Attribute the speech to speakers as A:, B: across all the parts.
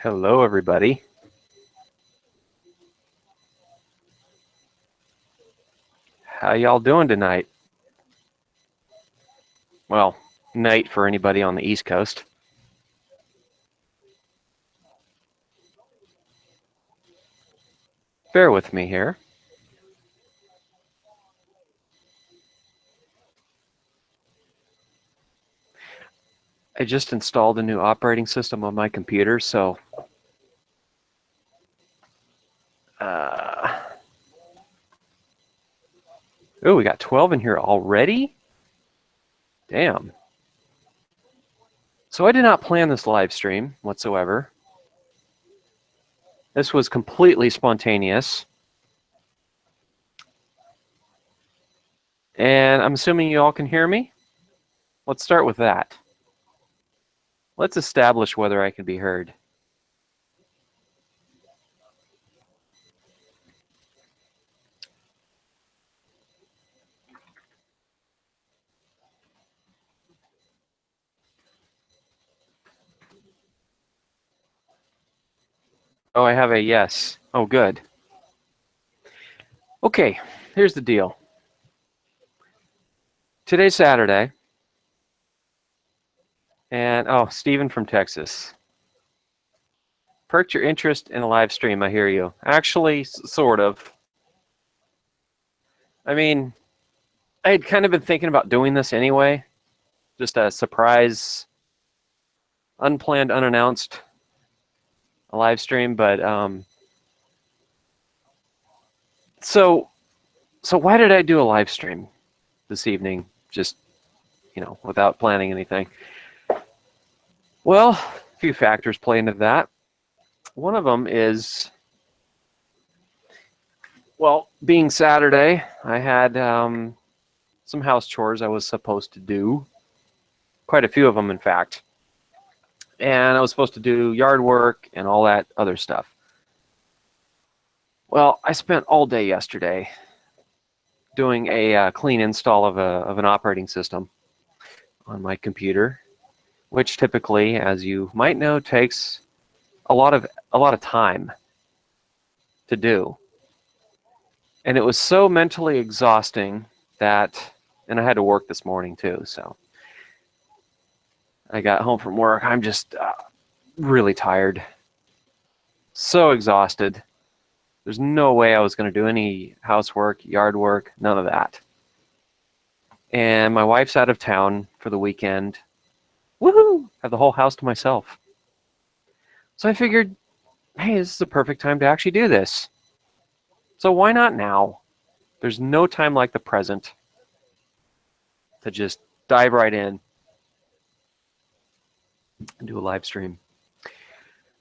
A: Hello, everybody. How y'all doing tonight? Well, night for anybody on the East Coast. Bear with me here. I just installed a new operating system on my computer, so oh, we got 12 in here already? Damn. So I did not plan this live stream whatsoever. This was completely spontaneous. And I'm assuming you all can hear me? Let's start with that. Let's establish whether I can be heard. Oh, I have a yes. Oh, good. Okay, here's the deal. Today's Saturday. And, oh, Stephen from Texas. Perked your interest in a live stream, I hear you. Actually, sort of. I mean, I had kind of been thinking about doing this anyway. Just a surprise, unplanned, unannounced live stream, but so why did I do a live stream this evening? Just, you know, without planning anything. Well, a few factors play into that. One of them is, well, being Saturday, I had some house chores I was supposed to do. Quite a few of them, in fact. And I was supposed to do yard work and all that other stuff. Well, I spent all day yesterday doing a clean install of an operating system on my computer, which typically, as you might know, takes a lot of time to do. And it was so mentally exhausting that, and I had to work this morning too, so I got home from work. I'm just really tired, so exhausted. There's no way I was going to do any housework, yard work, none of that. And my wife's out of town for the weekend. Woohoo! Have the whole house to myself. So I figured, hey, this is the perfect time to actually do this. So why not now? There's no time like the present to just dive right in and do a live stream.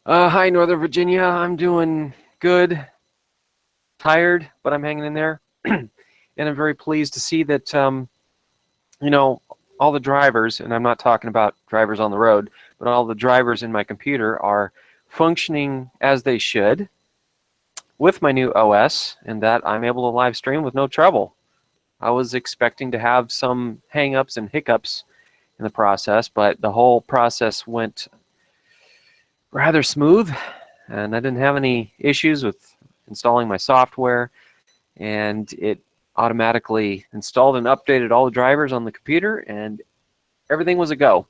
A: Hi, Northern Virginia. I'm doing good. Tired, but I'm hanging in there. And I'm very pleased to see that, you know, all the drivers, and I'm not talking about drivers on the road, but all the drivers in my computer are functioning as they should with my new OS, and that I'm able to live stream with no trouble. I was expecting to have some hang-ups and hiccups in the process, but the whole process went rather smooth, and I didn't have any issues with installing my software, and it automatically installed and updated all the drivers on the computer, and everything was a go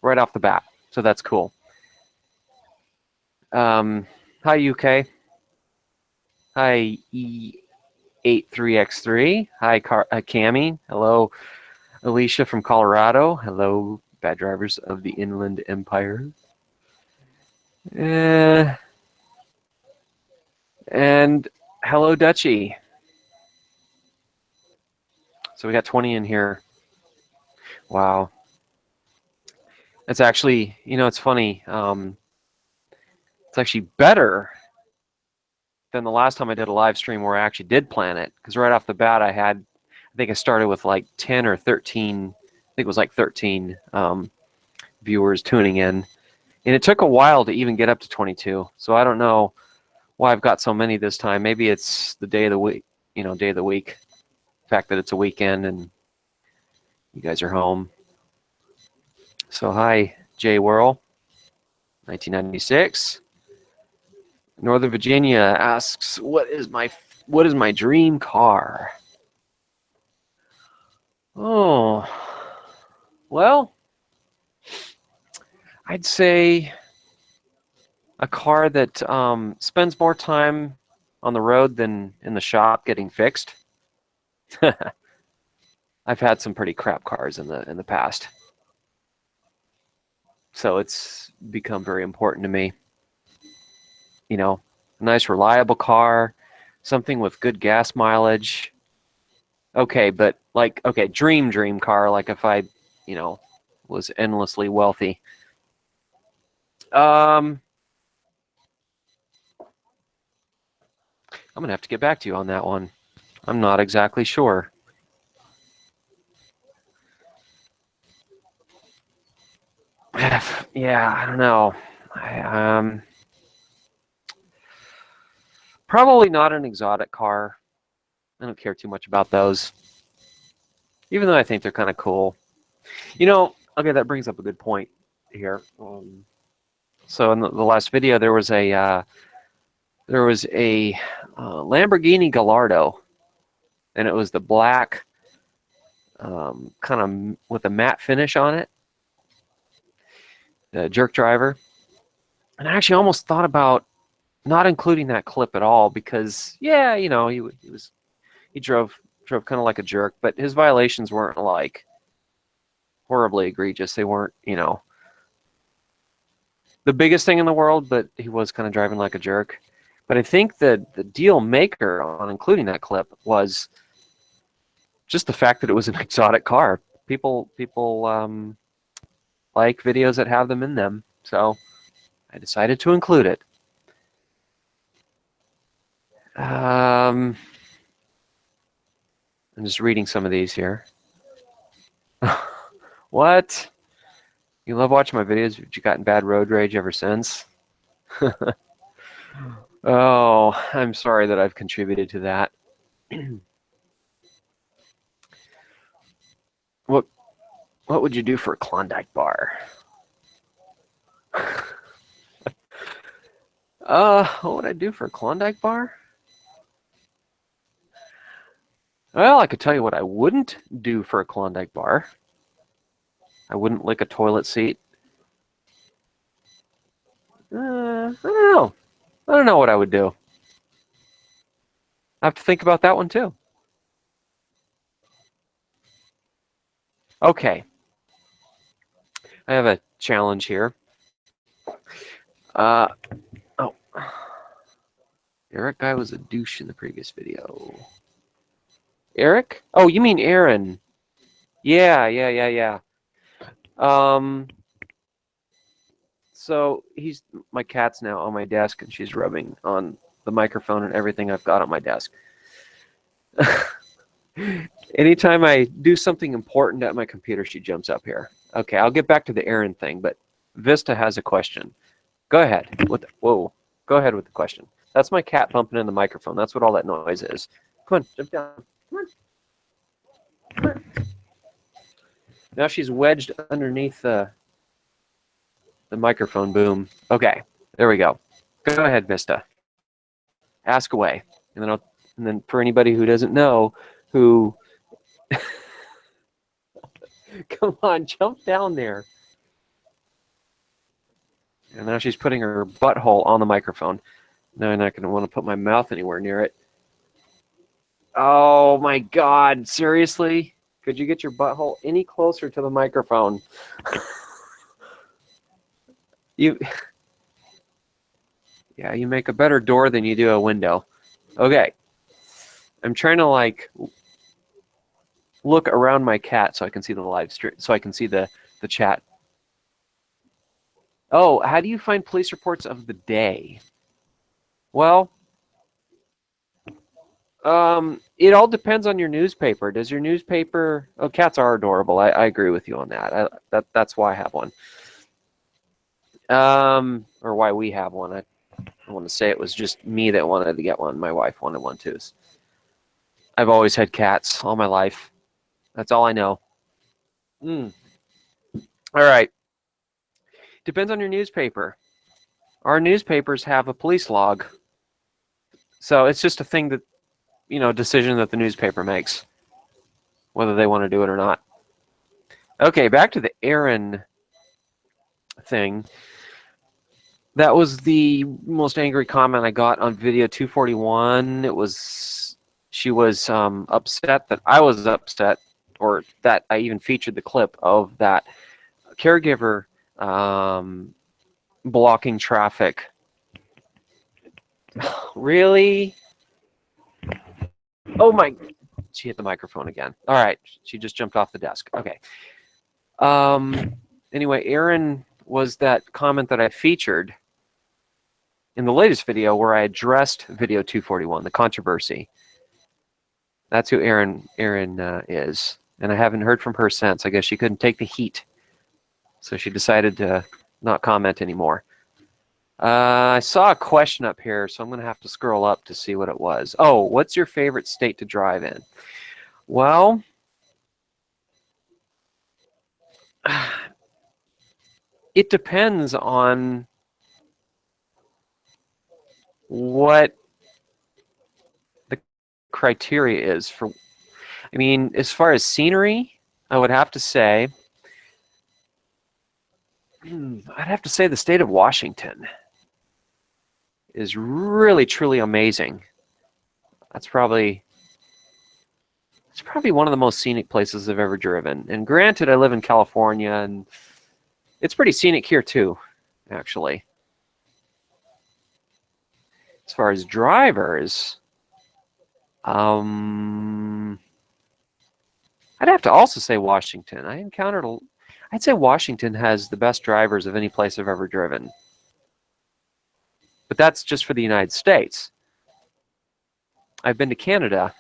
A: right off the bat. So that's cool. Hi, UK. Hi, E83X3. Hi, Cami. Hello, Alicia from Colorado. Hello, bad drivers of the Inland Empire. And hello, Dutchy. So we got 20 in here. Wow. It's actually, you know, it's funny. It's actually better than the last time I did a live stream where I actually did plan it. Because right off the bat, I think I started with like 10 or 13, I think it was like 13 viewers tuning in. And it took a while to even get up to 22. So I don't know why I've got so many this time. Maybe it's the day of the week, you know, day of the week. The fact that it's a weekend and You guys are home. So hi, Jay Whirl, 1996. Northern Virginia asks, what is my dream car? Oh, well, I'd say a car that spends more time on the road than in the shop getting fixed. I've had some pretty crap cars in the past, so it's become very important to me. You know, a nice reliable car, something with good gas mileage. Okay, but like, okay, dream car, like if I, you know, was endlessly wealthy. I'm gonna have to get back to you on that one. I'm not exactly sure. Yeah, I don't know. Probably not an exotic car. I don't care too much about those, even though I think they're kind of cool. You know, okay, that brings up a good point here. So in the last video, there was a Lamborghini Gallardo, and it was the black, kind of with a matte finish on it, the jerk driver. And I actually almost thought about not including that clip at all because, yeah, you know, he drove kind of like a jerk, but his violations weren't like horribly egregious. They weren't, you know, the biggest thing in the world, but he was kind of driving like a jerk. But I think that the deal maker on including that clip was just the fact that it was an exotic car. People like videos that have them in them, so I decided to include it. I'm just reading some of these here. What? You love watching my videos, but you gotten bad road rage ever since? Oh, I'm sorry that I've contributed to that. What would you do for a Klondike bar? What would I do for a Klondike bar? Well, I could tell you what I wouldn't do for a Klondike bar. I wouldn't lick a toilet seat. I don't know. I don't know what I would do. I have to think about that one too. Okay. I have a challenge here. Oh. Eric guy was a douche in the previous video. Eric? Oh, you mean Aaron. Yeah. So my cat's now on my desk and she's rubbing on the microphone and everything I've got on my desk. Anytime I do something important at my computer, she jumps up here. Okay, I'll get back to the Aaron thing, but Vista has a question. Go ahead. Whoa. Go ahead with the question. That's my cat bumping in the microphone. That's what all that noise is. Come on, jump down. Come on. Now she's wedged underneath the microphone boom. Okay, there we go. Go ahead, Vista. Ask away. And then for anybody who doesn't know, who come on, jump down there. And now she's putting her butthole on the microphone. Now I'm not going to want to put my mouth anywhere near it. Oh my God, seriously? Could you get your butthole any closer to the microphone? You make a better door than you do a window. Okay. I'm trying to like look around my cat so I can see the live stream, so I can see the chat. Oh, how do you find police reports of the day? Well, it all depends on your newspaper. Does your newspaper? Oh, cats are adorable. I agree with you on that. That's why I have one. Or why we have one. I want to say it was just me that wanted to get one. My wife wanted one too. I've always had cats all my life. That's all I know. All right. Depends on your newspaper. Our newspapers have a police log. So it's just a thing that, decision that the newspaper makes, whether they want to do it or not. Okay, back to the Aaron thing. That was the most angry comment I got on video 241. She was upset that I was upset, or that I even featured the clip of that caregiver blocking traffic. Really? Oh my, she hit the microphone again. All right, she just jumped off the desk. Okay. Anyway, Aaron was that comment that I featured in the latest video where I addressed video 241, the controversy. That's who Aaron is. And I haven't heard from her since. I guess she couldn't take the heat. So she decided to not comment anymore. I saw a question up here, so I'm going to have to scroll up to see what it was. Oh, what's your favorite state to drive in? Well, it depends on what the criteria is for. I mean, as far as scenery, I would have to say, the state of Washington is really, truly amazing. It's probably one of the most scenic places I've ever driven. And granted, I live in California, and it's pretty scenic here too, actually. As far as drivers, I'd have to also say Washington. I'd say Washington has the best drivers of any place I've ever driven. But that's just for the United States. I've been to Canada,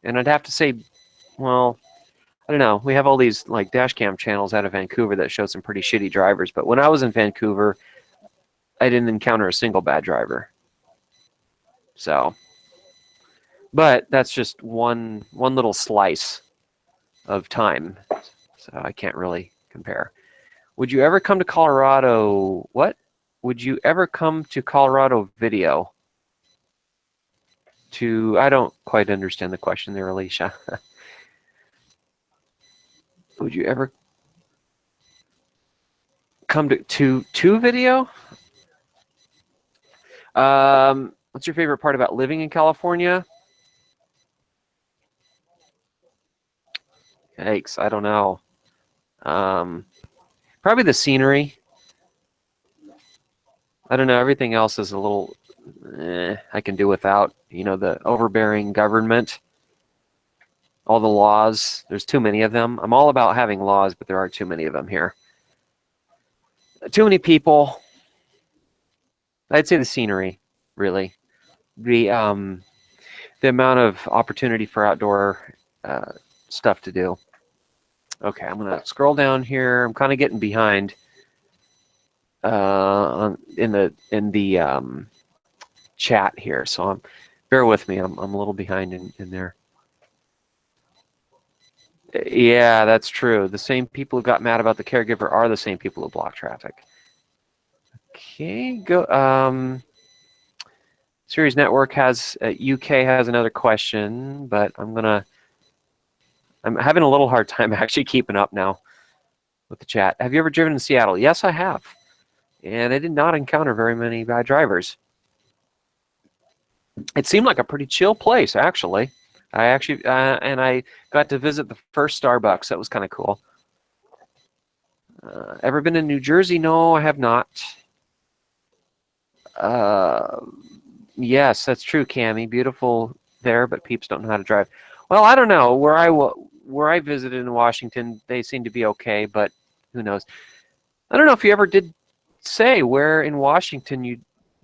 A: and I'd have to say, well, I don't know. We have all these like Dashcam channels out of Vancouver that show some pretty shitty drivers. But when I was in Vancouver, I didn't encounter a single bad driver. So, but that's just one little slice of time. So I can't really compare. Would you ever come to Colorado? What? Would you ever come to Colorado video? I don't quite understand the question there, Alicia. Would you ever come to video? What's your favorite part about living in California? Yikes, I don't know. Probably the scenery. I don't know, everything else is a little, I can do without. The overbearing government, all the laws, there's too many of them. I'm all about having laws, but there are too many of them here. Too many people. I'd say the scenery, really. The amount of opportunity for outdoor stuff to do. Okay, I'm gonna scroll down here. I'm kind of getting behind in the chat here, so bear with me. I'm a little behind in there. Yeah, that's true. The same people who got mad about the caregiver are the same people who block traffic. Okay, go. Series Network has UK has another question, but I'm having a little hard time actually keeping up now with the chat. Have you ever driven in Seattle? Yes, I have, and I did not encounter very many bad drivers. It seemed like a pretty chill place, actually. And I got to visit the first Starbucks. That was kind of cool. Ever been in New Jersey? No, I have not. Yes, that's true, Cammie. Beautiful there, but peeps don't know how to drive. Well, I don't know. Where I visited in Washington, they seem to be okay, but who knows? I don't know if you ever did say where in Washington you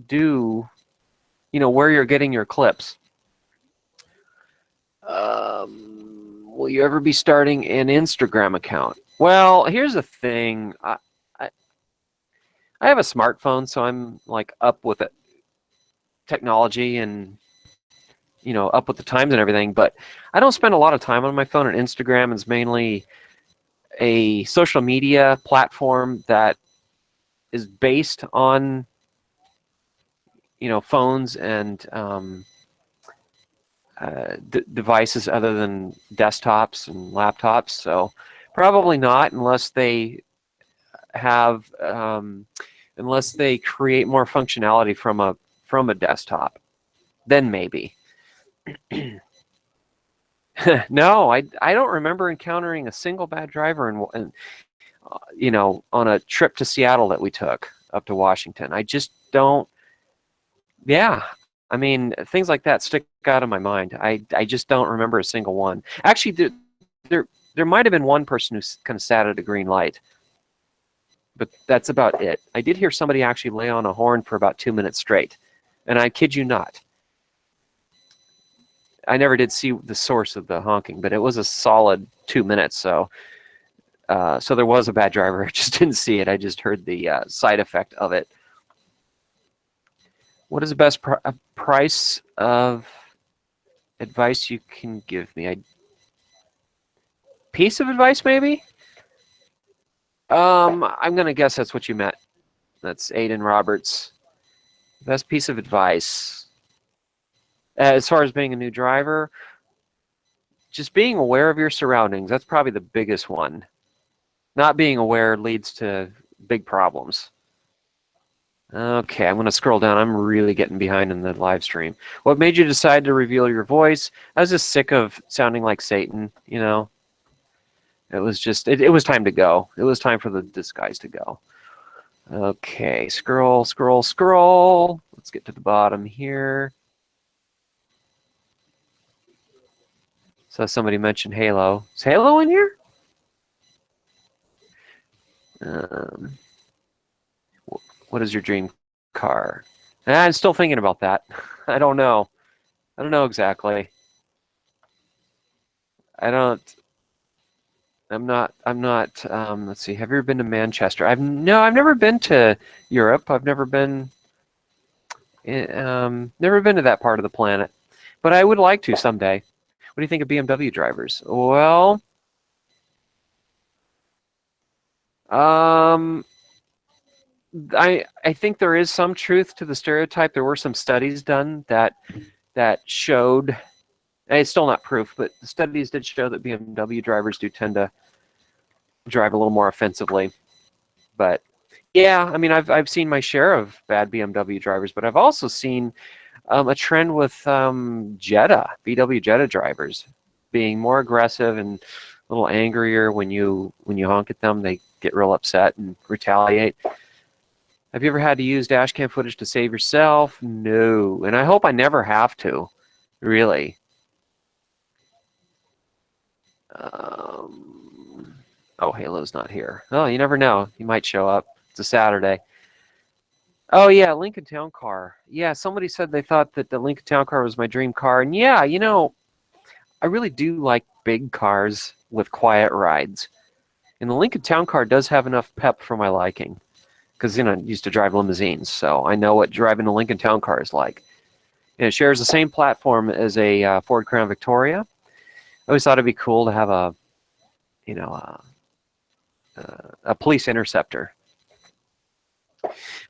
A: do, where you're getting your clips. Will you ever be starting an Instagram account? Well, here's the thing. I have a smartphone, so I'm like up with it, technology, and up with the times and everything. But I don't spend a lot of time on my phone, and Instagram is mainly a social media platform that is based on, you know, phones and devices other than desktops and laptops. So probably not, unless they have unless they create more functionality from a desktop. Then maybe. No, I don't remember encountering a single bad driver in you know, on a trip to Seattle that we took up to Washington. I just don't. Yeah, I mean, things like that stick out of my mind. I just don't remember a single one. Actually, there might have been one person who kind of sat at a green light, but that's about it. I did hear somebody actually lay on a horn for about 2 minutes straight, and I kid you not. I never did see the source of the honking, but it was a solid 2 minutes. So there was a bad driver. I just didn't see it. I just heard the side effect of it. What is the best price of advice you can give me? Piece of advice, maybe? I'm going to guess that's what you meant. That's Aiden Roberts. Best piece of advice. As far as being a new driver, just being aware of your surroundings. That's probably the biggest one. Not being aware leads to big problems. Okay, I'm going to scroll down. I'm really getting behind in the live stream. What made you decide to reveal your voice? I was just sick of sounding like Satan, you know. It was just, it was time to go. It was time for the disguise to go. Okay, scroll, scroll, scroll. Let's get to the bottom here. So somebody mentioned Halo. Is Halo in here? What is your dream car? I'm still thinking about that. I don't know. I don't know exactly. I'm not, let's see, have you ever been to Manchester? No, I've never been to Europe. I've never been to that part of the planet, but I would like to someday. What do you think of BMW drivers? Well, I think there is some truth to the stereotype. There were some studies done that showed, and it's still not proof, but the studies did show that BMW drivers do tend to drive a little more offensively. But yeah, I mean, I've seen my share of bad BMW drivers, but I've also seen a trend with VW Jetta drivers being more aggressive and a little angrier when you honk at them. They get real upset and retaliate. Have you ever had to use dash cam footage to save yourself? No, and I hope I never have to, really. Oh, Halo's not here. Oh, you never know. He might show up. It's a Saturday. Oh, yeah, Lincoln Town Car. Yeah, somebody said they thought that the Lincoln Town Car was my dream car. And yeah, you know, I really do like big cars with quiet rides. And the Lincoln Town Car does have enough pep for my liking. Because, you know, I used to drive limousines, so I know what driving a Lincoln Town Car is like. And it shares the same platform as a Ford Crown Victoria. I always thought it'd be cool to have a, you know, a police interceptor.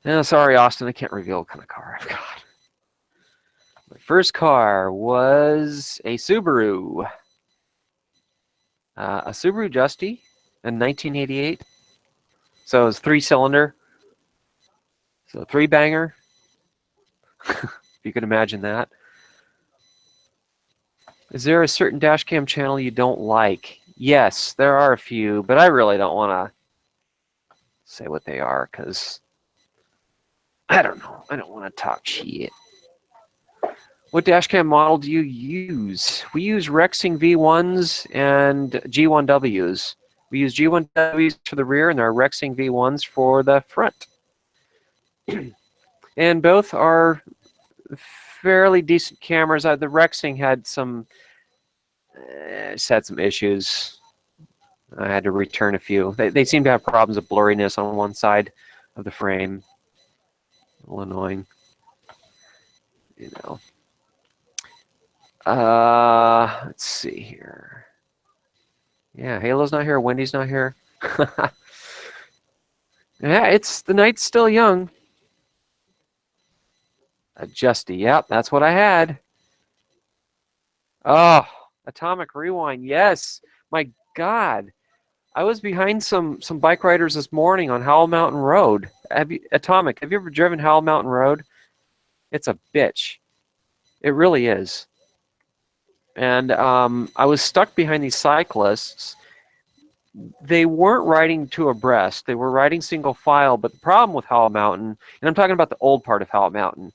A: No, sorry, Austin, I can't reveal what kind of car I've got. My first car was a Subaru. A Subaru Justy in 1988. So it was 3-cylinder. So 3-banger. If you could imagine that. Is there a certain dashcam channel you don't like? Yes, there are a few, but I really don't want to say what they are because I don't know. I don't want to talk shit. What dashcam model do you use? We use Rexing V1s and G1Ws. We use G1Ws for the rear and our Rexing V1s for the front. And both are fairly decent cameras. The Rexing had some issues. I had to return a few. They seem to have problems of blurriness on one side of the frame. A little annoying, you know. Let's see here. Yeah, Halo's not here. Wendy's not here. Yeah, the night's still young. Adjusty, yep, that's what I had. Oh, Atomic Rewind, yes. My God. I was behind some bike riders this morning on Howell Mountain Road. Atomic, have you ever driven Howell Mountain Road? It's a bitch. It really is. And I was stuck behind these cyclists. They weren't riding two abreast. They were riding single file, but the problem with Howell Mountain, and I'm talking about the old part of Howell Mountain,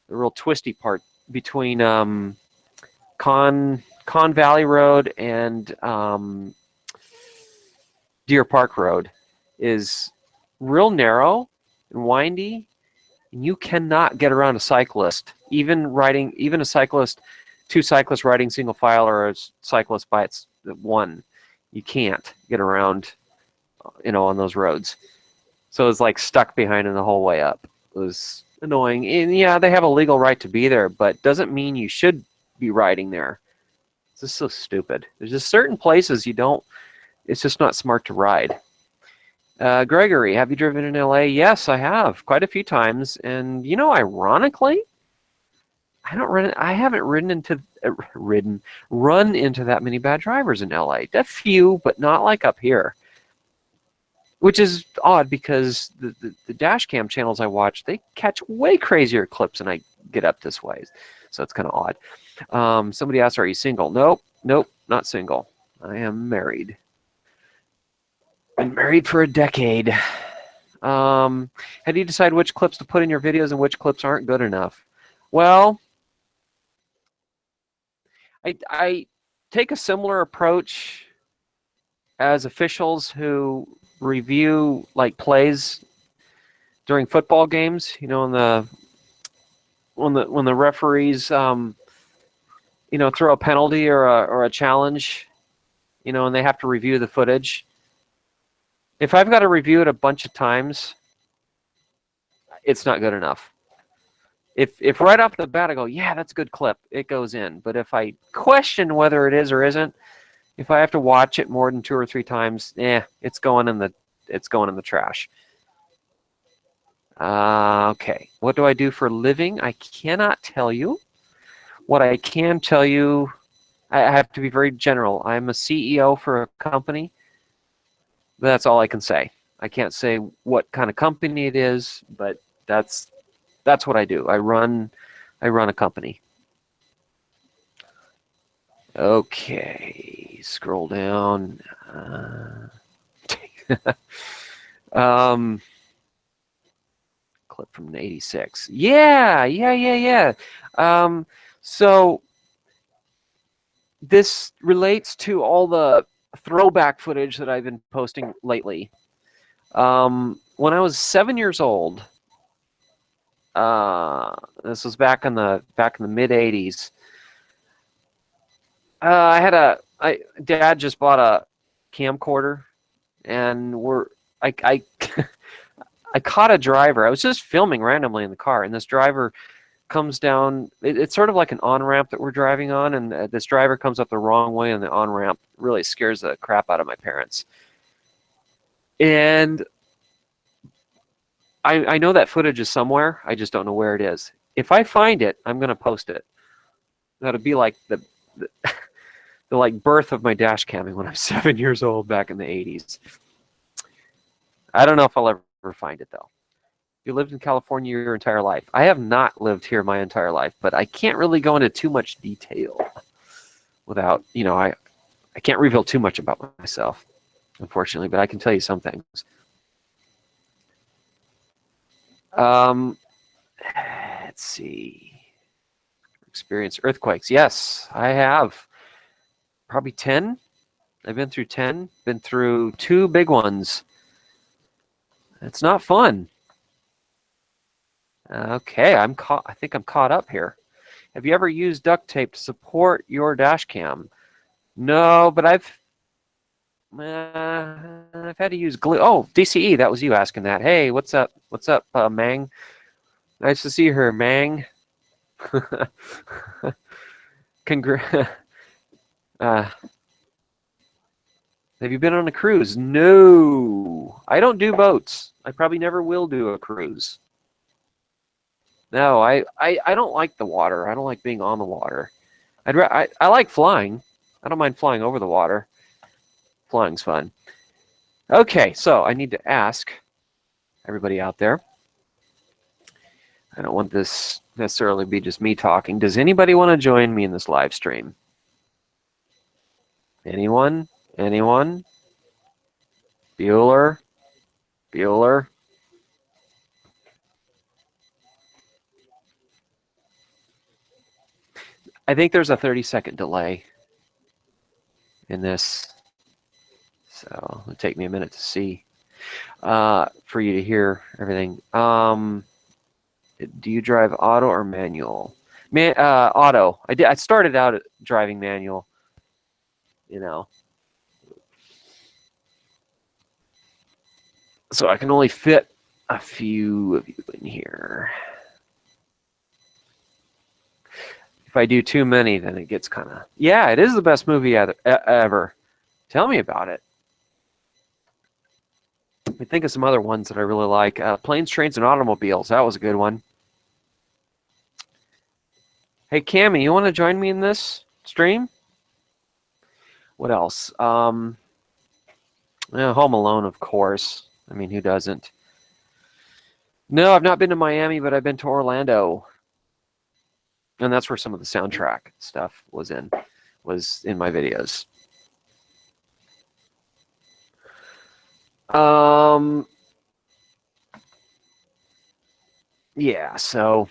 A: the real twisty part between Con Valley Road and Deer Park Road, is real narrow and windy, and you cannot get around a cyclist. Even a cyclist, two cyclists riding single file, or a cyclist by its one, you can't get around, on those roads. So it's like stuck behind him the whole way up. It was annoying. And yeah, they have a legal right to be there, but doesn't mean you should be riding there. It's just so stupid. There's just certain places it's just not smart to ride. Gregory, have you driven in LA? Yes, I have, quite a few times. And ironically, I haven't run into that many bad drivers in LA. A few, but not like up here. Which is odd because the dash cam channels I watch, they catch way crazier clips than I get up this way. So it's kind of odd. Somebody asked, are you single? Nope, not single. I am married. Been married for a decade. How do you decide which clips to put in your videos and which clips aren't good enough? Well, I take a similar approach as officials who review like plays during football games. When the referees throw a penalty or a challenge, and they have to review the footage. If I've got to review it a bunch of times, it's not good enough. If right off the bat I go, yeah, that's a good clip, it goes in. But if I question whether it is or isn't, if I have to watch it more than 2 or 3 times, it's going in the trash. Okay, what do I do for a living? I cannot tell you. What I can tell you, I have to be very general. I'm a CEO for a company. That's all I can say. I can't say what kind of company it is, but that's what I do. I run a company. Okay, scroll down. Clip from '86. Yeah. So this relates to all the throwback footage that I've been posting lately. When I was 7 years old, this was back in the mid '80s. Dad just bought a camcorder, and I caught a driver. I was just filming randomly in the car, and this driver comes down. It's sort of like an on-ramp that we're driving on, and this driver comes up the wrong way, and the on-ramp really scares the crap out of my parents. And I know that footage is somewhere. I just don't know where it is. If I find it, I'm going to post it. That'll be like the birth of my dash camming when I'm 7 years old back in the '80s. I don't know if I'll ever find it, though. You lived in California your entire life. I have not lived here my entire life, but I can't really go into too much detail without, I can't reveal too much about myself, unfortunately, but I can tell you some things. Let's see. Experience earthquakes. Yes, I have. Probably 10. I've been through 10. Been through 2 big ones. It's not fun. Okay, I think I'm caught up here. Have you ever used duct tape to support your dash cam? No, but I've had to use glue. Oh, DCE, that was you asking that. Hey, what's up? What's up, Mang? Nice to see her, Mang. Have you been on a cruise? No, I don't do boats. I probably never will do a cruise. No, I don't like the water. I don't like being on the water. I like flying. I don't mind flying over the water. Flying's fun. Okay, so I need to ask everybody out there. I don't want this necessarily be just me talking. Does anybody want to join me in this live stream? Anyone? Anyone? Bueller? Bueller? I think there's a 30-second delay in this. So it'll take me a minute to see for you to hear everything. Do you drive auto or manual? Auto. I started out driving manual. You know, so I can only fit a few of you in here. If I do too many, then it gets kind of... Yeah, it is the best movie ever. Tell me about it. Let me think of some other ones that I really like. Planes, Trains, and Automobiles. That was a good one. Hey, Cammy, you want to join me in this stream? What else? Home Alone, of course. I mean, who doesn't? No, I've not been to Miami, but I've been to Orlando. And that's where some of the soundtrack stuff was in my videos. Yeah, so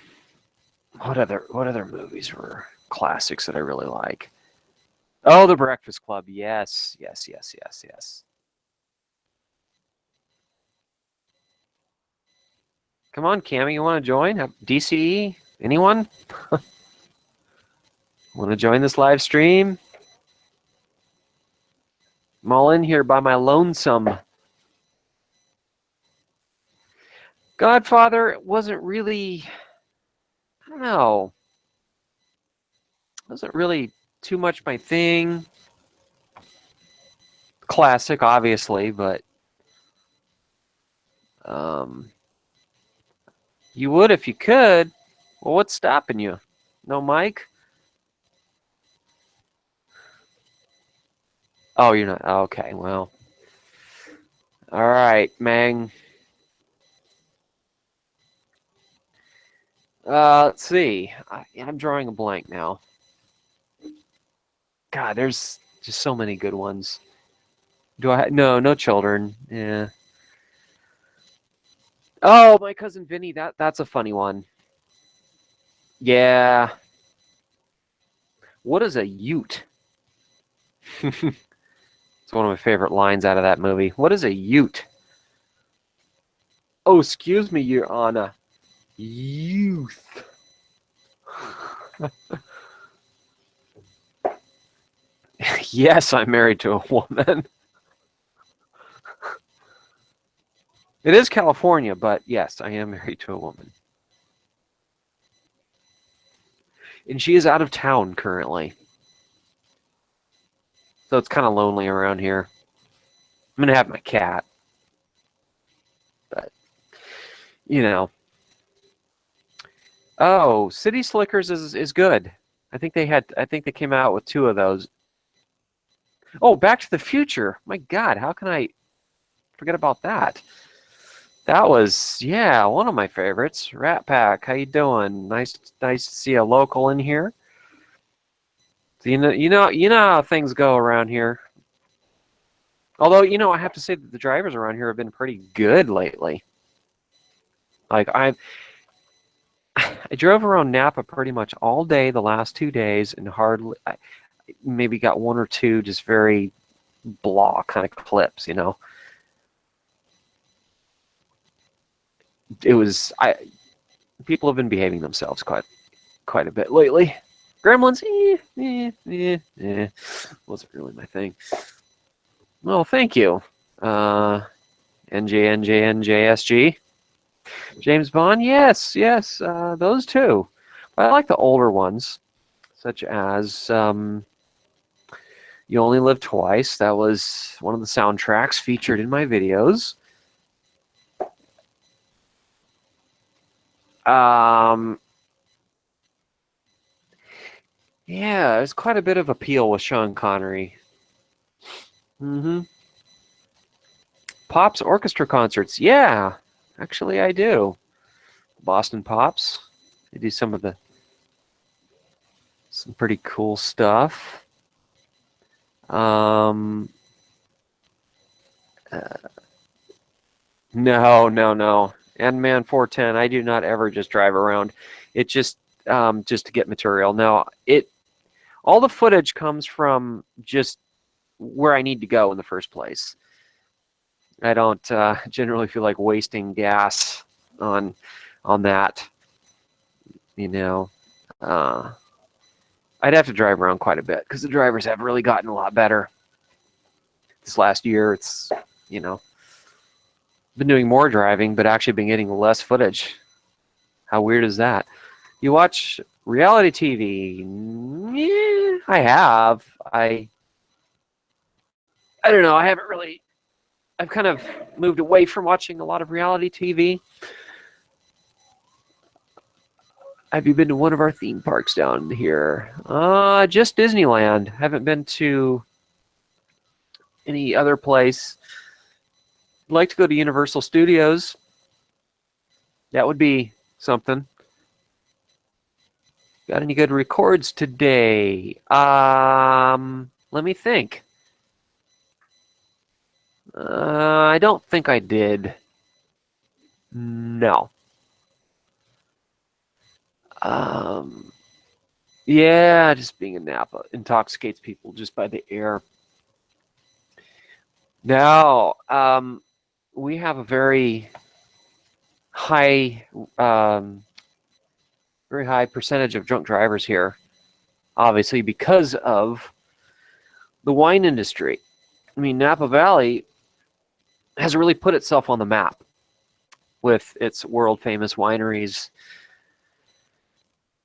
A: what other movies were classics that I really like? Oh, The Breakfast Club. Yes. Come on, Cammy, you want to join? DCE? Anyone? Want to join this live stream? I'm all in here by my lonesome. Godfather wasn't really, I don't know, wasn't really too much my thing. Classic, obviously, but you would if you could. Well, what's stopping you? No mic? Oh, you're not. Okay, well. All right, Mang. Let's see. I'm drawing a blank now. God, there's just so many good ones. Do I? No children. Yeah. Oh, My Cousin Vinny. That's a funny one. Yeah. What is a ute? It's one of my favorite lines out of that movie. What is a ute? Oh, excuse me, Your Honor. Youth. Yes, I'm married to a woman. It is California, but yes, I am married to a woman. And she is out of town currently. So it's kind of lonely around here. I'm going to have my cat. But, you know. Oh, City Slickers is good. I think they came out with 2 of those. Oh, Back to the Future. My God, how can I forget about that? That was, yeah, one of my favorites. Rat Pack, how you doing? Nice to see a local in here. So you know how things go around here. Although, I have to say that the drivers around here have been pretty good lately. Like I drove around Napa pretty much all day the last 2 days, and hardly maybe got 1 or 2 just very blah kind of clips, It was people have been behaving themselves quite a bit lately. Gremlins, wasn't really my thing. Well, thank you, NJSG. James Bond, yes, those 2. But I like the older ones, such as You Only Live Twice. That was one of the soundtracks featured in my videos. Yeah, there's quite a bit of appeal with Sean Connery. Pops orchestra concerts. Yeah, actually I do. Boston Pops. They do some pretty cool stuff. No. N-Man 410. I do not ever just drive around. It just to get material. No, all the footage comes from just where I need to go in the first place. I don't generally feel like wasting gas on that. You know, I'd have to drive around quite a bit because the drivers have really gotten a lot better. This last year, it's, been doing more driving, but actually been getting less footage. How weird is that? You watch reality TV? Yeah, I have. I don't know. I haven't really. I've kind of moved away from watching a lot of reality TV. Have you been to one of our theme parks down here? Just Disneyland. Haven't been to any other place. I'd like to go to Universal Studios. That would be something. Got any good records today? Let me think. I don't think I did. No. Yeah, just being in Napa intoxicates people just by the air. Now, we have a very high percentage of drunk drivers here, obviously because of the wine industry. I mean, Napa Valley has really put itself on the map with its world-famous wineries.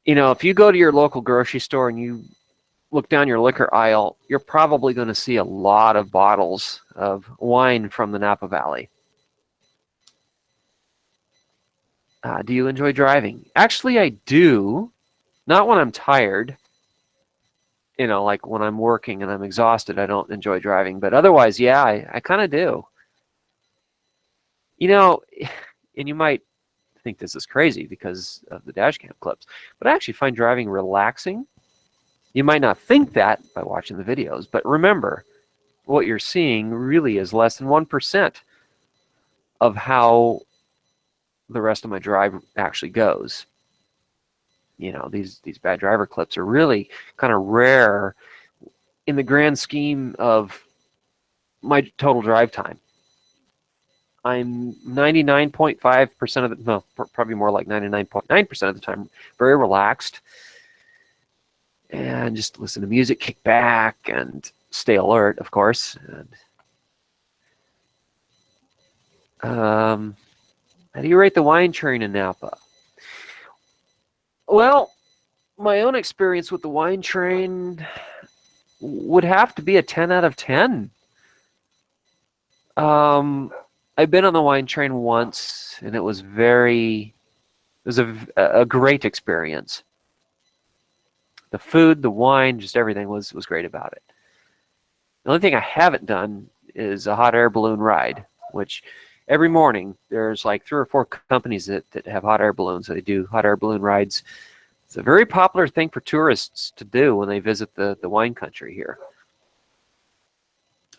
A: If you go to your local grocery store and you look down your liquor aisle, you're probably going to see a lot of bottles of wine from the Napa Valley. Do you enjoy driving? Actually, I do. Not when I'm tired. Like when I'm working and I'm exhausted, I don't enjoy driving. But otherwise, yeah, I kind of do. And you might think this is crazy because of the Dashcam clips, but I actually find driving relaxing. You might not think that by watching the videos, but remember, what you're seeing really is less than 1% of how the rest of my drive actually goes. These bad driver clips are really kind of rare in the grand scheme of my total drive time. I'm 99.5% of the, no, probably more like 99.9% of the time, very relaxed. And just listen to music, kick back, and stay alert, of course. And, how do you rate the wine train in Napa? Well, my own experience with the wine train would have to be a 10 out of 10. I've been on the wine train once, and it was a great experience. The food, the wine, just everything was great about it. The only thing I haven't done is a hot air balloon ride, which every morning there's like 3 or 4 companies that have hot air balloons. So they do hot air balloon rides. It's a very popular thing for tourists to do when they visit the wine country here.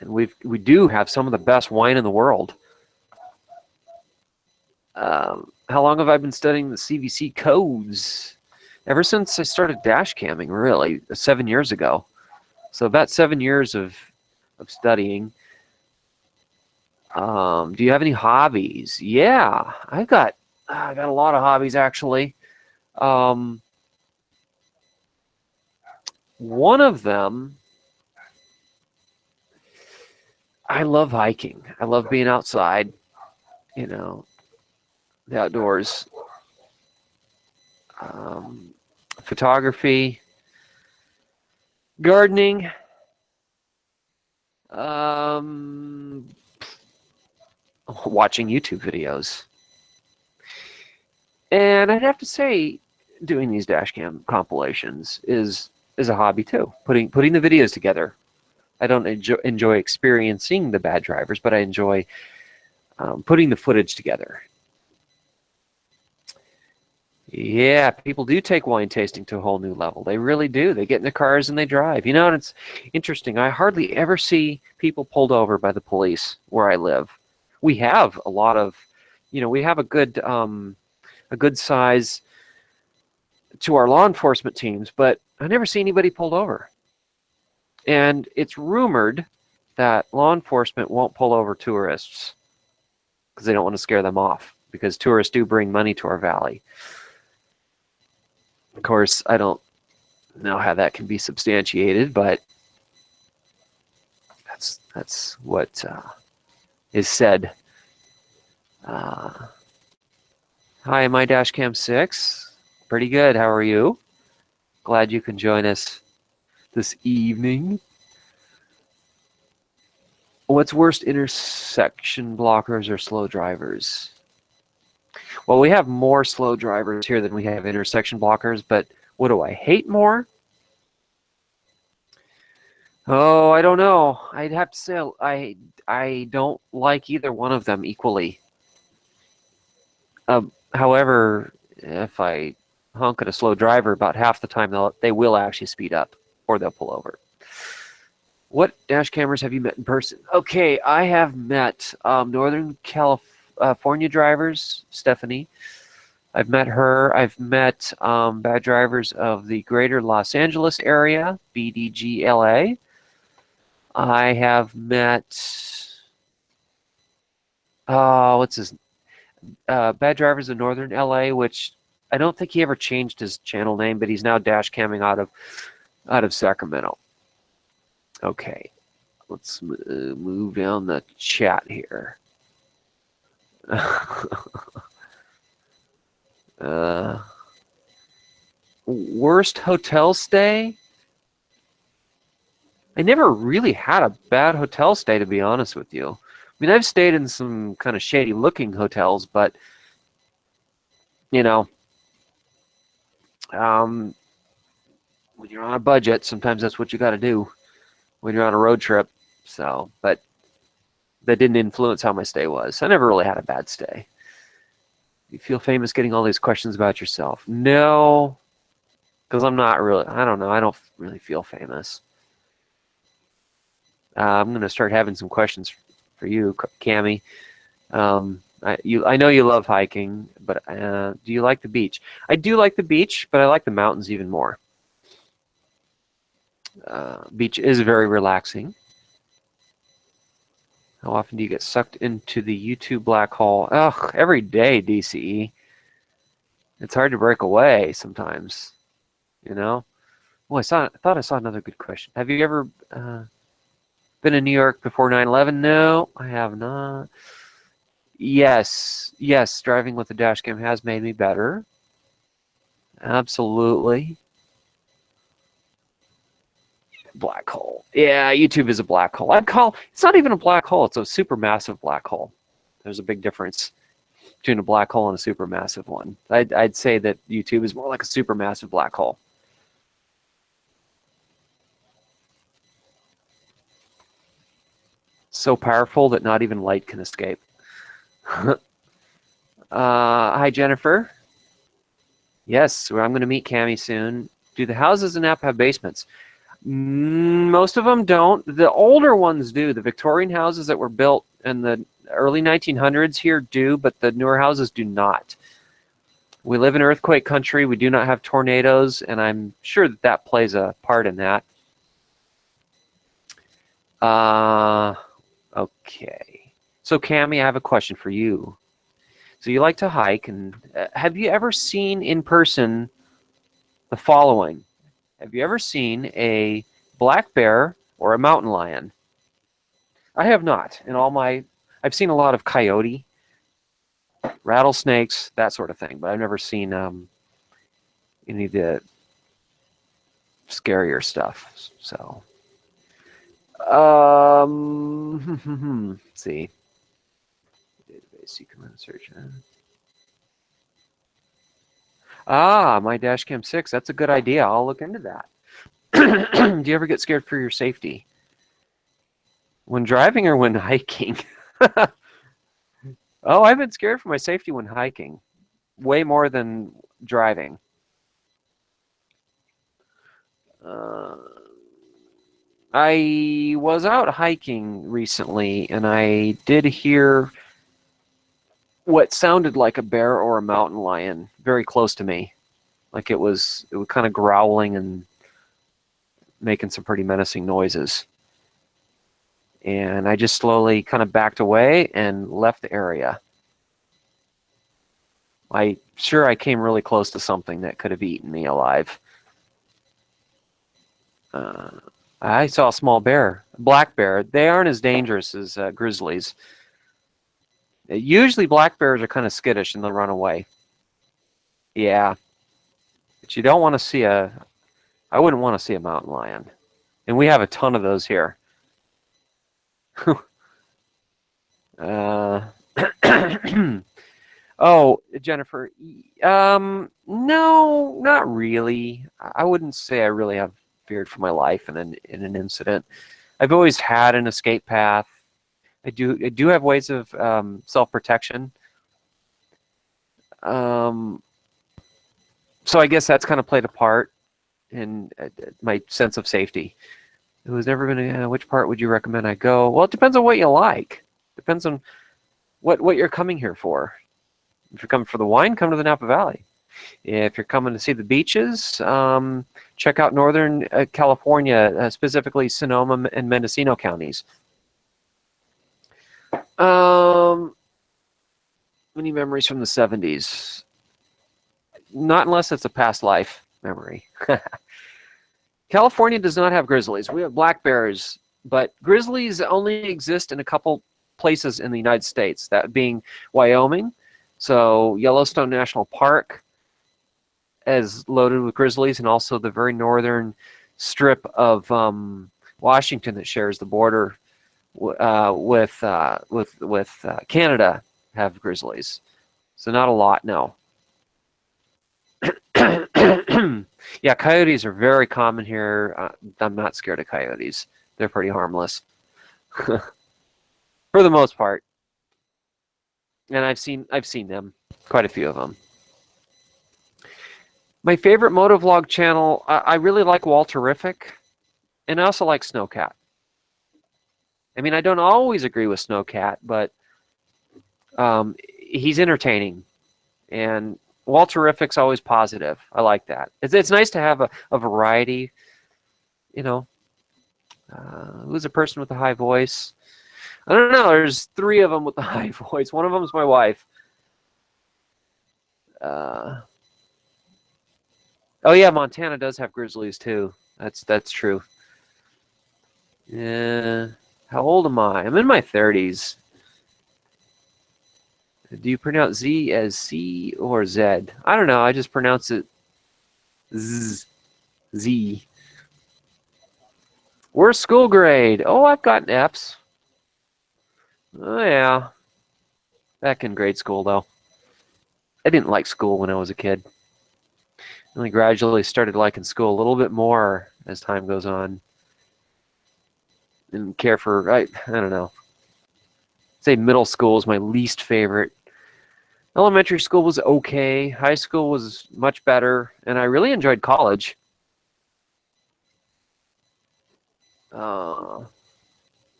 A: And we do have some of the best wine in the world. How long have I been studying the CVC codes? Ever since I started dash camming, really, 7 years ago. So about 7 years of studying. Do you have any hobbies? Yeah, I got a lot of hobbies actually. One of them, I love hiking. I love being outside, the outdoors. Photography, gardening, Watching YouTube videos. And I'd have to say, doing these dashcam compilations is a hobby too. Putting the videos together. I don't enjoy experiencing the bad drivers, but I enjoy putting the footage together. Yeah, people do take wine tasting to a whole new level. They really do. They get in the cars and they drive. You know, and it's interesting. I hardly ever see people pulled over by the police where I live. We have a lot of, you know, we have a good size to our law enforcement teams, but I never see anybody pulled over. And it's rumored that law enforcement won't pull over tourists because they don't want to scare them off, because tourists do bring money to our valley. Of course, I don't know how that can be substantiated, but that's what is said. Hi, my Dashcam 6. Pretty good. How are you? Glad you can join us this evening. What's worst, intersection blockers or slow drivers? Well, we have more slow drivers here than we have intersection blockers, but what do I hate more? Oh, I don't know. I'd have to say I don't like either one of them equally. However, if I honk at a slow driver, about half the time they will actually speed up or they'll pull over. What dash cameras have you met in person? Okay, I have met Northern California drivers, Stephanie. I've met her. I've met bad drivers of the greater Los Angeles area, BDGLA. I have met, bad drivers of Northern LA, which I don't think he ever changed his channel name, but he's now dash camming out of Sacramento. Okay, let's move down the chat here. Worst hotel stay? I never really had a bad hotel stay, to be honest with you. I mean, I've stayed in some kind of shady looking hotels, but, you know, when you're on a budget, sometimes that's what you got to do when you're on a road trip. So, but that didn't influence how my stay was. I never really had a bad stay. You feel famous getting all these questions about yourself? No, because I'm not really, I don't know, I don't really feel famous. I'm going to start having some questions for you, Cami. I know you love hiking, but do you like the beach? I do like the beach, but I like the mountains even more. Beach is very relaxing. How often do you get sucked into the YouTube black hole? Ugh, every day, DCE. It's hard to break away sometimes, you know? Oh, I thought I saw another good question. Have you ever been in New York before 9/11? No, I have not. Yes, driving with a dash cam has made me better. Absolutely. Black hole. Yeah, YouTube is a black hole. It's not even a black hole, it's a supermassive black hole. There's a big difference between a black hole and a supermassive one. I'd say that YouTube is more like a supermassive black hole. So powerful that not even light can escape. Hi, Jennifer. Yes, I'm going to meet Cami soon. Do the houses in Napa have basements? Most of them don't. The older ones do. The Victorian houses that were built in the early 1900s here do, but the newer houses do not. We live in earthquake country. We do not have tornadoes, and I'm sure that that plays a part in that. Okay. So, Cami, I have a question for you. So you like to hike, and have you ever seen in person the following? Have you ever seen a black bear or a mountain lion? I have not. I've seen a lot of coyote, rattlesnakes, that sort of thing, but I've never seen any of the scarier stuff. So, Let's see. Database command search. Ah, my Dashcam 6. That's a good idea. I'll look into that. Do you ever get scared for your safety? When driving or when hiking? Oh, I've been scared for my safety when hiking. Way more than driving. I was out hiking recently, and I did hear what sounded like a bear or a mountain lion very close to me. Like it was kind of growling and making some pretty menacing noises. And I just slowly kind of backed away and left the area. I came really close to something that could have eaten me alive. I saw a small bear, a black bear. They aren't as dangerous as grizzlies. Usually black bears are kind of skittish and they'll run away. Yeah. But you don't want to see I wouldn't want to see a mountain lion. And we have a ton of those here. Oh, Jennifer, no, not really. I wouldn't say I really have feared for my life in an incident. I've always had an escape path. I do have ways of self-protection. So I guess that's kind of played a part in my sense of safety. It was never going to. Which part would you recommend I go? Well, it depends on what you like. Depends on what you're coming here for. If you're coming for the wine, come to the Napa Valley. If you're coming to see the beaches, check out Northern California, specifically Sonoma and Mendocino counties. Many memories from the 70s. Not unless it's a past life memory. California does not have grizzlies. We have black bears, but grizzlies only exist in a couple places in the United States, that being Wyoming. So Yellowstone National Park is loaded with grizzlies, and also the very northern strip of Washington that shares the border with Canada have grizzlies. So not a lot, no. Yeah, coyotes are very common here. I'm not scared of coyotes. They're pretty harmless for the most part. And I've seen them, quite a few of them. My favorite motovlog channel, I really like Walterific, and I also like Snowcat. I mean, I don't always agree with Snowcat, but he's entertaining, and Walterific's always positive. I like that. It's nice to have a variety. You know, who's a person with a high voice? I don't know. There's 3 of them with the high voice. One of them is my wife. Oh yeah, Montana does have grizzlies too. That's true. Yeah. How old am I? I'm in my 30s. Do you pronounce Z as C or Z? I don't know. I just pronounce it Z. Z. Worst school grade. Oh, I've gotten F's. Oh, yeah. Back in grade school, though. I didn't like school when I was a kid. I only gradually started liking school a little bit more as time goes on. Didn't care for, I don't know. I'd say middle school is my least favorite. Elementary school was okay. High school was much better. And I really enjoyed college.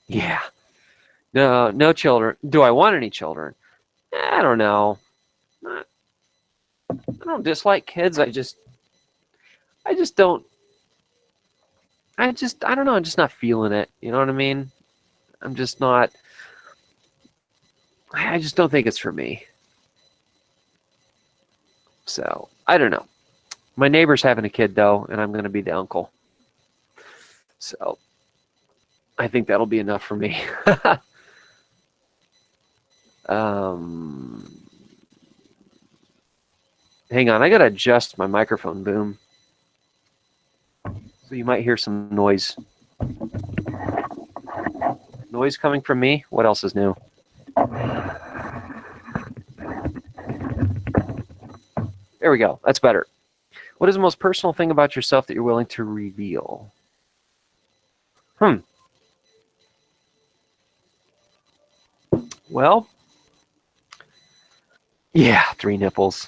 A: Yeah. No children. Do I want any children? I don't know. I don't dislike kids. I just don't. I don't know. I'm just not feeling it. You know what I mean? I'm just not. I just don't think it's for me. So, I don't know. My neighbor's having a kid, though, and I'm going to be the uncle. So, I think that'll be enough for me. Hang on, I got to adjust my microphone boom. So you might hear some noise. noise coming from me? What else is new? There we go. That's better. What is the most personal thing about yourself that you're willing to reveal? Well, yeah, 3 nipples.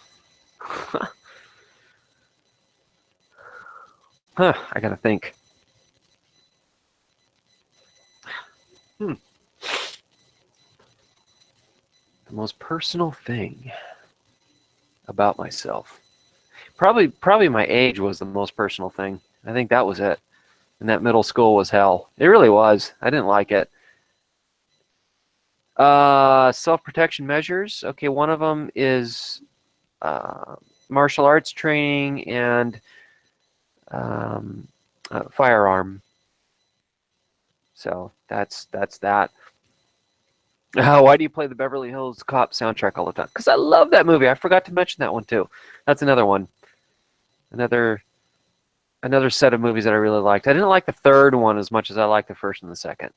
A: I gotta think. The most personal thing about myself. Probably my age was the most personal thing. I think that was it. And that middle school was hell. It really was. I didn't like it. Self-protection measures. Okay, one of them is martial arts training and firearm. So that's that. Why do you play the Beverly Hills Cop soundtrack all the time? Because I love that movie. I forgot to mention that one too. That's another one. Another set of movies that I really liked. I didn't like the third one as much as I liked the first and the second.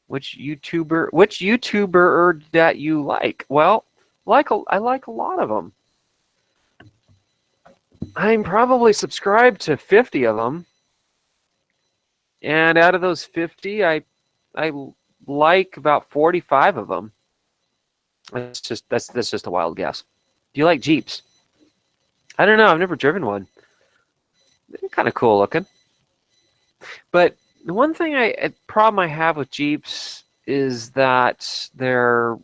A: Which YouTuber that you like? Well, I like a lot of them. I'm probably subscribed to 50 of them. And out of those 50, I like about 45 of them. That's just a wild guess. Do you like Jeeps? I don't know. I've never driven one. They're kind of cool looking. But the one thing problem I have with Jeeps is that their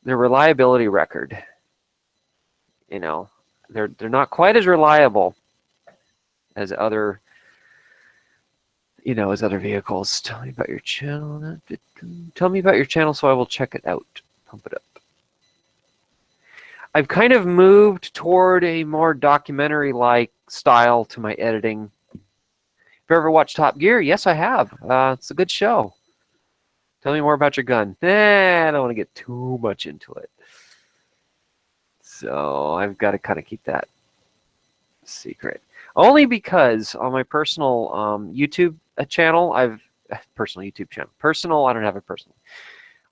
A: reliability record. You know, they're not quite as reliable as other vehicles. Tell me about your channel. Tell me about your channel so I will check it out. Pump it up. I've kind of moved toward a more documentary-like style to my editing. Have you ever watched Top Gear? Yes, I have. It's a good show. Tell me more about your gun. I don't want to get too much into it. So I've got to kind of keep that secret. Only because on my personal YouTube channel, I don't have it personally.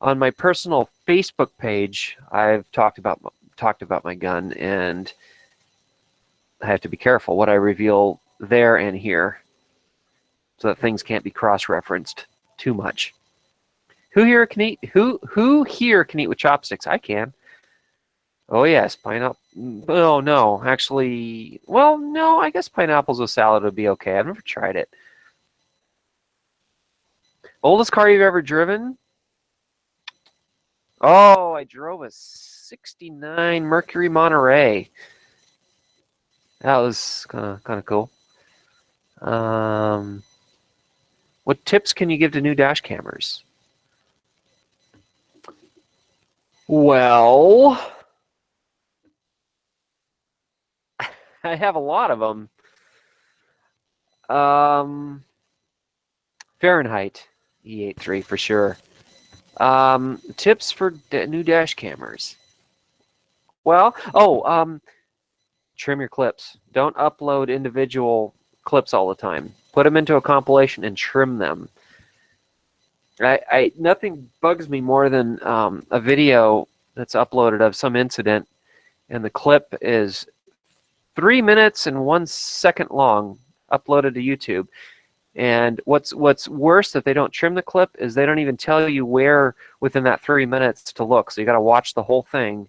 A: On my personal Facebook page, I've talked about my gun, and I have to be careful what I reveal there and here, so that things can't be cross-referenced too much. Who here can eat with chopsticks? I can. Oh yes, pineapple. Oh no, actually, well, no, I guess pineapples with salad would be okay. I've never tried it. Oldest car you've ever driven? Oh, I drove a '69 Mercury Monterey. That was kind of cool. What tips can you give to new dash cammers? Well, I have a lot of them. Fahrenheit E83 for sure. Tips for new dash cammers. Well, trim your clips. Don't upload individual clips all the time. Put them into a compilation and trim them. Nothing bugs me more than a video that's uploaded of some incident, and the clip is 3 minutes and 1 second long, uploaded to YouTube. And what's worse that they don't trim the clip is they don't even tell you where within that 3 minutes to look. So you got to watch the whole thing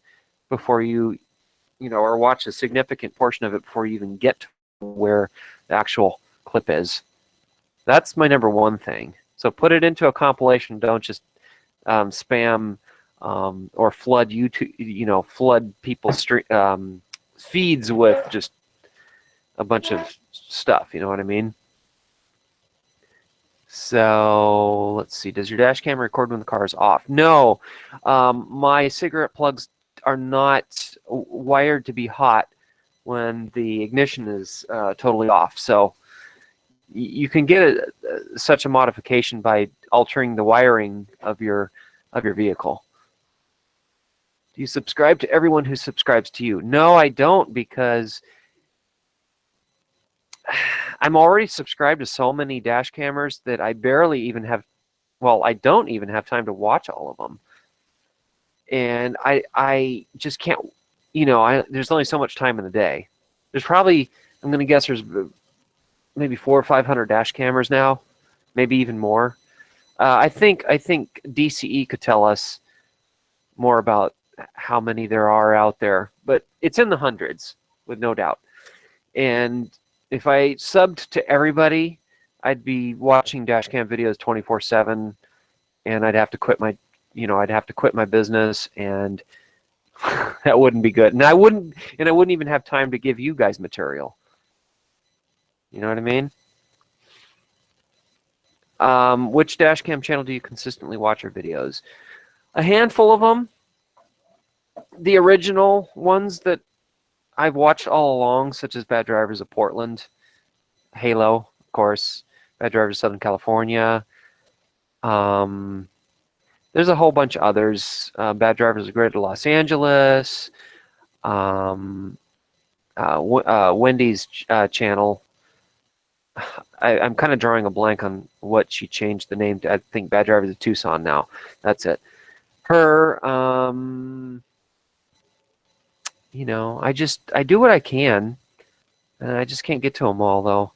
A: before or watch a significant portion of it before you even get to where the actual clip is. That's my number one thing. So put it into a compilation. Don't just spam or flood YouTube, flood people's feeds with just a bunch of stuff. You know what I mean? So let's see. Does your dash cam record when the car is off? No. My cigarette plugs are not wired to be hot when the ignition is totally off. So you can get such a modification by altering the wiring of your vehicle. Do you subscribe to everyone who subscribes to you? No, I don't, because I'm already subscribed to so many dash cammers that I barely even have, well, I don't even have time to watch all of them. And I just can't, there's only so much time in the day. There's probably, I'm going to guess there's maybe 400 or 500 dash cammers now, maybe even more. I think DCE could tell us more about how many there are out there, but it's in the hundreds with no doubt. And if I subbed to everybody, I'd be watching dash cam videos 24/7, and I'd have to quit my, I'd have to quit my business, and that wouldn't be good. And I wouldn't even have time to give you guys material. You know what I mean? Which dashcam channel do you consistently watch your videos? A handful of them. The original ones that I've watched all along, such as Bad Drivers of Portland, Halo, of course, Bad Drivers of Southern California. There's a whole bunch of others. Bad Drivers of Greater Los Angeles. Wendy's channel. I'm kind of drawing a blank on what she changed the name to. I think Bad Drivers of Tucson now. That's it. Her, I do what I can, and I just can't get to them all, though.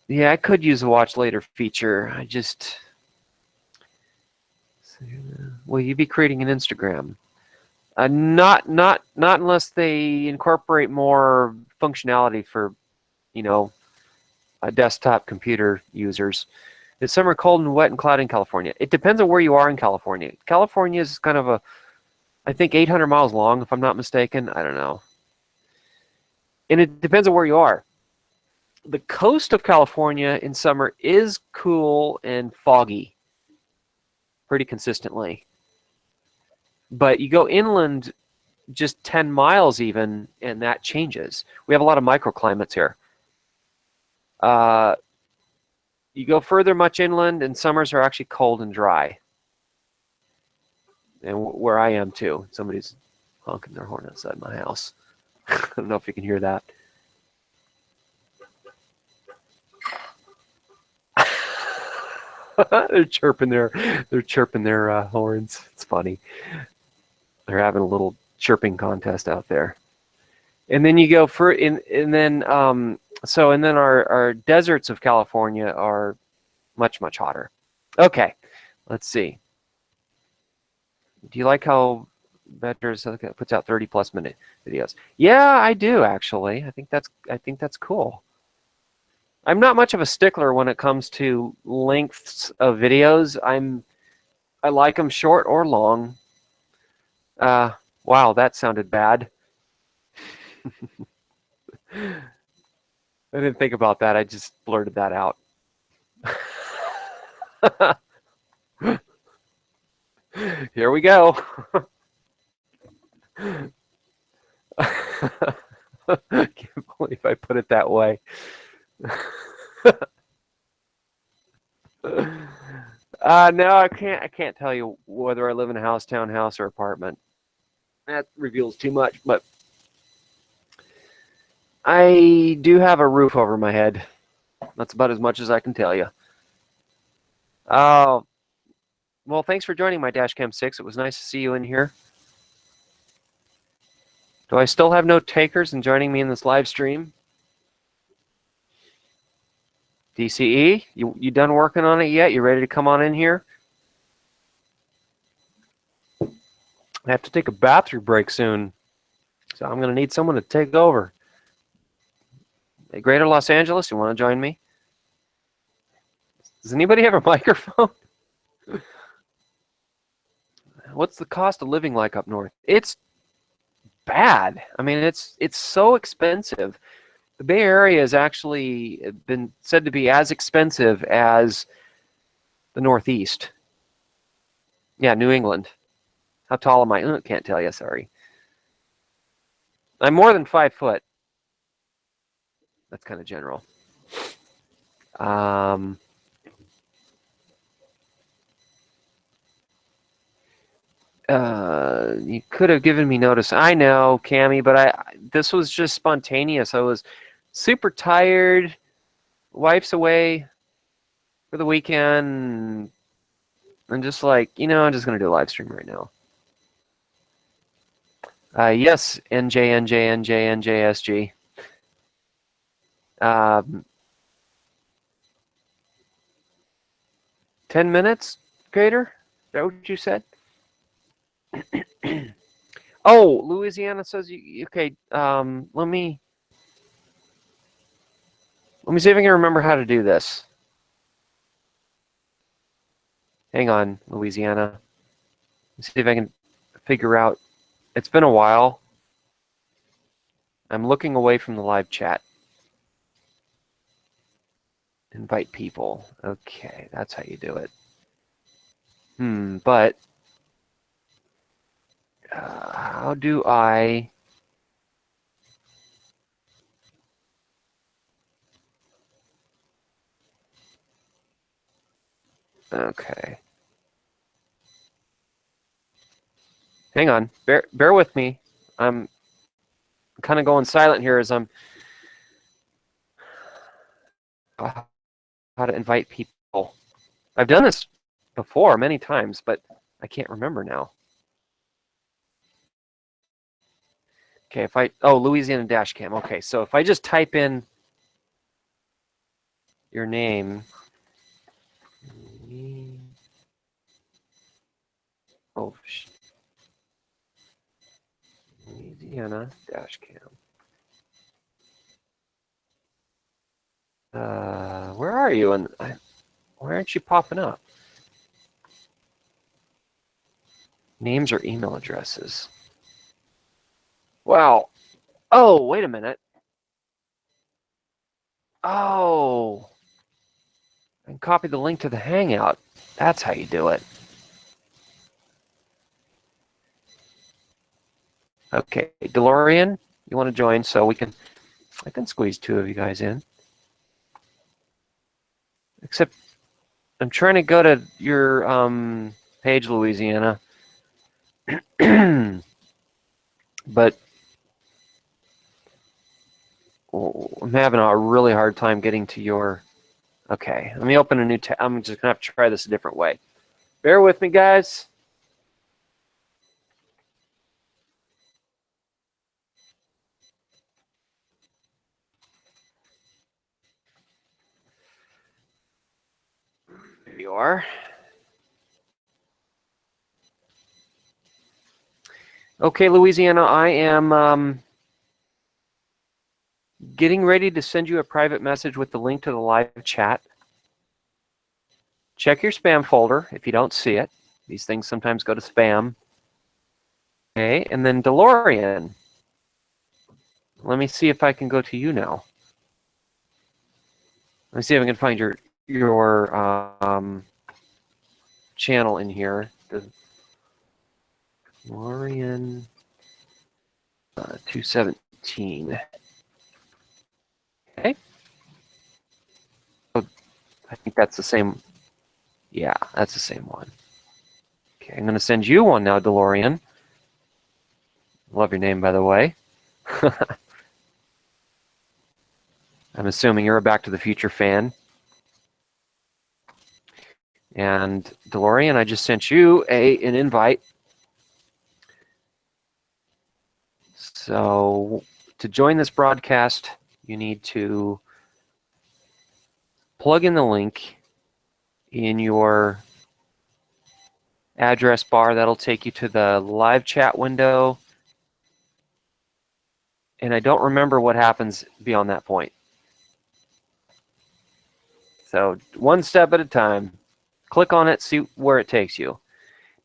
A: Yeah, I could use a watch later feature. Will you be creating an Instagram? Not unless they incorporate more functionality for, desktop computer users. Is summer cold and wet and cloudy in California? It depends on where you are in California. California is kind of I think 800 miles long, if I'm not mistaken. I don't know. And it depends on where you are. The coast of California in summer is cool and foggy pretty consistently. But you go inland just 10 miles even, and that changes. We have a lot of microclimates here. You go further much inland, and summers are actually cold and dry. And where I am, too. Somebody's honking their horn outside my house. I don't know if you can hear that. They're chirping their horns. It's funny. They're having a little chirping contest out there. And then you go and then our deserts of California are much, much hotter. Okay, let's see. Do you like how Veterans puts out 30+ minute videos? Yeah, I do actually. I think that's cool. I'm not much of a stickler when it comes to lengths of videos. I like them short or long. Wow, that sounded bad. I didn't think about that. I just blurted that out. Here we go. I can't believe I put it that way. No, I can't tell you whether I live in a house, townhouse, or apartment. That reveals too much, but I do have a roof over my head. That's about as much as I can tell you. Well, thanks for joining my Dashcam 6. It was nice to see you in here. Do I still have no takers in joining me in this live stream? DCE, you done working on it yet? You ready to come on in here? I have to take a bathroom break soon, so I'm going to need someone to take over. Hey, Greater Los Angeles, you want to join me? Does anybody have a microphone? What's the cost of living like up north? It's bad. I mean, it's so expensive. The Bay Area has actually been said to be as expensive as the Northeast. Yeah, New England. How tall am I? Can't tell you, sorry. I'm more than 5 foot. That's kind of general. You could have given me notice. I know, Cammy, but this was just spontaneous. I was super tired. Wife's away for the weekend. I'm just like, I'm just going to do a live stream right now. Yes, NJNJNJNJSG. 10 minutes, Gator? Is that what you said? Oh, Louisiana says you okay. Let me see if I can remember how to do this. Hang on, Louisiana. Let's see if I can figure out. It's been a while. I'm looking away from the live chat. Invite people. Okay, that's how you do it. But how do I? Okay. Hang on. Bear with me. I'm kind of going silent here as I'm how to invite people. I've done this before many times, but I can't remember now. Okay, Louisiana Dashcam. Okay, so if I just type in your name. Louisiana Dashcam. Where are you? And why aren't you popping up? Names or email addresses. Wow. Oh, wait a minute. Oh. And copy the link to the Hangout. That's how you do it. Okay, DeLorean, you want to join so I can squeeze two of you guys in. Except I'm trying to go to your page, Louisiana. But I'm having a really hard time getting to your... Okay, let me open a new tab. I'm just going to have to try this a different way. Bear with me, guys. There you are. Okay, Louisiana, I am getting ready to send you a private message with the link to the live chat. Check your spam folder if you don't see it. These things sometimes go to spam. Okay, and then DeLorean. Let me see if I can go to you now. Let me see if I can find your channel in here. DeLorean 217. Okay. Oh, I think that's the same. Yeah, that's the same one. Okay, I'm going to send you one now, DeLorean. Love your name, by the way. I'm assuming you're a Back to the Future fan. And DeLorean, I just sent you an invite. So to join this broadcast, you need to plug in the link in your address bar. That'll take you to the live chat window. And I don't remember what happens beyond that point. So one step at a time. Click on it, see where it takes you.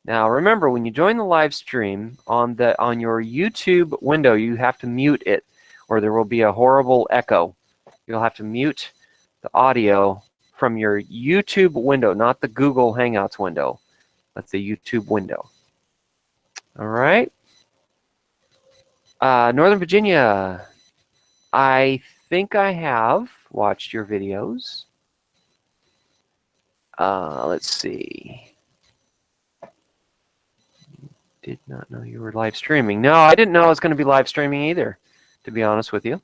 A: Now remember, when you join the live stream on your YouTube window, you have to mute it, or there will be a horrible echo. You'll have to mute the audio from your YouTube window, not the Google Hangouts window. That's the YouTube window. All right. Northern Virginia, I think I have watched your videos. Let's see. Did not know you were live streaming. No, I didn't know I was going to be live streaming either, to be honest with you.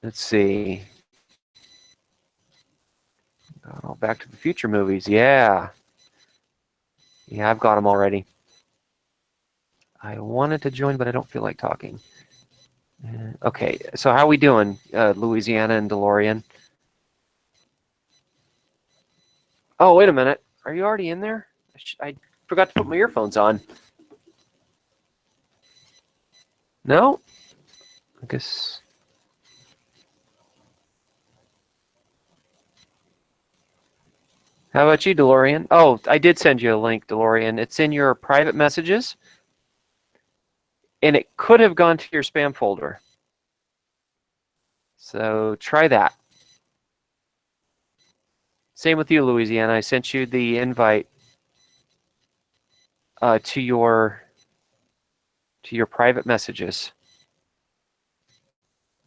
A: Let's see. Oh, Back to the Future movies. Yeah. Yeah, I've got them already. I wanted to join, but I don't feel like talking. Okay, so how are we doing, Louisiana and DeLorean? Oh, wait a minute. Are you already in there? I forgot to put my earphones on. No? I guess... How about you, DeLorean? Oh, I did send you a link, DeLorean. It's in your private messages, and it could have gone to your spam folder. So try that. Same with you, Louisiana. I sent you the invite to your private messages.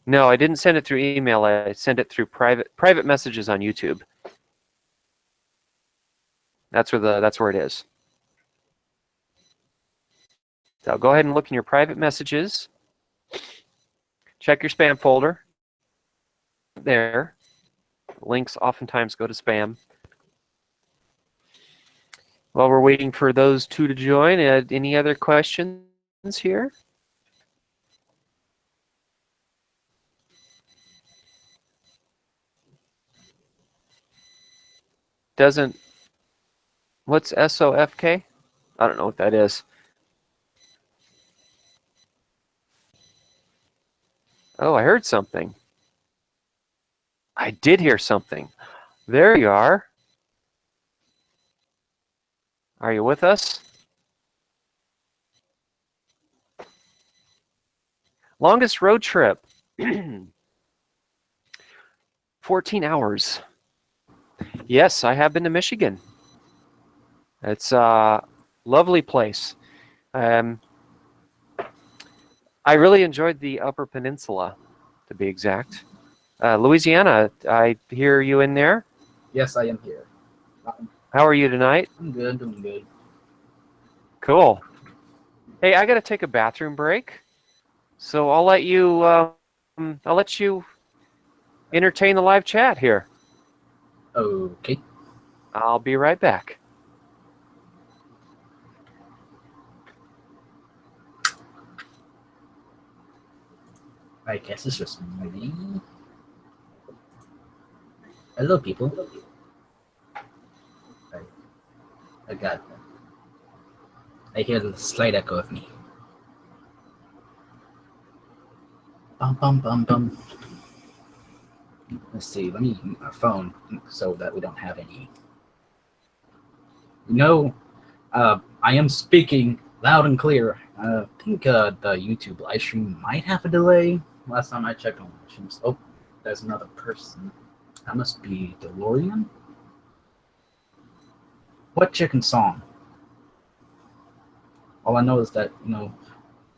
A: No, I didn't send it through email. I sent it through private messages on YouTube. That's where it is. So go ahead and look in your private messages. Check your spam folder. There. Links oftentimes go to spam. While we're waiting for those two to join, any other questions here? What's SOFK? I don't know what that is. Oh, I heard something. I did hear something. There you are. Are you with us? Longest road trip. 14 hours. Yes, I have been to Michigan. It's a lovely place. I really enjoyed the Upper Peninsula, to be exact. Louisiana, I hear you in there?
B: Yes, I am here.
A: How are you tonight?
B: I'm good, doing good.
A: Cool. Hey, I got to take a bathroom break, so I'll let you entertain the live chat here.
B: Okay.
A: I'll be right back.
B: I guess it's just me. Hello, people. I got them. I hear the slight echo of me. Bum, bum, bum, bum. Let's see, let me use my phone so that we don't have any. I am speaking loud and clear. I think the YouTube live stream might have a delay. Last time I checked on live streams. Oh, there's another person. That must be DeLorean. What chicken song? All I know is that,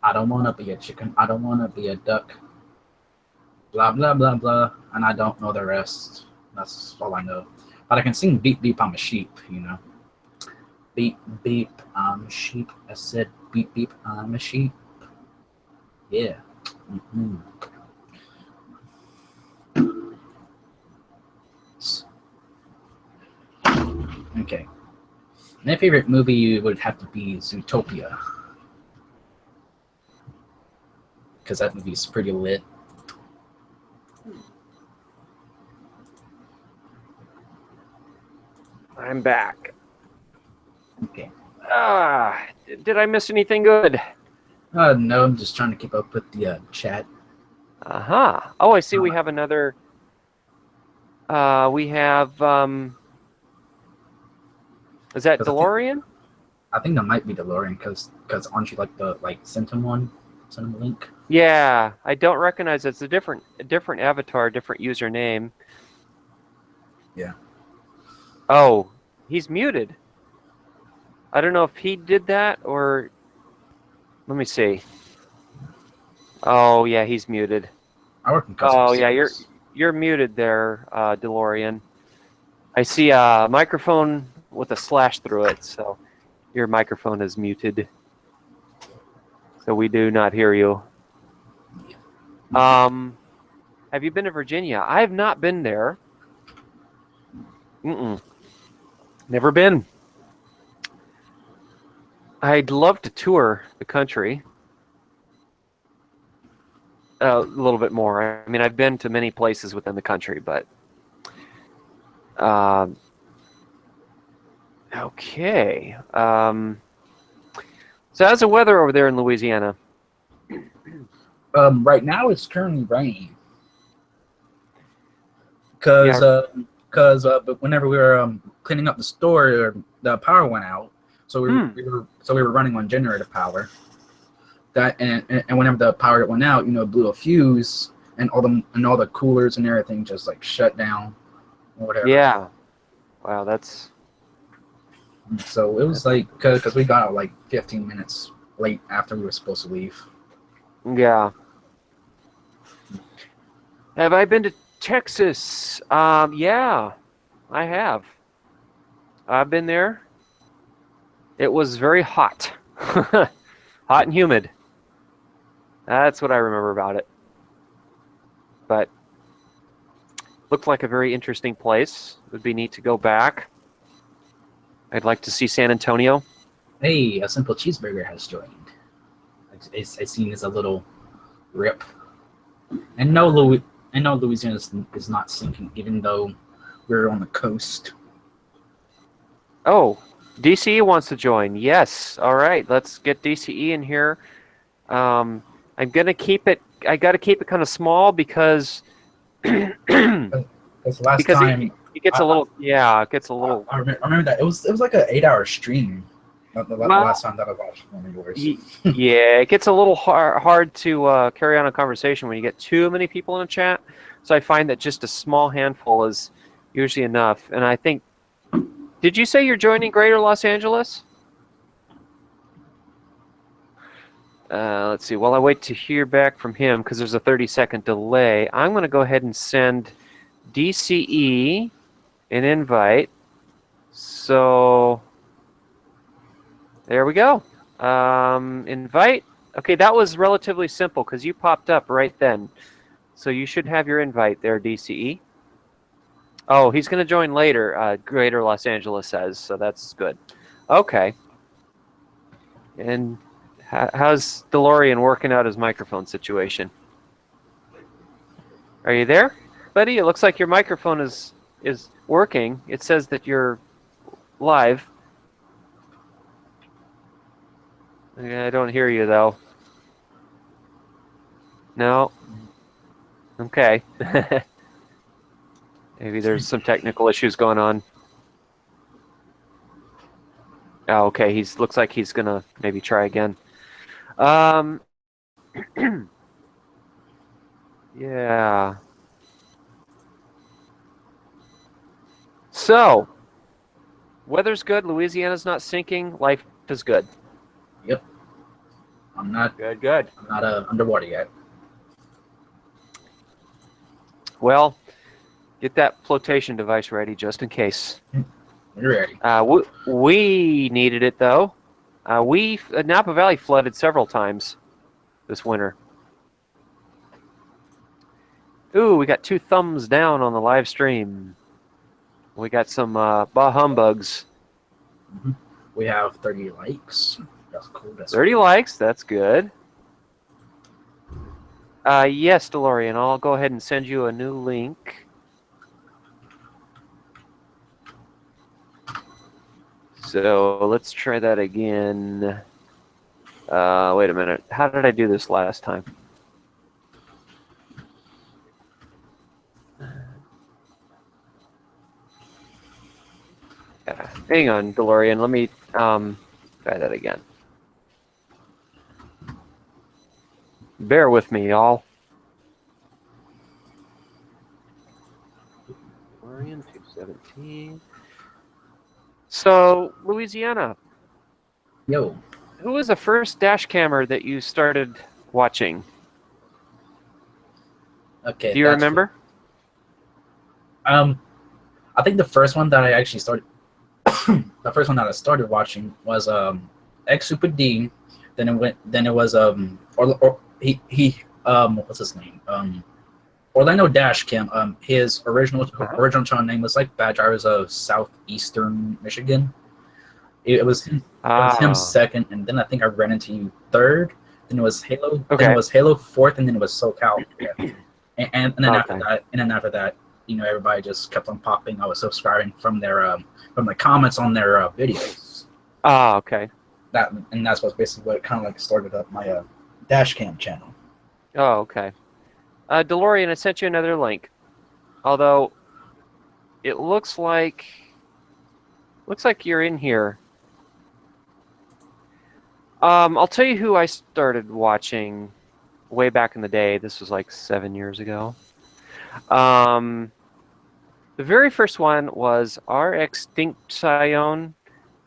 B: I don't want to be a chicken. I don't want to be a duck. Blah, blah, blah, blah. And I don't know the rest. That's all I know. But I can sing beep, beep, I'm a sheep, Beep, beep, I'm a sheep. I said beep, beep, I'm a sheep. Yeah. Mm-hmm. Okay. My favorite movie would have to be Zootopia. Because that movie's pretty lit.
A: I'm back.
B: Okay.
A: Did I miss anything good?
B: No, I'm just trying to keep up with the chat.
A: Oh, I see we have another... we have... is that DeLorean?
B: I think that might be DeLorean, because aren't you like the sent him a link?
A: Yeah, I don't recognize it. It's a different avatar, different username.
B: Yeah.
A: Oh, he's muted. I don't know if he did that or... Let me see. Oh, yeah, he's muted.
B: I work in customer service.
A: Yeah, you're muted there, DeLorean. I see a microphone with a slash through it, so your microphone is muted. So we do not hear you. Have you been to Virginia? I have not been there. Never been. I'd love to tour the country a little bit more. I mean, I've been to many places within the country, but okay. So how's the weather over there in Louisiana?
B: Right now it's currently raining. But whenever we were cleaning up the store, the power went out, so we were running on generator power. And whenever the power went out, it blew a fuse, and all the coolers and everything just like shut down, or whatever.
A: Yeah. Wow, that's.
B: So it was like because we got out like 15 minutes late after we were supposed to leave.
A: Yeah. Have I been to Texas? Yeah, I have. I've been there. It was very hot. Hot and humid. That's what I remember about it. But looked like a very interesting place. It would be neat to go back. I'd like to see San Antonio.
B: Hey, a simple cheeseburger has joined. I seen as a little rip. And no, Louisiana is not sinking, even though we're on the coast.
A: Oh, DCE wants to join. Yes. All right. Let's get DCE in here. I'm gonna keep it. I got to keep it kind of small because
B: Because last time
A: it gets a little. Yeah, it gets a little.
B: I remember that it was like an 8-hour stream. The last time that I watched one of yours.
A: Yeah, it gets a little hard to carry on a conversation when you get too many people in a chat. So I find that just a small handful is usually enough. And I think, did you say you're joining Greater Los Angeles? Let's see. While I wait to hear back from him, because there's a 30-second delay, I'm going to go ahead and send DCE an invite. So there we go. Invite. Okay, that was relatively simple because you popped up right then. So you should have your invite there, DCE. Oh, he's going to join later, Greater Los Angeles says, so that's good. Okay. And how's DeLorean working out his microphone situation? Are you there, buddy? It looks like your microphone is working. It says that you're live. I don't hear you, though. No. Okay. Maybe there's some technical issues going on. Oh, okay. Looks like he's gonna maybe try again. Yeah. So, weather's good. Louisiana's not sinking. Life is good.
B: Yep. I'm not
A: good.
B: I'm not underwater yet.
A: Well, get that flotation device ready just in case.
B: You're ready.
A: We needed it though. Napa Valley flooded several times this winter. Ooh, we got 2 thumbs down on the live stream. We got some bah humbugs.
B: Mm-hmm. We have 30 likes. That's cool.
A: 30 likes. That's good. Yes, DeLorean. I'll go ahead and send you a new link. So let's try that again. Wait a minute. How did I do this last time? Hang on, DeLorean. Let me try that again. Bear with me, y'all. DeLorean 217. So, Louisiana.
B: Yo.
A: Who was the first dash cammer that you started watching?
B: Okay.
A: Do you remember?
B: I think the first one that I actually started, the first one that I started watching was X Super D. Then it was or what's his name? Orlando Dashcam. His original channel name was like Bad Drivers of Southeastern Michigan. It was him. It was him second, and then I think I ran into you third. Then it was Halo.
A: Okay.
B: Then it was Halo fourth, and then it was SoCal. Yeah. And then
A: Okay.
B: after that, everybody just kept on popping. I was subscribing from the comments on their videos.
A: Okay.
B: That's what's basically what kind of like started up my Dashcam channel.
A: Oh, okay. DeLorean, I sent you another link. Although it looks like you're in here. I'll tell you who I started watching way back in the day. This was like 7 years ago. The very first one was R Extinct Sion,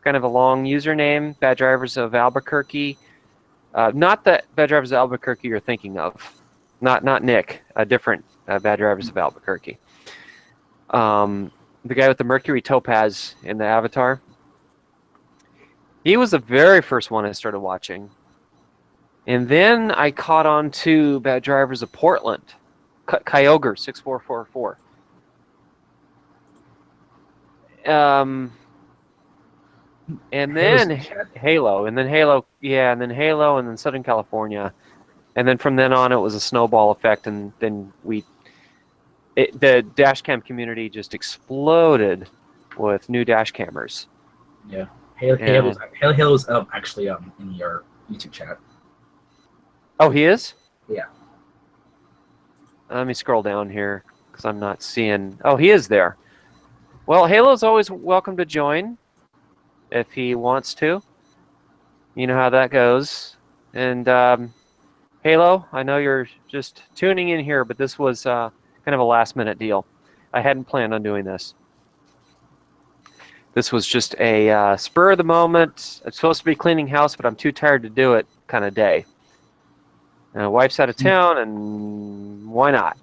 A: kind of a long username, Bad Drivers of Albuquerque. Not the Bad Drivers of Albuquerque you're thinking of. Not Nick, a different Bad Drivers of Albuquerque. The guy with the Mercury Topaz in the avatar. He was the very first one I started watching. And then I caught on to Bad Drivers of Portland. Kyogre 6444. And then Halo, and then Halo, yeah, and then Halo, and then Southern California. And then from then on, it was a snowball effect, and then the Dashcam community just exploded with new Dashcammers.
B: Yeah, Halo's actually in your YouTube chat.
A: Oh, he is?
B: Yeah.
A: Let me scroll down here because I'm not seeing. Oh, he is there. Well, Halo's always welcome to join if he wants to. You know how that goes. And Halo, I know you're just tuning in here, but this was kind of a last-minute deal. I hadn't planned on doing this. This was just a spur of the moment. I'm supposed to be cleaning house, but I'm too tired to do it kind of day. Wife's out of town, and why not?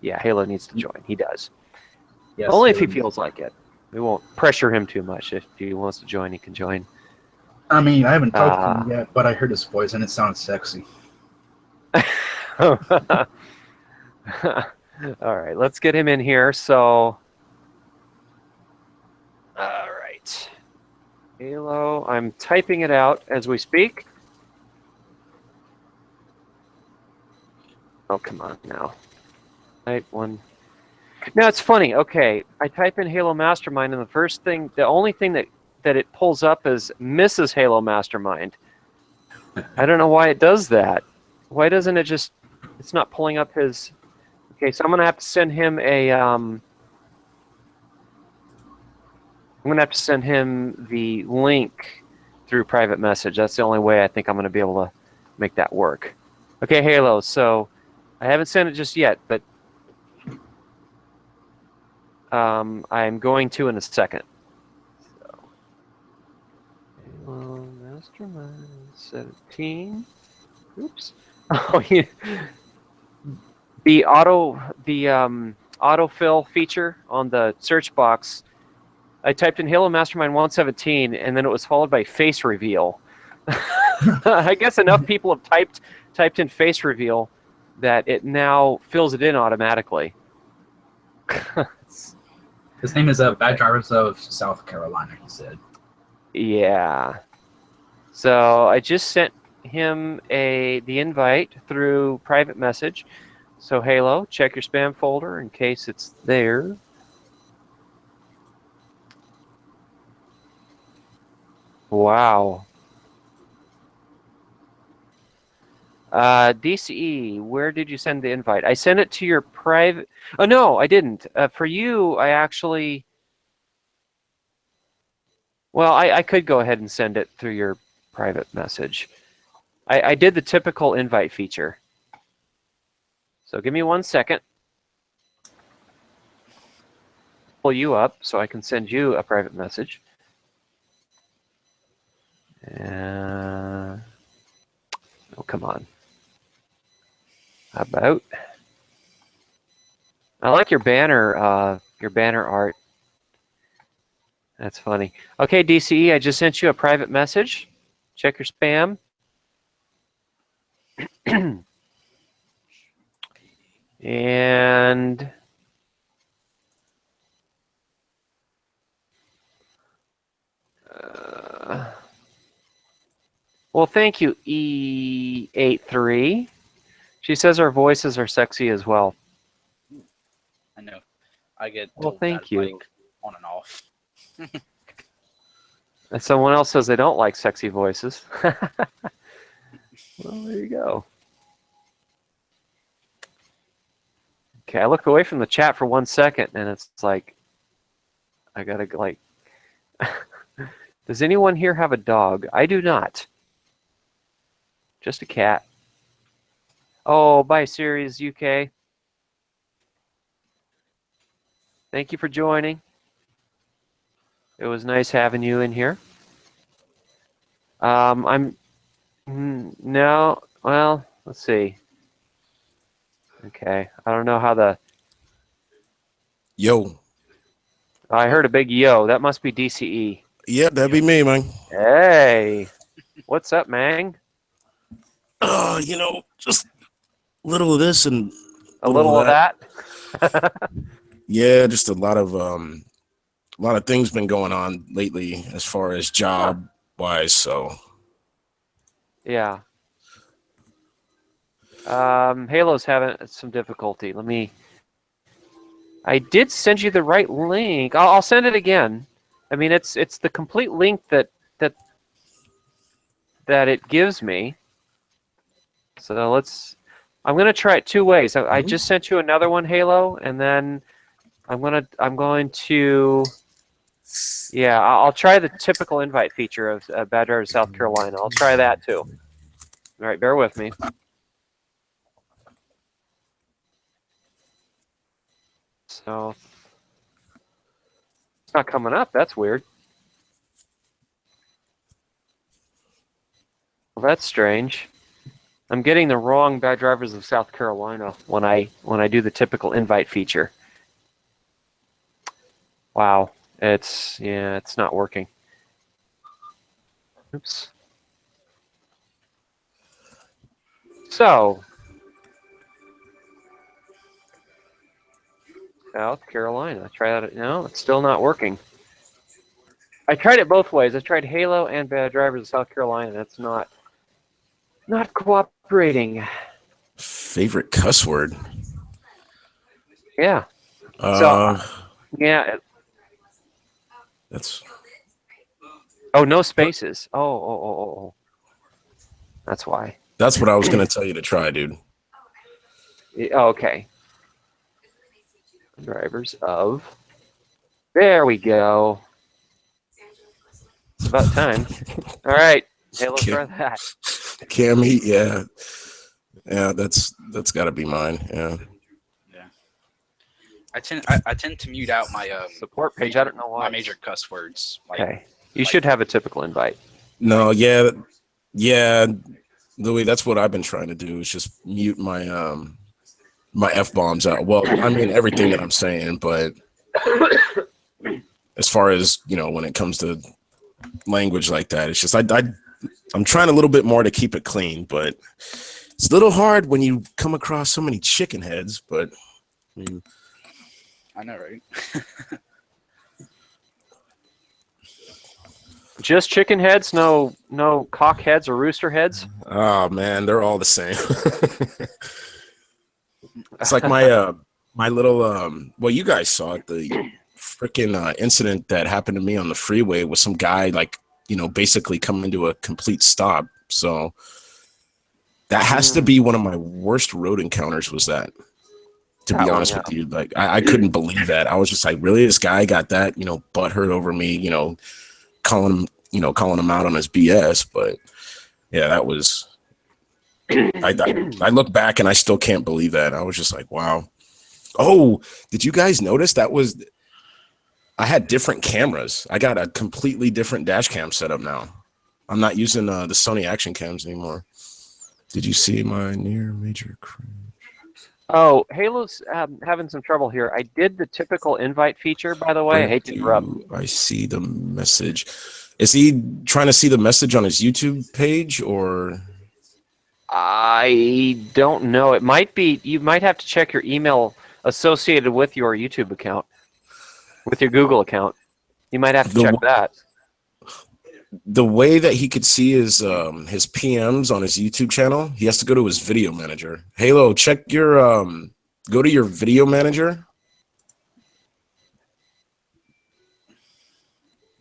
A: Yeah, Halo needs to join. He does.
B: Yes,
A: only if he feels like it. We won't pressure him too much. If he wants to join, he can join.
B: I mean, I haven't talked to him yet, but I heard his voice, and it sounds sexy.
A: All right, let's get him in here. So, all right. Halo, I'm typing it out as we speak. Oh, come on now. Type one. Now, it's funny. Okay, I type in Halomastermind, and the only thing that it pulls up is Mrs. Halomastermind. I don't know why it does that. Why doesn't it just... It's not pulling up his... Okay, so I'm going to have to send him a... I'm going to have to send him the link through private message. That's the only way I think I'm going to be able to make that work. Okay, Halo, so I haven't sent it just yet, but I'm going to in a second. So, Halomastermind117. Oops. Oh, yeah. The autofill feature on the search box, I typed in Halomastermind117, and then it was followed by face reveal. I guess enough people have typed in face reveal that it now fills it in automatically.
B: His name is Bad Drivers of South Carolina, he said.
A: Yeah. So I just sent him the invite through private message. So Halo, check your spam folder in case it's there. Wow. DCE, where did you send the invite? I sent it to your private... Oh, no, I didn't. For you, I actually... Well, I could go ahead and send it through your private message. I did the typical invite feature. So give me 1 second. Pull you up so I can send you a private message. Oh, come on. How about? I like your banner Your banner art. That's funny. Okay, DCE, I just sent you a private message. Check your spam. And well, thank you, E83. She says our voices are sexy as well.
B: I know. I get
A: Well,
B: told
A: thank
B: that,
A: you.
B: like, on and off.
A: And someone else says they don't like sexy voices. Well, there you go. Okay, I look away from the chat for 1 second, and it's like, I gotta like. Does anyone here have a dog? I do not. Just a cat. Oh, bye, Series UK. Thank you for joining. It was nice having you in here. No, well, let's see. Okay, I don't know how the.
C: Yo.
A: I heard a big yo. That must be DCE.
C: Yeah, that'd be me, man.
A: Hey, what's up, Mang?
C: You know, just a little of this and
A: A little of that.
C: Yeah, just a lot of things been going on lately as far as job wise. So
A: Yeah. Halo's having some difficulty. I did send you the right link. I'll send it again. I mean, it's the complete link that it gives me. So I'm gonna try it 2 ways. I just sent you another one, Halo, and then I'm going to yeah, I'll try the typical invite feature of Bad Driver, South Carolina. I'll try that too. All right, bear with me. So it's not coming up. That's weird. Well, that's strange. I'm getting the wrong Bad Drivers of South Carolina when I do the typical invite feature. Wow, it's not working. Oops. So South Carolina. Try that. No, it's still not working. I tried it both ways. I tried Halo and Bad Drivers of South Carolina. That's not cooperating.
C: favorite cuss word.
A: Yeah. So yeah.
C: That's
A: Oh, no spaces. Oh. That's why.
C: that's what I was gonna tell you to try, dude.
A: Oh, okay. Drivers of. There we go. It's about time. All right. Hey, let's try that.
C: Cam Heat, yeah. That's got to be mine. Yeah.
B: I tend to mute out my
A: Support page. I don't know why.
B: my major cuss words. Like,
A: Okay. You should have a typical invite.
C: No, yeah, Louis. That's what I've been trying to do is just mute my my F-bombs out. Well, I mean everything that I'm saying, but as far as when it comes to language like that, it's just I'm trying a little bit more to keep it clean, but it's a little hard when you come across so many chicken heads. But I mean,
B: I know, right?
A: Just chicken heads, no cock heads or rooster heads.
C: oh man, they're all the same. It's like my little well, you guys saw it, the freaking incident that happened to me on the freeway with some guy basically coming to a complete stop. So that has to be one of my worst road encounters. Was that? To be honest with you, like I couldn't believe that. I was just like, really, this guy got that butthurt over me, calling him out on his BS. But yeah, that was. I look back and I still can't believe that. I was just like, wow. Oh, did you guys notice I had different cameras. I got a completely different dash cam setup now. I'm not using the Sony action cams anymore. Did you see my near major crash?
A: Oh, Halo's having some trouble here. I did the typical invite feature, by the way. I hate to interrupt.
C: I see the message. Is he trying to see the message on his YouTube page or?
A: I don't know. It might be. You might have to check your email associated with your YouTube account, with your Google account. You might have to check that.
C: The way that he could see his PMs on his YouTube channel, he has to go to his video manager. Halo, check your go to your video manager.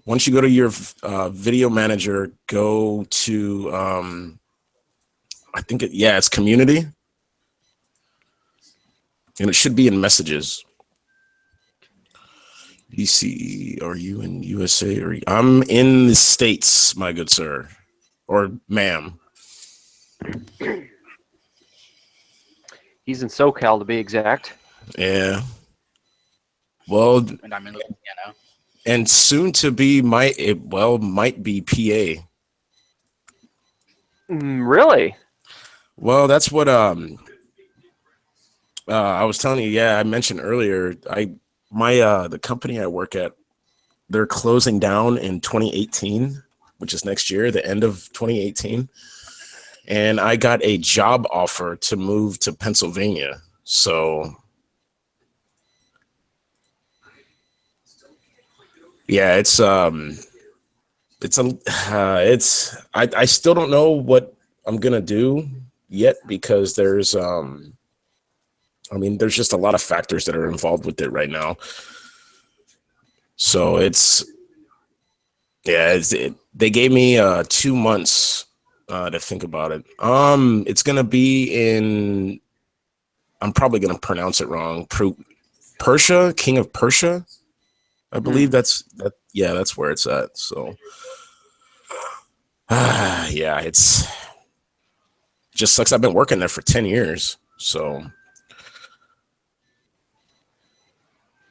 C: Once you go to your video manager, go to I think it's community, and it should be in messages. DCE, are you in USA? Or I'm in the States, my good sir, or ma'am.
A: He's in SoCal to be exact.
C: Yeah. Well,
B: And I'm in Louisiana.
C: and soon to be might be PA.
A: Really?
C: Well, that's what I was telling you. Yeah, I mentioned earlier. The company I work at, they're closing down in 2018, which is next year, the end of 2018. And I got a job offer to move to Pennsylvania. So yeah, I still don't know what I'm gonna do yet because there's just a lot of factors that are involved with it right now. So they gave me 2 months to think about it. It's gonna be in, I'm probably gonna pronounce it wrong. Persia, King of Persia, I believe that's where it's at. So yeah, it's just sucks. I've been working there for 10 years. So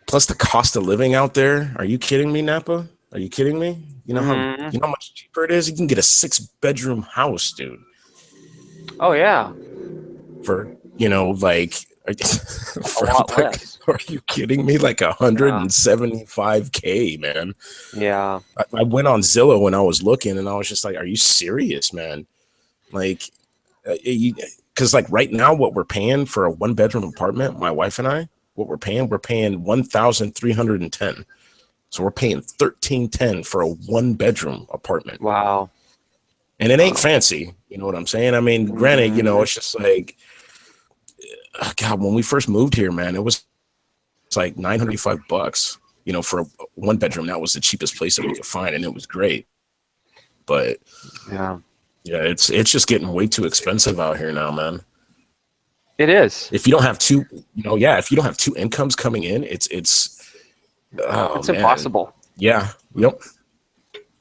C: plus the cost of living out there. Are you kidding me, Napa? Are you kidding me? You know how much cheaper it is? You can get a 6-bedroom house, dude.
A: Oh yeah.
C: For like for
A: a lot less.
C: Are you kidding me? Like $175K, man.
A: Yeah.
C: I went on Zillow when I was looking, and I was just like, "Are you serious, man?" Like, because like right now, what we're paying for a 1-bedroom apartment, my wife and I, we're paying $1,310. So we're paying $1,310 for a 1-bedroom apartment.
A: Wow.
C: And it ain't fancy. You know what I'm saying? I mean, granted, it's just like, God, when we first moved here, man, it's like $905, for a 1-bedroom. That was the cheapest place that we could find, and it was great. But yeah, it's just getting way too expensive out here now, man.
A: It is.
C: If you don't have two, if you don't have 2 incomes coming in, it's
A: impossible.
C: Yeah. Yep.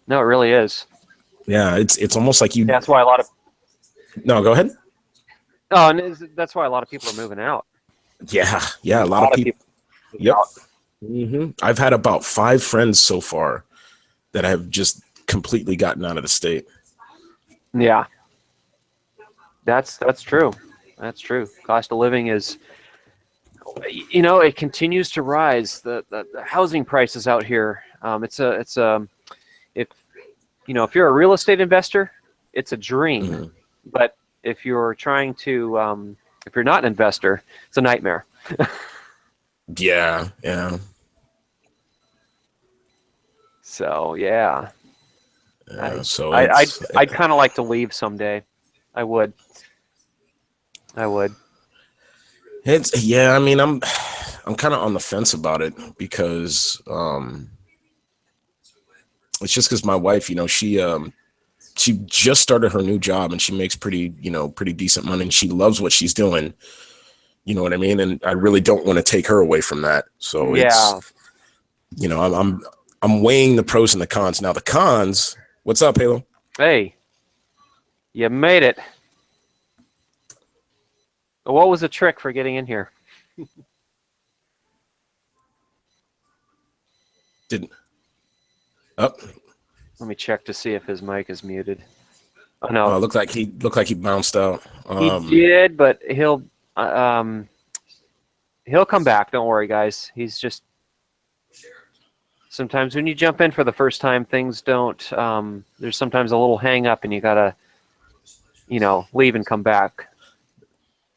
A: No, it really is.
C: Yeah, it's almost like you.
A: That's why a lot of.
C: No, go ahead.
A: Oh, and that's why a lot of people are moving out.
C: Yeah, a lot of people. Yep. I've had about 5 friends so far that have just completely gotten out of the state.
A: Yeah. That's true. That's true. Cost of living is, it continues to rise. The housing prices out here. If you're a real estate investor, it's a dream. But if you're trying to, if you're not an investor, it's a nightmare.
C: Yeah.
A: So yeah.
C: I'd
A: kind of like to leave someday. I would.
C: It's I mean, I'm kind of on the fence about it because it's just because my wife, she just started her new job and she makes pretty decent money and she loves what she's doing. You know what I mean? And I really don't want to take her away from that. So
A: yeah,
C: I'm weighing the pros and the cons. Now the cons, what's up, Halo?
A: Hey, you made it. What was the trick for getting in here?
C: Let
A: me check to see if his mic is muted. Oh no!
C: Looked like he bounced out.
A: He did, but he'll. He'll come back. Don't worry, guys. He's just sometimes when you jump in for the first time, things don't. There's sometimes a little hang up, and you gotta, leave and come back.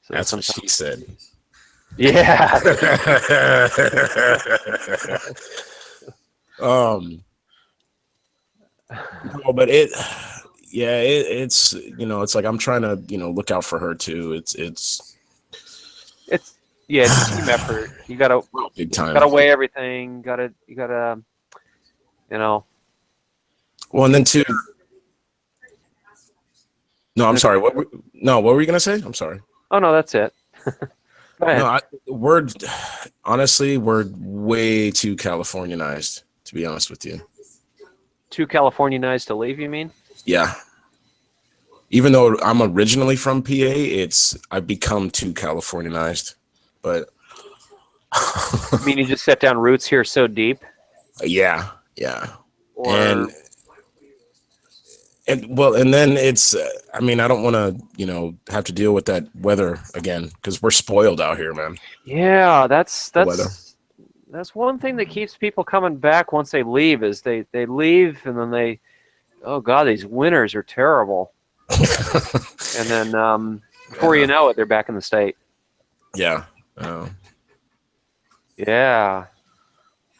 A: So
C: That's what she said.
A: Yeah.
C: No, but it's it's like I'm trying to look out for her too. It's
A: a team effort. You gotta
C: big time.
A: Gotta weigh everything. You gotta.
C: Well, and then too. No, I'm sorry. What were you gonna say? I'm sorry.
A: Oh no, that's it. Go ahead.
C: No, honestly, we're way too Californianized, to be honest with you.
A: Too Californianized to leave, you mean?
C: Yeah. Even though I'm originally from PA, I've become too Californianized. But
A: I mean, you just set down roots here so deep?
C: Yeah.
A: Or...
C: And then it's I mean, I don't want to have to deal with that weather again because we're spoiled out here, man.
A: Yeah, that's one thing that keeps people coming back once they leave is they leave and then oh god, these winters are terrible. And then before you know it, they're back in the state.
C: Yeah.
A: Yeah.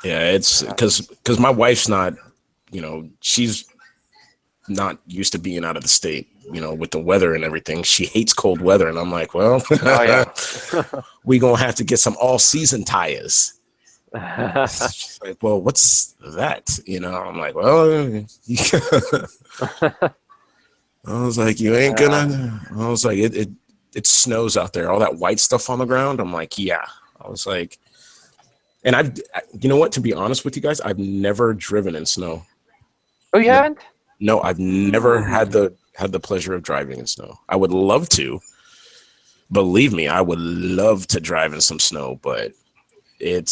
C: Yeah, it's because my wife's not, she's not used to being out of the state, with the weather and everything. She hates cold weather, and I'm like, well, we gonna have to get some all-season tires. She's like, well, what's that? I'm like, well, I was like, you ain't gonna. I was like, it snows out there, all that white stuff on the ground. I'm like, yeah. I was like, and you know what? To be honest with you guys, I've never driven in snow.
A: Oh, you haven't?
C: No, I've never had the pleasure of driving in snow. I would love to. Believe me, I would love to drive in some snow, but I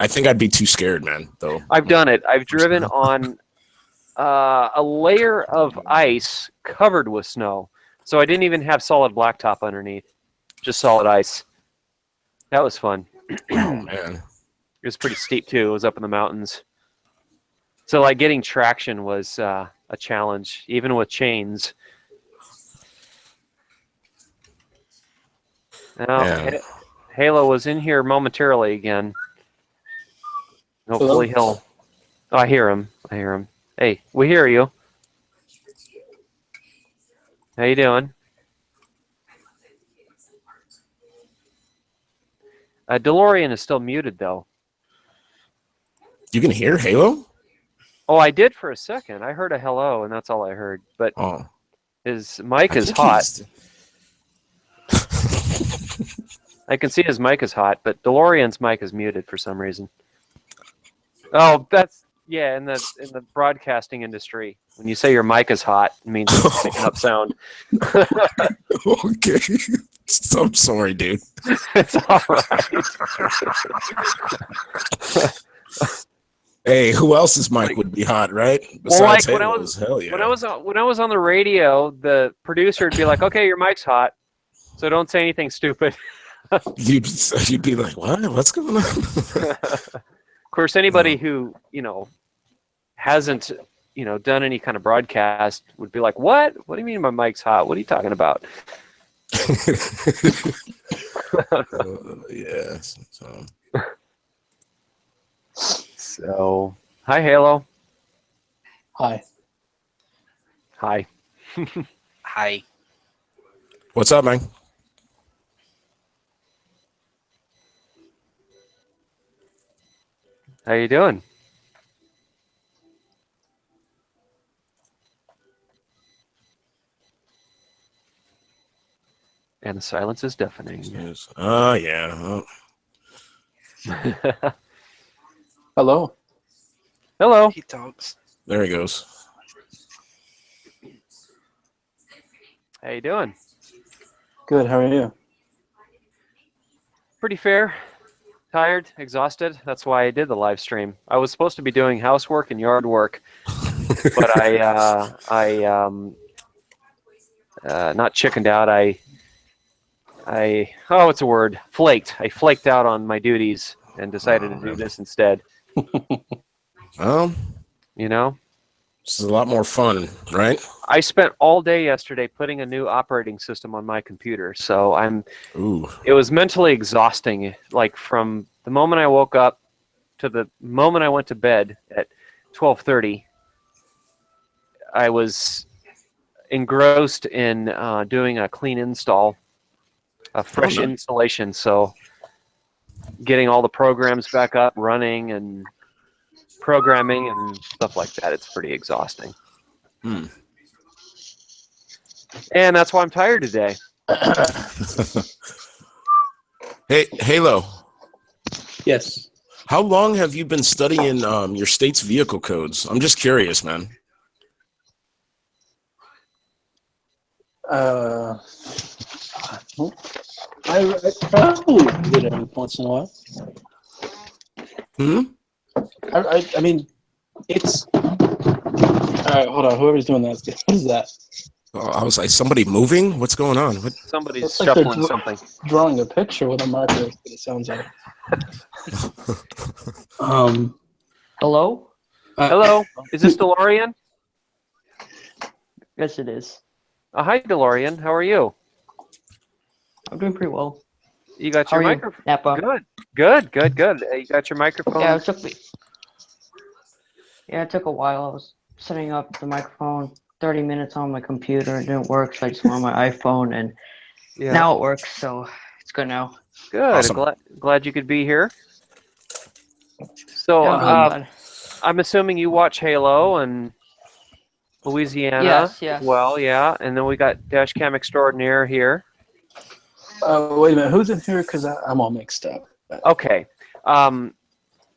C: think I'd be too scared, man, though.
A: I've done it. I've driven on a layer of ice covered with snow. So I didn't even have solid blacktop underneath, just solid ice. That was fun.
C: Oh, man.
A: It was pretty steep, too. It was up in the mountains. So, like, getting traction was a challenge, even with chains. Now, Halo was in here momentarily again. Hopefully he'll... Oh, I hear him. Hey, we hear you. How you doing? DeLorean is still muted, though.
C: You can hear Halo?
A: Oh, I did for a second. I heard a hello, and that's all I heard. But his mic is hot. I can see his mic is hot, but DeLorean's mic is muted for some reason. Oh, that's in the broadcasting industry. When you say your mic is hot, it means it's picking up sound.
C: Okay. I'm sorry, dude.
A: It's all right.
C: Hey, who else's mic would be hot, right?
A: Besides Halo's, hell yeah. When I was on the radio, the producer would be like, "Okay, your mic's hot, so don't say anything stupid."
C: You'd be like, "What? What's going on?"
A: Of course, anybody who hasn't done any kind of broadcast would be like, "What? What do you mean my mic's hot? What are you talking about?"
C: Yes.
A: So, hi, Halo.
D: Hi.
A: Hi.
B: Hi.
C: What's up, man?
A: How you doing? And the silence is deafening.
C: Yes. Oh, yeah.
D: Hello.
A: Hello.
B: He talks.
C: There he goes.
A: How you doing?
D: Good. How are you?
A: Pretty fair. Tired, exhausted. That's why I did the live stream. I was supposed to be doing housework and yard work, but I not chickened out. it's a word, flaked. I flaked out on my duties and decided to do this instead.
C: Well,
A: You know,
C: this is a lot more fun, right?
A: I spent all day yesterday putting a new operating system on my computer, so
C: Ooh.
A: it was mentally exhausting. Like from the moment I woke up to the moment I went to bed at 12:30, I was engrossed in doing a clean install, a fresh installation. So getting all the programs back up, running, and programming and stuff like that, it's pretty exhausting. And that's why I'm tired today.
C: Hey, Halo.
D: Yes.
C: How long have you been studying your state's vehicle codes? I'm just curious, man.
D: I probably do it every once in a while. I mean, it's. All right, hold on. Whoever's doing that, what is that?
C: I was like, somebody moving? What's going on? What?
A: Somebody's
D: Looks like they're
A: shuffling something.
D: Drawing a picture with a marker. It sounds like.
E: Hello?
A: Hello, is this DeLorean?
E: Yes, it is.
A: Hi, DeLorean. How are you?
E: I'm doing pretty well.
A: You got
E: How
A: your
E: are you,
A: microphone?
E: Napa?
A: Good. You got your microphone?
E: Yeah, it took a while. I was setting up the microphone 30 minutes on my computer. It didn't work, so I just went on my iPhone, and now it works, so it's good now.
A: Good.
C: Awesome.
A: Glad you could be here. So,
E: Yeah, I'm really glad.
A: I'm assuming you watch Halo and Louisiana.
E: Yes.
A: Well, yeah. And then we got Dashcam Extraordinaire here.
D: Wait a minute. Who's in here? Because I'm all mixed up.
A: Okay.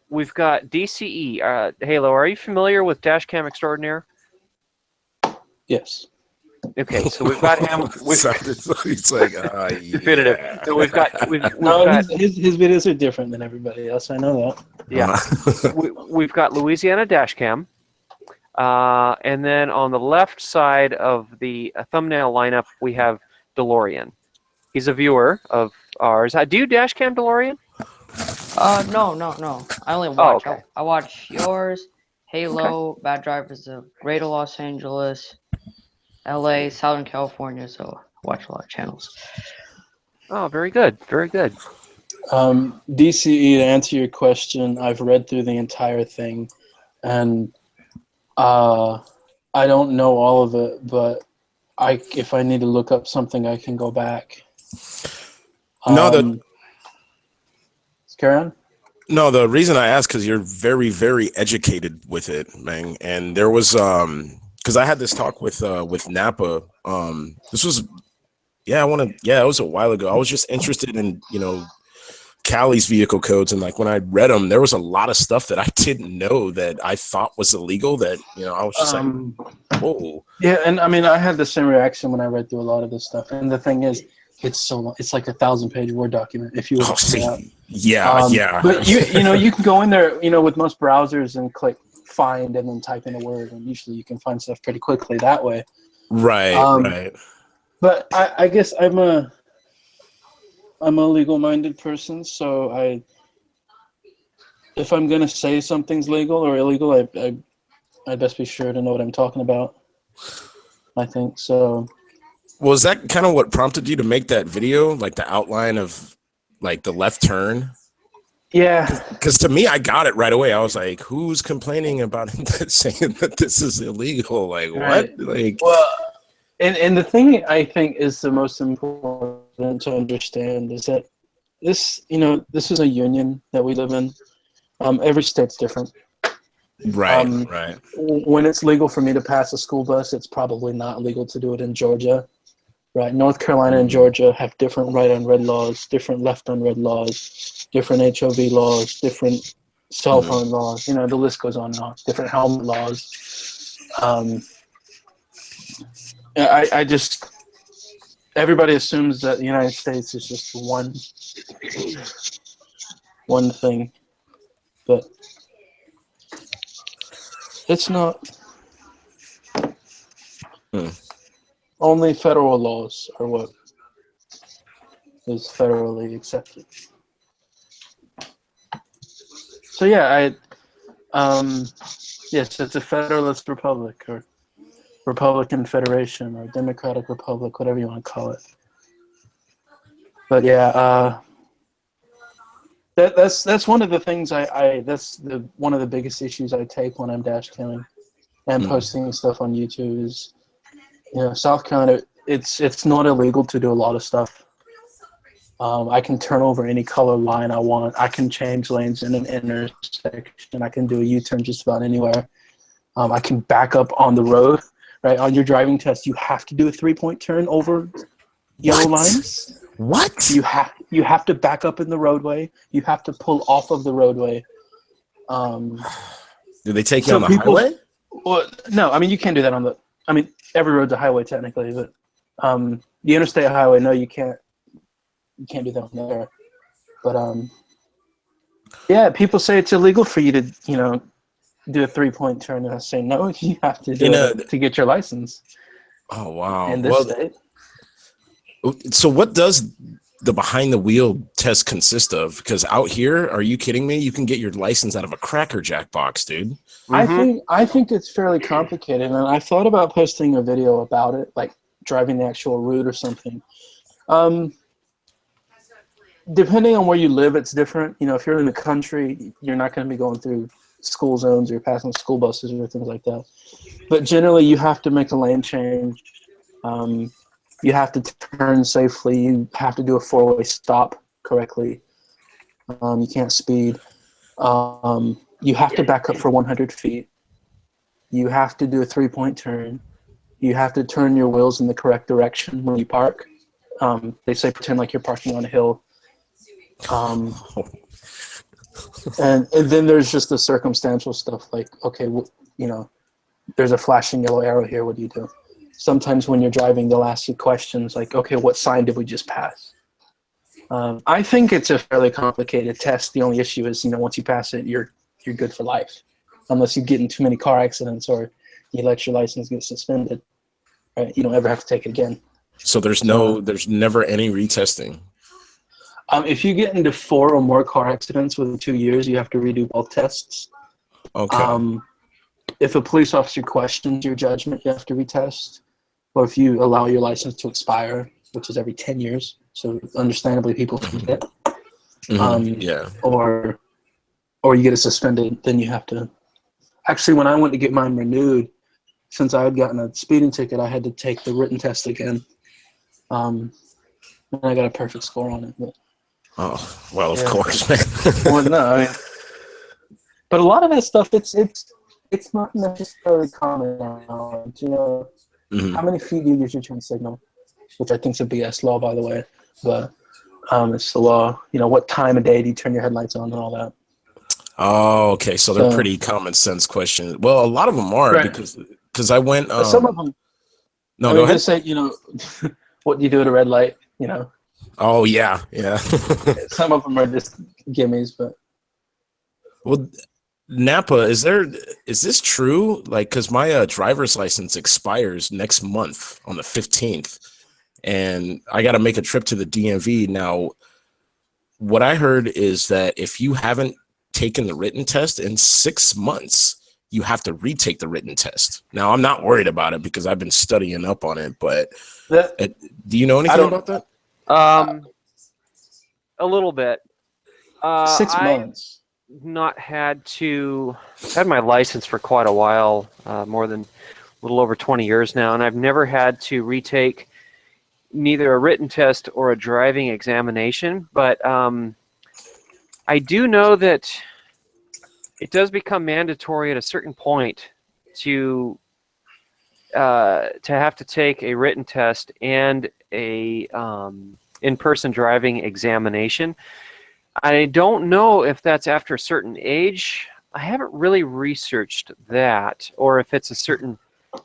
A: We've got DCE. Halo, are you familiar with Dashcam Extraordinaire?
D: Yes.
A: Okay, so we've got him.
C: It's like,
A: Definitive.
C: yeah.
A: So we've got
D: His videos are different than everybody else. I know that.
A: yeah. We've got Louisiana Dashcam. And then on the left side of the thumbnail lineup, we have DeLorean. He's a viewer of ours. Do you Dashcam, DeLorean?
E: No. I only watch.
A: Okay.
E: I watch yours, Halo, Bad Drivers of Greater Los Angeles, LA, Southern California, so I watch a lot of channels.
A: Oh, very good. Very good.
D: DCE, to answer your question, I've read through the entire thing, and I don't know all of it, but if I need to look up something, I can go back. Carry on.
C: No, the reason I asked because you're very, very educated with it, man. And there was because I had this talk with Napa. This was it was a while ago. I was just interested in Cali's vehicle codes, and like when I read them, there was a lot of stuff that I didn't know that I thought was illegal. That I was just like, whoa.
D: Yeah, and I mean, I had the same reaction when I read through a lot of this stuff. And the thing is, it's so long. It's like a 1,000-page Word document. If you were to print it out.
C: Yeah.
D: But you can go in there, with most browsers and click find and then type in a word, and usually you can find stuff pretty quickly that way.
C: Right.
D: But I guess I'm a legal-minded person, so if I'm gonna say something's legal or illegal, I'd best be sure to know what I'm talking about. I think so.
C: Was that kind of what prompted you to make that video, like the outline of like the left turn?
D: Yeah.
C: Because to me, I got it right away. I was like, who's complaining about saying that this is illegal? Like,
D: right.
C: What? Like,
D: well, and the thing I think is the most important to understand is that this is a union that we live in. Every state's different.
C: Right.
D: When it's legal for me to pass a school bus, it's probably not legal to do it in Georgia. Right, North Carolina and Georgia have different right on red laws, different left on red laws, different HOV laws, different cell phone laws. The list goes on and on. Different helmet laws. I just everybody assumes that the United States is just one thing, but it's not. Only federal laws are what is federally accepted. So yeah, yes, it's a Federalist Republic or Republican Federation or Democratic Republic, whatever you want to call it. But yeah, that's one of the things one of the biggest issues I take when I'm dash camming and posting stuff on YouTube is, South Carolina, it's not illegal to do a lot of stuff. I can turn over any color line I want. I can change lanes in an intersection. I can do a U-turn just about anywhere. I can back up on the road. Right, on your driving test, you have to do a 3-point turn over yellow lines.
C: What?
D: You have to back up in the roadway. You have to pull off of the roadway.
C: Do they take you on the highway?
D: Well, no, I mean you can't do that on the. I mean every road's a highway technically, but the interstate highway, no, you can't. You can't do that on there. But yeah, people say it's illegal for you to do a 3-point turn, and I say no, you have to do it to get your license.
C: Oh wow!
D: In this state.
C: So what does the behind the wheel test consist of? Because out here, are you kidding me? You can get your license out of a Cracker Jack box, dude.
D: I think it's fairly complicated, and I thought about posting a video about it, like driving the actual route or something. Depending on where you live, it's different. If you're in the country, you're not going to be going through school zones or you're passing school buses or things like that. But generally, you have to make a lane change. You have to turn safely. You have to do a 4-way stop correctly. You can't speed. You have to back up for 100 feet. You have to do a 3-point turn. You have to turn your wheels in the correct direction when you park. They say pretend like you're parking on a hill. And then there's just the circumstantial stuff like, okay, there's a flashing yellow arrow here. What do you do? Sometimes when you're driving, they'll ask you questions like, okay, what sign did we just pass? I think it's a fairly complicated test. The only issue is, once you pass it, you're good for life, unless you get in too many car accidents or you let your license get suspended. Right? You don't ever have to take it again.
C: So there's never any retesting.
D: If you get into 4 or more car accidents within 2 years, you have to redo both tests.
C: Okay.
D: If a police officer questions your judgment, you have to retest. Or if you allow your license to expire, which is every 10 years, so understandably people forget.
C: Yeah.
D: Or you get it suspended, then you have to. Actually, when I went to get mine renewed, since I had gotten a speeding ticket, I had to take the written test again. And I got a perfect score on it. But,
C: oh, well, of course, man.
D: well, no, I mean, but a lot of that stuff, it's not necessarily common knowledge. How many feet do you use your turn signal? Which I think is a BS law, by the way. But it's the law. What time of day do you turn your headlights on and all that?
C: Oh, okay. So they're pretty common sense questions. Well, a lot of them are
D: right.
C: because I went.
D: Some of them.
C: No, go ahead.
D: Just say, what do you do at a red light?
C: Oh yeah.
D: Some of them are just gimmies, but.
C: Well, Napa, is this true? Like, because my driver's license expires next month on the 15th, and I got to make a trip to the DMV. Now, what I heard is that if you haven't taken the written test in 6 months, you have to retake the written test. Now, I'm not worried about it because I've been studying up on it, but do you know anything about that?
A: A little bit.
D: 6 months.
A: Not had my license for quite a while, more than a little over 20 years now, and I've never had to retake neither a written test or a driving examination. But I do know that it does become mandatory at a certain point to have to take a written test and a in-person driving examination. I don't know if that's after a certain age. I haven't really researched that, or if it's a certain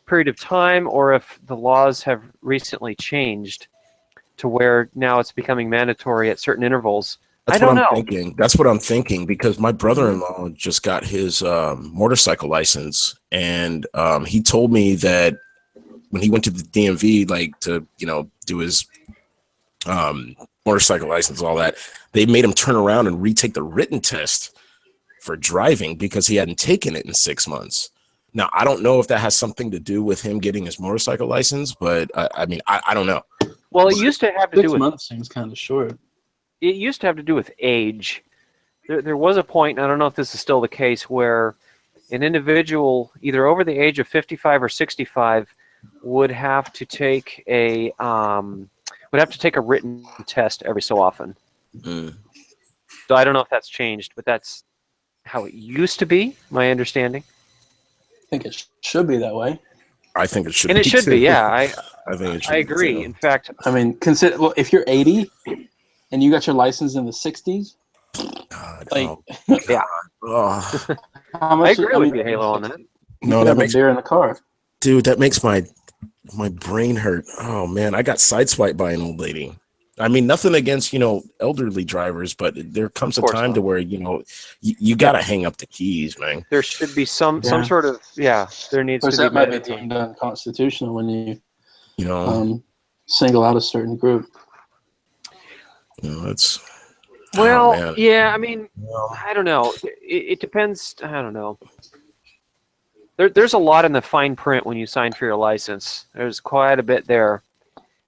A: period of time, or if the laws have recently changed to where now it's becoming mandatory at certain intervals. I don't know.
C: That's what I'm thinking, because my brother-in-law just got his motorcycle license, and he told me that when he went to the DMV, like to do his motorcycle license, all that. They made him turn around and retake the written test for driving because he hadn't taken it in 6 months. Now, I don't know if that has something to do with him getting his motorcycle license, but I mean, I don't know.
A: Well, it used to have to do
D: 6
A: with
D: months seems kind of short.
A: it used to have to do with age. There was a point, and I don't know if this is still the case, where an individual either over the age of 55 or 65 would have to take a written test every so often.
C: Mm.
A: So I don't know if that's changed, but that's how it used to be, my understanding.
D: I think it should be that way.
C: I think it should
A: And
C: be.
A: it should
C: too.
A: be, yeah. I
C: think it should
A: I
C: be,
A: agree.
C: too.
A: In fact,
D: I mean, consider, well, if you're 80 and you got your license in the 60s,
C: God,
D: like,
A: yeah.
C: oh.
D: how
A: I
D: much?
A: agree with you, Halo, on that.
D: You
C: No,
D: could
C: that
D: have a
C: makes,
D: beer in the car.
C: dude, that makes my brain hurt. Oh man, I got sideswiped by an old lady. I mean, nothing against, elderly drivers, but there comes a
A: course
C: time
A: not.
C: to where, you got to hang up the keys, man.
A: There should be some
D: Yeah.
A: sort of, there
D: Of
A: needs
D: course,
A: to be
D: that might be
A: mandatory.
D: deemed unconstitutional when you
C: You know,
D: single out a certain group.
C: it's,
A: Well,
C: oh, man.
A: yeah, I mean,
C: Well,
A: I don't know. It depends. I don't know. There's a lot in the fine print when you sign for your license. There's quite a bit there.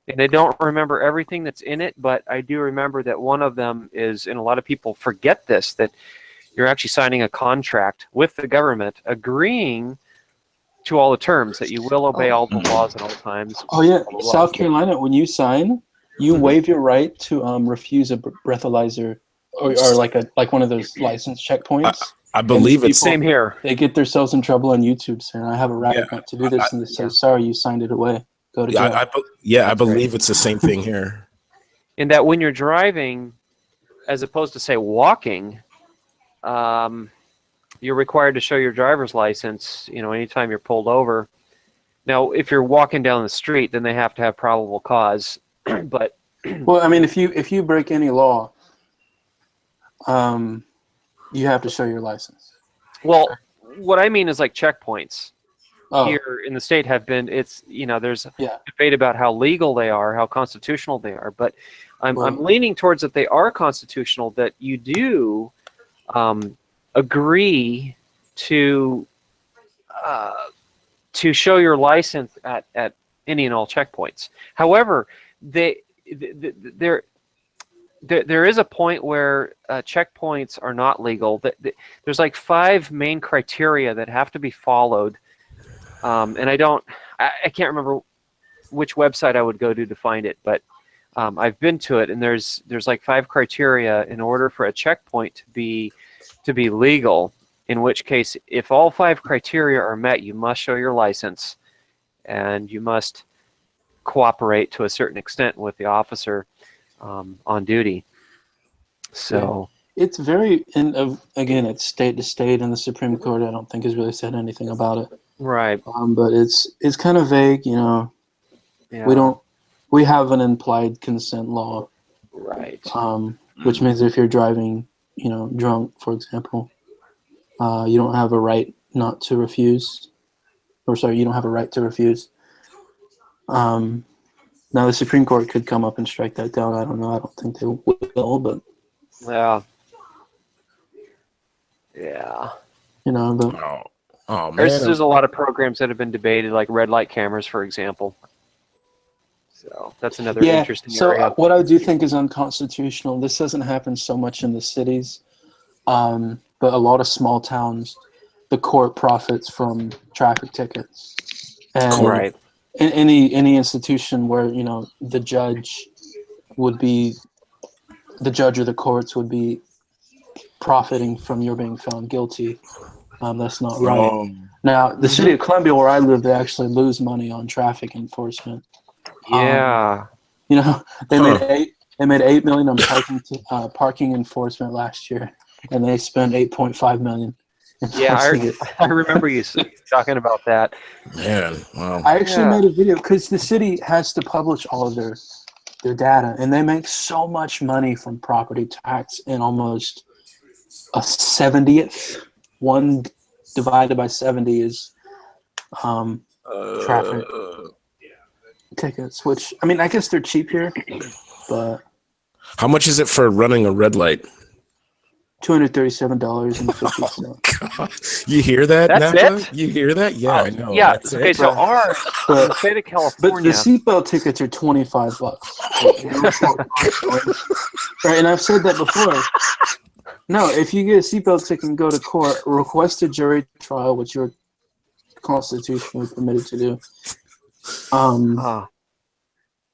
A: And I don't remember everything that's in it, but I do remember that one of them is, and a lot of people forget this, that you're actually signing a contract with the government agreeing to all the terms, that you will obey all the laws at all times.
D: Oh yeah,
A: blah, blah, blah.
D: South Carolina. When you sign, you waive your right to refuse a breathalyzer or like one of those license checkpoints.
C: I believe it's
A: Same here.
D: They get themselves in trouble on YouTube saying, "I have a right
C: Yeah,
D: not to do this," and they say, "Sorry, you signed it away. Go to jail."
C: I believe it's the same thing here.
A: In that when you're driving, as opposed to, say, walking, you're required to show your driver's license, anytime you're pulled over. Now, if you're walking down the street, then they have to have probable cause. But
D: Well, I mean, if you break any law, you have to show your license.
A: well, what I mean is like checkpoints.
D: Oh,
A: Here in the state have been, there's
D: yeah.
A: debate about how legal they are, how constitutional they are, but I'm
D: Well-
A: leaning towards that they are constitutional, that you do agree to show your license at any and all checkpoints. However, there is a point where checkpoints are not legal. There's like 5 main criteria that have to be followed. And I can't remember which website I would go to find it, but I've been to it, and there's like 5 criteria in order for a checkpoint to be legal. In which case, if all 5 criteria are met, you must show your license, and you must cooperate to a certain extent with the officer on duty. So.
D: It's very, again, it's state to state, and the Supreme Court, I don't think, has really said anything about it.
A: Right.
D: But it's kind of vague,
A: Yeah.
D: We have an implied consent law,
A: Right.
D: which means if you're driving, drunk, for example, you don't have a right not to refuse, you don't have a right to refuse. Now the Supreme Court could come up and strike that down. I don't know. I don't think they will, but
A: Yeah. Yeah.
D: but
C: Oh man,
A: There's a lot of programs that have been debated, like red light cameras, for example. So that's another interesting
D: so
A: area.
D: what I do think is unconstitutional. This doesn't happen so much in the cities, but a lot of small towns, the court profits from traffic tickets, and
A: Right.
D: in any institution where the judge or the courts would be profiting from your being found guilty. That's not right. Now, the city of Columbia, where I live, they actually lose money on traffic enforcement.
A: Yeah.
D: They made $8 million on parking enforcement last year, and they spent $8.5 million.
A: Yeah, I remember you talking about that.
C: man, wow.
D: I actually made a video because the city has to publish all of their data, and they make so much money from property tax, and almost a 70th. 1 divided by 70 is traffic tickets, which, I mean, I guess they're cheap here, but
C: How much is it for running a red light?
D: $237.50.
C: God. You hear that,
A: That's
C: Napa?
A: it?
C: You hear that? Yeah, I know.
A: Yeah.
C: That's
A: Okay.
C: it.
A: So ours in the
D: But,
A: state of
D: but the
A: California.
D: seatbelt tickets are $25. Right, and I've said that before. No, if you get a seatbelt ticket and go to court, request a jury trial, which you're constitutionally permitted to do.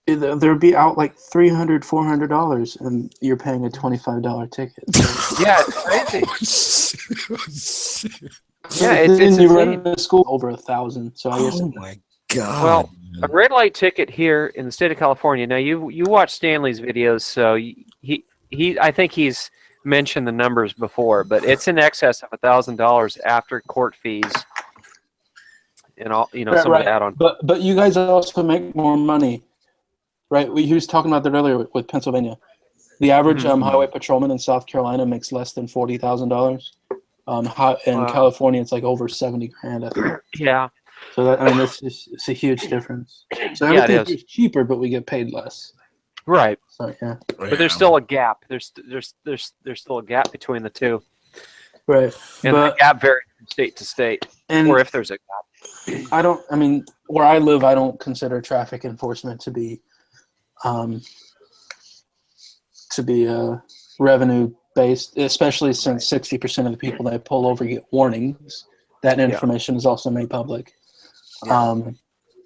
D: There'd be out like $300, $400, and you're paying a $25 ticket.
A: Yeah, it's crazy. Yeah,
D: And
A: it's
D: then you
A: insane.
D: run to school over $1,000. So I guess
C: Oh my God.
A: Well, a red light ticket here in the state of California. Now you watch Stanley's videos, so he I think he's mentioned the numbers before, but it's in excess of $1,000 after court fees and all some of the add-on.
D: But you guys also make more money, right? He was talking about that earlier with Pennsylvania. The average highway patrolman in South Carolina makes less than $40,000. In California, it's like over 70 grand. I think.
A: Yeah.
D: So that, I mean, it's a huge difference. So everything is cheaper, but we get paid less.
A: Right.
D: So yeah.
A: But there's still a gap. There's still a gap between the two.
D: Right.
A: And the gap varies from state to state, or if there's a gap.
D: I mean, where I live, I don't consider traffic enforcement to be revenue based, especially since 60% of the people that pull over get warnings. That information is also made public. Yeah.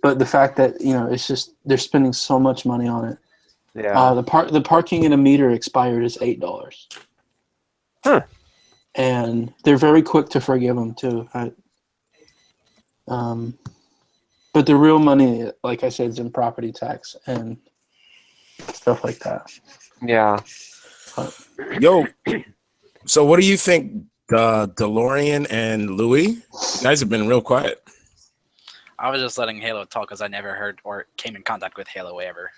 D: But the fact that it's just they're spending so much money on it. Yeah. The parking in a meter expired is $8.
A: Huh.
D: And they're very quick to forgive them too. But the real money, like I said, is in property tax and stuff like that.
A: Yeah.
C: Yo, so what do you think, DeLorean and Louis? You guys have been real quiet.
B: I was just letting Halo talk because I never heard or came in contact with Halo ever.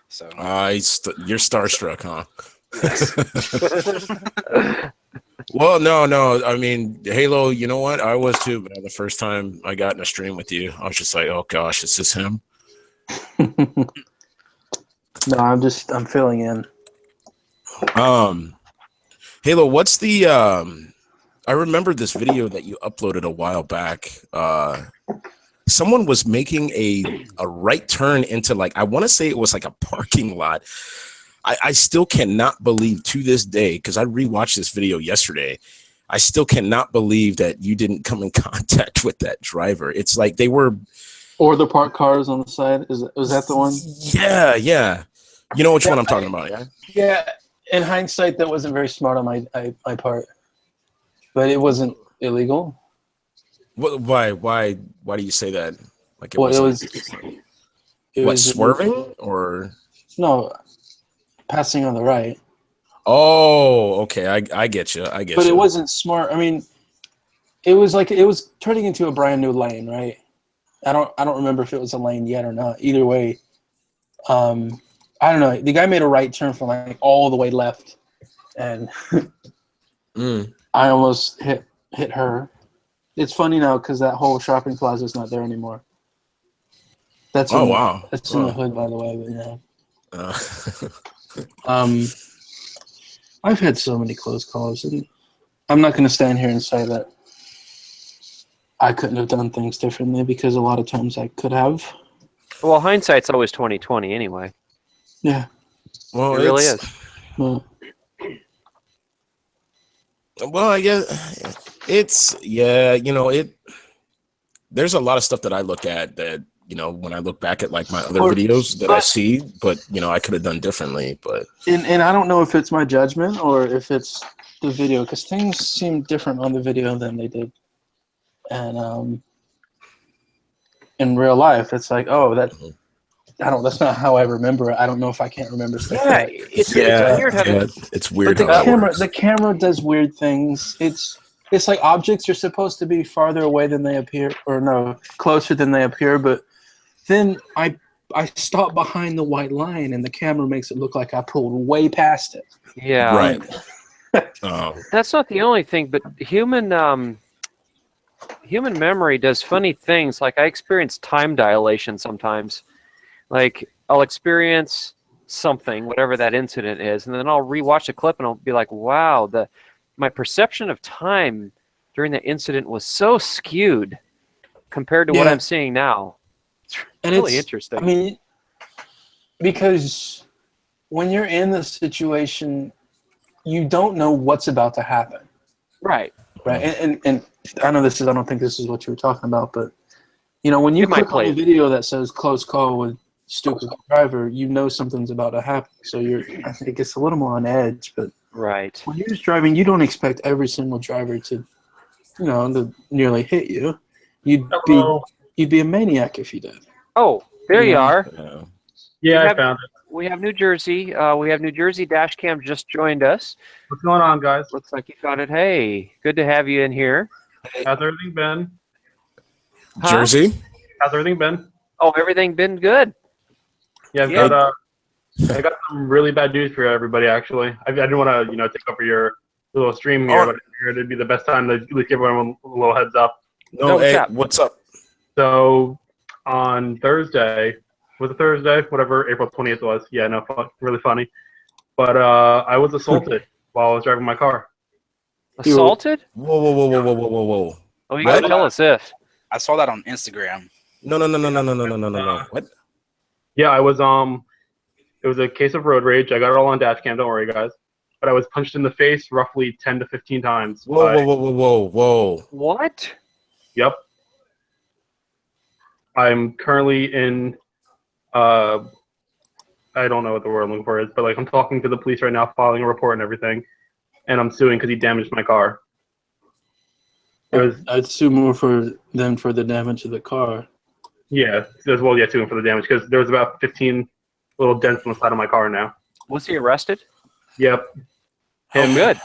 B: So
C: you're starstruck, huh?
B: Yes.
C: Well, no. I mean, Halo, you know what? I was too, man. The first time I got in a stream with you, I was just like, oh gosh, is this him?
D: No, I'm filling in.
C: Halo, what's the I remember this video that you uploaded a while back. Someone was making a right turn into, like, I want to say it was like a parking lot. I still cannot believe to this day, because I rewatched this video yesterday, I still cannot believe that you didn't come in contact with that driver. It's like they were...
D: Or the parked cars on the side. Was that the one?
C: Yeah. You know which one I'm talking about, yeah?
D: Yeah. In hindsight, that wasn't very smart on my part. But it wasn't illegal.
C: Why do you say that? Like it
D: was
C: swerving or
D: no, passing on the right.
C: Oh, okay. I get you.
D: But it wasn't smart. I mean, it was turning into a brand new lane, right? I don't remember if it was a lane yet or not. Either way, I don't know. The guy made a right turn from like all the way left, and I almost hit her. It's funny now because that whole shopping plaza is not there anymore. That's
C: wow.
D: That's in the hood, by the way. But yeah. I've had so many close calls, and I'm not going to stand here and say that I couldn't have done things differently, because a lot of times I could have.
A: Well, hindsight's always 20/20 anyway.
D: Yeah.
C: Well,
A: it really is.
D: Well,
C: I guess it's there's a lot of stuff that I look at that, when I look back at like my other videos that I see, but I could have done differently. But
D: and I don't know if it's my judgment or if it's the video, because things seem different on the video than they did. And in real life, it's like, oh, that's not how I remember it. I don't know if I can't remember stuff.
A: Yeah, it's weird.
C: It's weird.
D: But the camera does weird things. It's like objects are supposed to be farther away than they appear, or no, closer than they appear. But then I stop behind the white line, and the camera makes it look like I pulled way past it.
A: Yeah,
C: right.
A: That's not the only thing, but human memory does funny things. Like I experience time dilation sometimes. Like I'll experience something, whatever that incident is, and then I'll rewatch the clip and I'll be like, wow, my perception of time during the incident was so skewed compared to what I'm seeing now. It's really interesting.
D: I mean, because when you're in the situation, you don't know what's about to happen.
A: Right.
D: Right. And I know I don't think this is what you were talking about, but you know, when you click on a video that says close call with stupid driver, you know something's about to happen. So I think it's a little more on edge, but
A: right.
D: When you're just driving, you don't expect every single driver to, to nearly hit you. You'd be a maniac if you did.
A: Oh, there you are.
F: Yeah, I found it.
A: We have New Jersey. We have New Jersey Dashcam just joined us.
F: What's going on, guys?
A: Looks like you found it. Hey, good to have you in here.
F: How's everything been?
C: Jersey?
F: How's everything been?
A: Oh, everything been good.
F: Yeah, I got some really bad news for everybody. Actually, I didn't want to take over your little stream here, but I figured it'd be the best time to at least give everyone a little heads up.
C: No, hey, what's up?
F: So on Thursday, was it Thursday? Whatever, April 20th was. Yeah, no, really funny. But I was assaulted while I was driving my car.
A: Assaulted?
C: Whoa.
A: Oh, you gotta tell us this.
G: I saw that on Instagram.
C: No. What?
F: Yeah, I was it was a case of road rage. I got it all on Dashcam, don't worry guys. But I was punched in the face roughly 10 to 15 times.
C: Whoa.
A: What?
F: Yep. I'm currently in I don't know what the word I'm looking for is, but like I'm talking to the police right now, filing a report and everything, and I'm suing because he damaged my car.
D: I'd sue more for the damage of the car.
F: Yeah, as well. Yeah, suing for the damage because there was about 15 little dents on the side of my car now.
A: Was he arrested?
F: Yep.
A: Oh, good.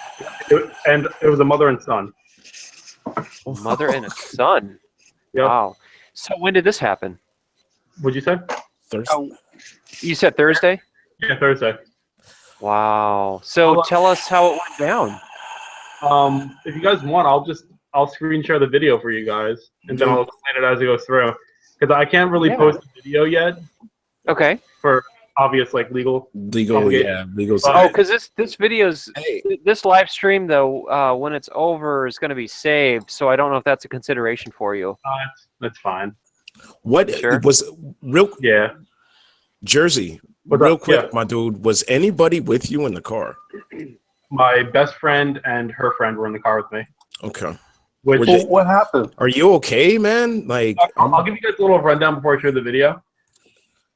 F: And it was a mother and son.
A: Mother and a son.
F: Yep.
A: Wow. So when did this happen?
F: What'd you say?
C: Thursday.
A: You said Thursday?
F: Yeah, Thursday.
A: Wow. So tell us how it went down.
F: If you guys want, I'll screen share the video for you guys, and then I'll explain it as it goes through. Because I can't really post the video yet.
A: Okay.
F: For obvious legal.
C: Legal.
A: Oh, because this video's this live stream though, when it's over, is going to be saved. So I don't know if that's a consideration for you.
F: That's fine.
C: What was real?
F: Yeah.
C: Jersey. Real quick, my dude. Was anybody with you in the car?
F: My best friend and her friend were in the car with me.
C: Okay.
D: What happened?
C: Are you okay, man? Like,
F: I'll give you guys a little rundown before I share the video.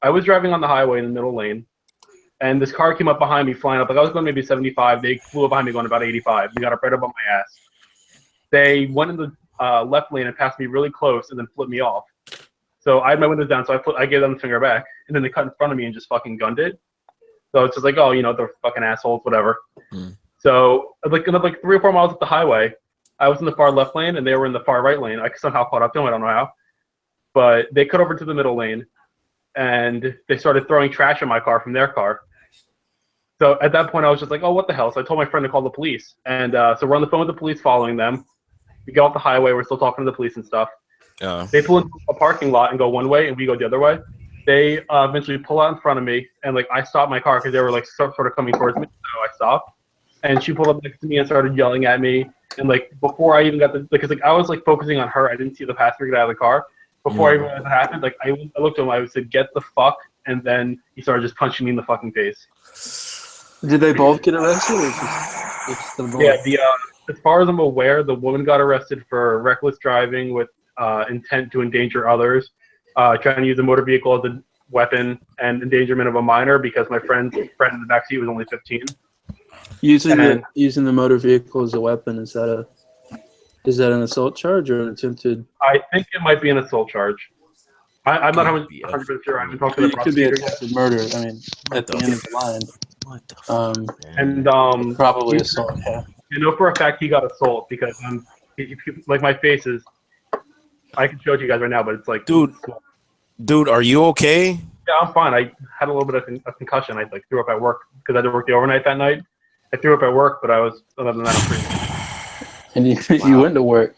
F: I was driving on the highway in the middle lane, and this car came up behind me, flying up. Like I was going maybe 75. They flew up behind me going about 85. They got up right above my ass. They went in the left lane and passed me really close, and then flipped me off. So I had my windows down, so I gave them the finger back, and then they cut in front of me and just fucking gunned it. So it's just like, oh, they're fucking assholes, whatever. So like 3 or 4 miles up the highway, I was in the far left lane and they were in the far right lane. I somehow caught up to them. I don't know how, but they cut over to the middle lane, and they started throwing trash in my car from their car. So at that point, I was just like, oh, what the hell? So I told my friend to call the police, and so we're on the phone with the police, following them. We get off the highway. We're still talking to the police and stuff. They pull into a parking lot and go one way, and we go the other way. They eventually pull out in front of me, and I stopped my car because they were sort of coming towards me. So I stopped, and she pulled up next to me and started yelling at me. And before I even got because I was focusing on her, I didn't see the passenger get out of the car. Before I even realized it happened, I looked at him, I said, "Get the fuck!" And then he started just punching me in the fucking face.
D: Did they both get arrested? Or just the boy?
F: Yeah, as far as I'm aware, the woman got arrested for reckless driving with intent to endanger others, trying to use a motor vehicle as a weapon, and endangerment of a minor because my friend's friend in the backseat was only 15.
D: Using the motor vehicle as a weapon, is that an assault charge or an attempted?
F: I think it might be an assault charge. I'm not 100% sure. I haven't talked to the prosecutor.
D: It could be attempted murder. I mean, at the end of the line.
C: What the fuck,
F: and
D: probably assault. Yeah.
F: I know for a fact he got assault because my face is. I can show it to you guys right now, but it's
C: dude, are you okay?
F: Yeah, I'm fine. I had a little bit of a concussion. I threw up at work because I had to work the overnight that night. I threw up at work, but other than that, I'm pretty.
D: And you went to work.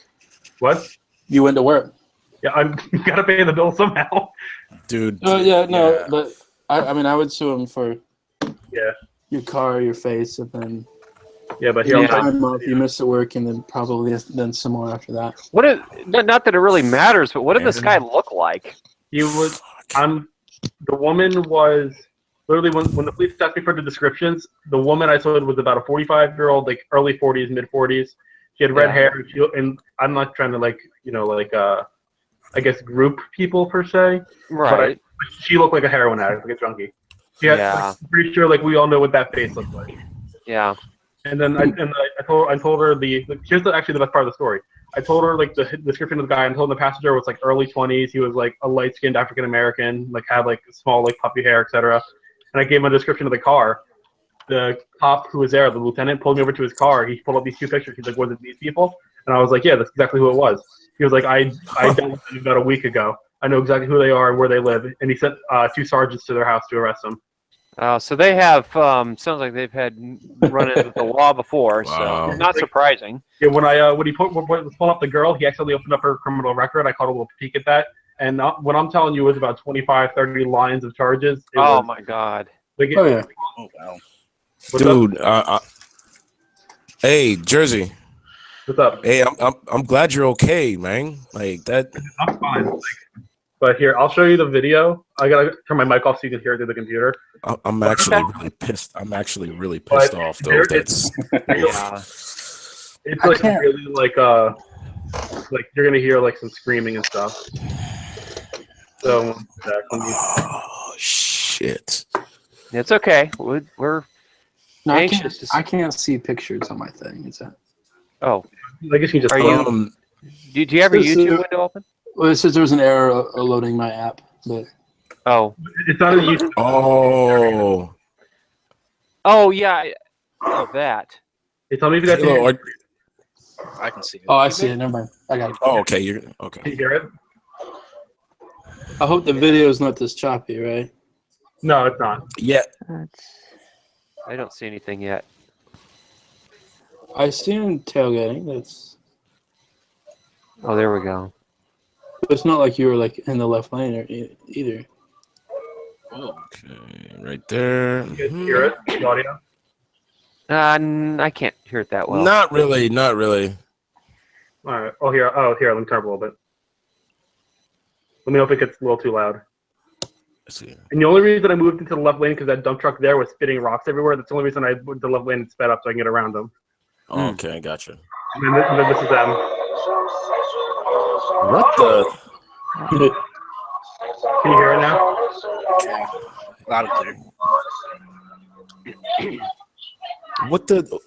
F: What?
D: You went to work.
F: Yeah, I'm gotta pay the bill somehow.
C: Dude.
D: But I would sue him for
F: Yeah.
D: your car, your face, and then
F: Yeah, but here
A: Yeah.
F: I'm
D: time off. You miss the work, and then probably then some more after that.
A: What is, not that it really matters, but what did this guy look like?
F: He was. The woman was literally when the police asked me for the descriptions. The woman I saw was about a 45-year-old, like early 40s, mid 40s. She had red
A: Yeah.
F: hair, and I'm not trying to I guess group people per se.
A: Right.
F: But she looked like a heroin addict, like a junkie. She had,
A: Yeah.
F: pretty sure we all know what that face looked like.
A: Yeah.
F: And then I told her here's actually the best part of the story. I told her the description of the guy. I told her the passenger was early 20s. He was a light-skinned African American, had small puppy hair, etc. And I gave him a description of the car. The cop who was there, the lieutenant, pulled me over to his car. He pulled up these two pictures. He's like, "Was it these people?" And I was like, "Yeah, that's exactly who it was." He was like, "I dealt with them about a week ago. I know exactly who they are and where they live." And he sent 2 sergeants to their house to arrest them.
A: So they have, sounds like they've had run-ins with the law before,
C: Wow.
A: so not surprising.
F: Yeah, when he was pulling up the girl, he accidentally opened up her criminal record. I caught a little peek at that. And what I'm telling you was about 25, 30 lines of charges.
A: Oh, my God.
D: Oh yeah.
G: Oh wow.
F: What's up?
C: Dude, hey, Jersey.
F: What's up?
C: Hey, I'm glad you're okay, man. Like that.
F: I'm fine. But here, I'll show you the video. I gotta turn my mic off so you can hear it through the computer.
C: I'm actually really pissed. I'm actually really pissed off though. That's
A: Yeah.
F: It's
D: can't-
F: really you're gonna hear some screaming and stuff. So
C: oh shit.
A: It's okay. We're
D: No,
A: anxious to see.
D: I can't see pictures on my thing. Is that?
A: Oh,
F: I guess you just
A: Are you- do you have your
D: This is-
A: YouTube window open?
D: Well, it says there's an error loading my app, but
A: Oh.
F: It's not a YouTube.
C: Oh.
A: Oh, yeah. Oh, that.
F: Hey, tell me if you guys
C: Halo,
F: can
G: I can see it.
D: oh, I see it. Never mind. I got it.
C: Oh, okay. You're okay.
F: hear it.
D: I hope the video is not this choppy, right?
F: No, it's not.
C: Yeah.
A: I don't see anything yet.
D: I see him tailgating. That's.
A: Oh, there we go.
D: It's not like you were in the left lane either.
C: Okay, right there.
F: You guys hear it? The audio.
A: I can't hear it that well.
C: Not really. Not really.
F: All right. Oh, here. Let me turn up a little bit. Let me know if it gets a little too loud.
C: Let's see.
F: And the only reason I moved into the left lane because that dump truck there was spitting rocks everywhere. That's the only reason I went to the left lane and sped up so I can get around them.
C: Okay, gotcha.
F: And then this is them.
C: What the?
F: Can you hear it now?
G: Yeah. Loud and clear.
C: What the?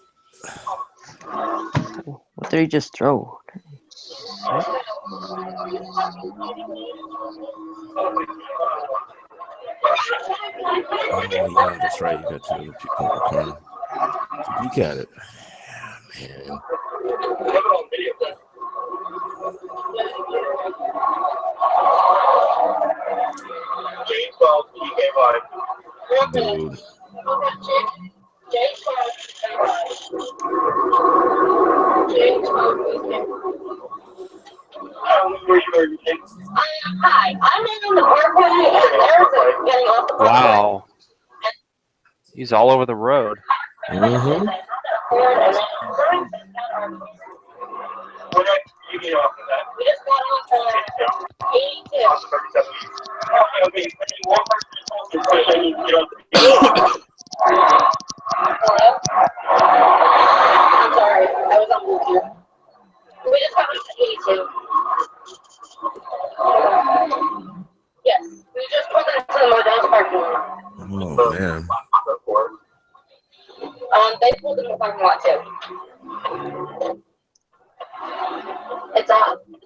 E: What did he just throw?
C: Oh yeah, that's right. You got two other people in the car. You got it. Yeah, man. Dude.
H: Hi, I'm in the parkway and there's getting off the parkway.
A: Wow. He's all over the road.
C: Mm-hmm.
H: We just got off 82. Hello? I'm sorry, I was on Bluetooth. We just got off 82. Yes, we just pulled into the Modell's parking lot.
C: Oh man.
H: They pulled in the parking lot too. It's a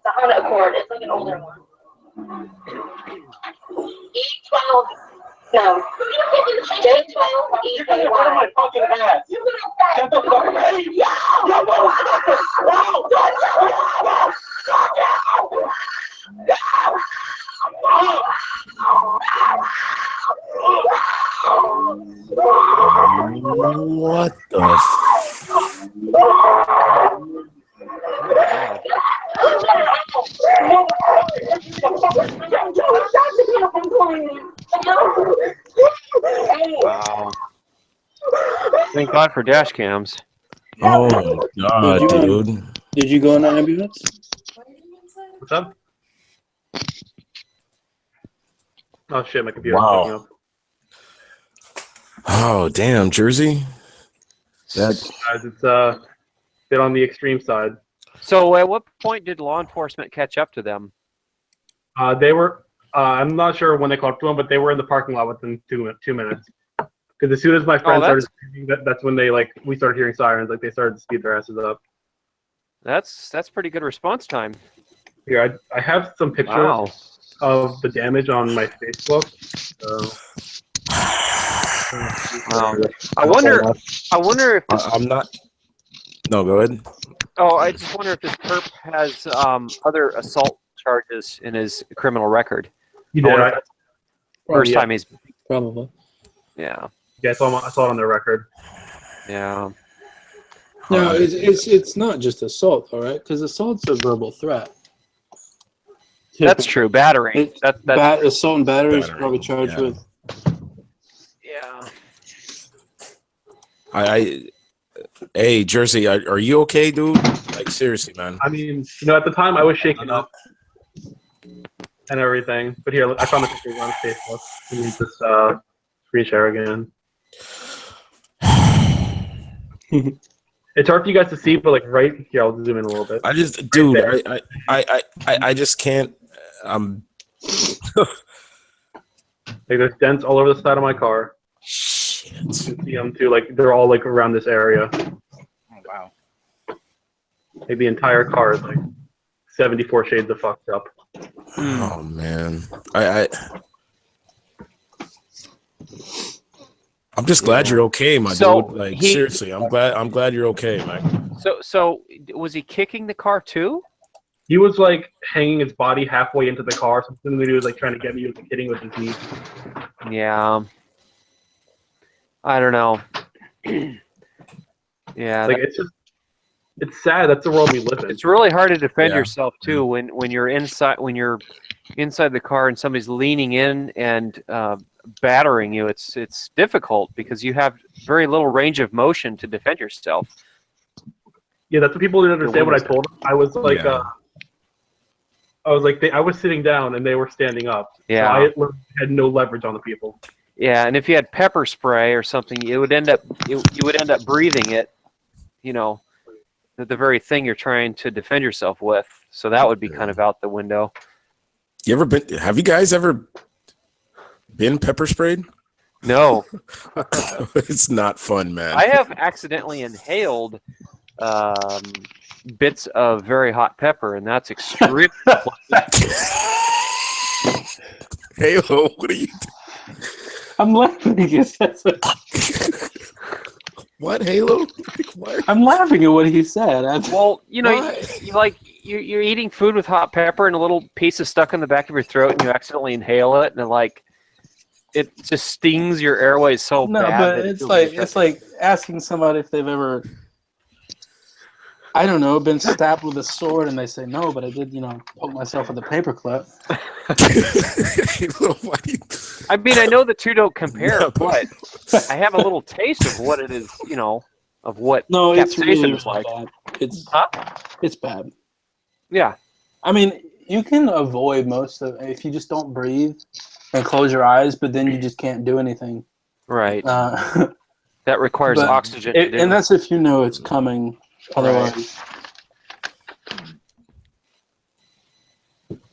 H: Honda Accord. It's like an older one. E12. No. J12 E12. What am I fucking ass? You're gonna get the fucking ass.
C: What the?
A: Wow. God for dash cams.
C: Oh my god,
D: Did you-
C: dude.
D: Did you go in the ambulance?
F: What's up? Oh shit, my computer's
C: Wow.
F: picking up.
C: Oh damn, Jersey. That
F: Guys, it's a bit on the extreme side.
A: So at what point did law enforcement catch up to them?
F: They were. I'm not sure when they caught up to them, but they were in the parking lot within two minutes. Because as soon as my friend started screaming, that's when we started hearing sirens. Like they started to speed their asses up.
A: That's pretty good response time.
F: Here, I have some pictures
A: Wow.
F: of the damage on my Facebook. So,
A: I wonder if this,
C: I'm not. No, go ahead.
A: oh, I just wonder if this perp has other assault charges in his criminal record.
F: you did, right?
A: First
F: yeah.
A: time he's
D: Probably.
A: yeah.
F: Yeah, I saw it on their record.
A: Yeah.
D: No, it's not just assault, all right? Because assault's a verbal threat.
A: That's true. Battery. That's
D: Assault and battery is
C: Battery,
D: probably charged
C: yeah.
D: with.
A: yeah.
C: Hey, Jersey, are you okay, dude? Like seriously, man.
F: I mean, at the time I was shaking up and everything. But here, I found the pictures on Facebook. Let me just screen share again. It's hard for you guys to see, but like right here, I'll zoom in a little bit.
C: I just,
F: Right
C: dude,
F: there.
C: I just can't.
F: Like there's dents all over the side of my car.
C: Shit.
F: You can see them too. Like they're all like around this area.
G: Oh, wow.
F: Like the entire car is like 74 shades of fucked up.
C: Oh man, I'm just glad you're okay, my dude. Like seriously, I'm glad you're okay, man.
A: So was he kicking the car too?
F: He was like hanging his body halfway into the car. Something that he was like trying to get me, he was like, hitting with his knee.
A: Yeah. I don't know. Yeah.
F: Like it's sad. That's the world we live in.
A: It's really hard to defend
C: Yeah.
A: yourself too when you're inside the car and somebody's leaning in and battering you. It's difficult because you have very little range of motion to defend yourself.
F: Yeah, that's what people didn't understand. What I told them, I was like,
C: Yeah.
F: I was sitting down and they were standing up.
A: Yeah.
F: So I had no leverage on the people.
A: Yeah, and if you had pepper spray or something, you would end up breathing it. You know, the very thing you're trying to defend yourself with. So that would be kind of out the window.
C: Have you guys ever been pepper sprayed?
A: No,
C: It's not fun, man.
A: I have accidentally inhaled bits of very hot pepper, and that's extremely.
C: Halo, what are you doing?
D: I'm laughing because
C: What, Halo? Like, what?
D: I'm laughing at what he said.
A: Well, you know,
C: Why?
A: you're eating food with hot pepper, and a little piece is stuck in the back of your throat, and you accidentally inhale it, and it just stings your airways so
D: No,
A: bad.
D: but
A: that
D: it's like asking somebody if they've ever, I don't know, been stabbed with a sword, and they say no, but I did, poke myself with a paperclip.
C: Halo, why do you-
A: I mean, I know the two don't compare,
C: No,
A: but I have a little taste of what it is, of what
D: No, it's
A: capsaicin
D: really,
A: is like.
D: bad. It's bad.
A: Yeah.
D: I mean, you can avoid most of if you just don't breathe and close your eyes, but then you just can't do anything.
A: Right. That requires
D: but
A: oxygen to do.
D: and that's if you know it's coming. Otherwise,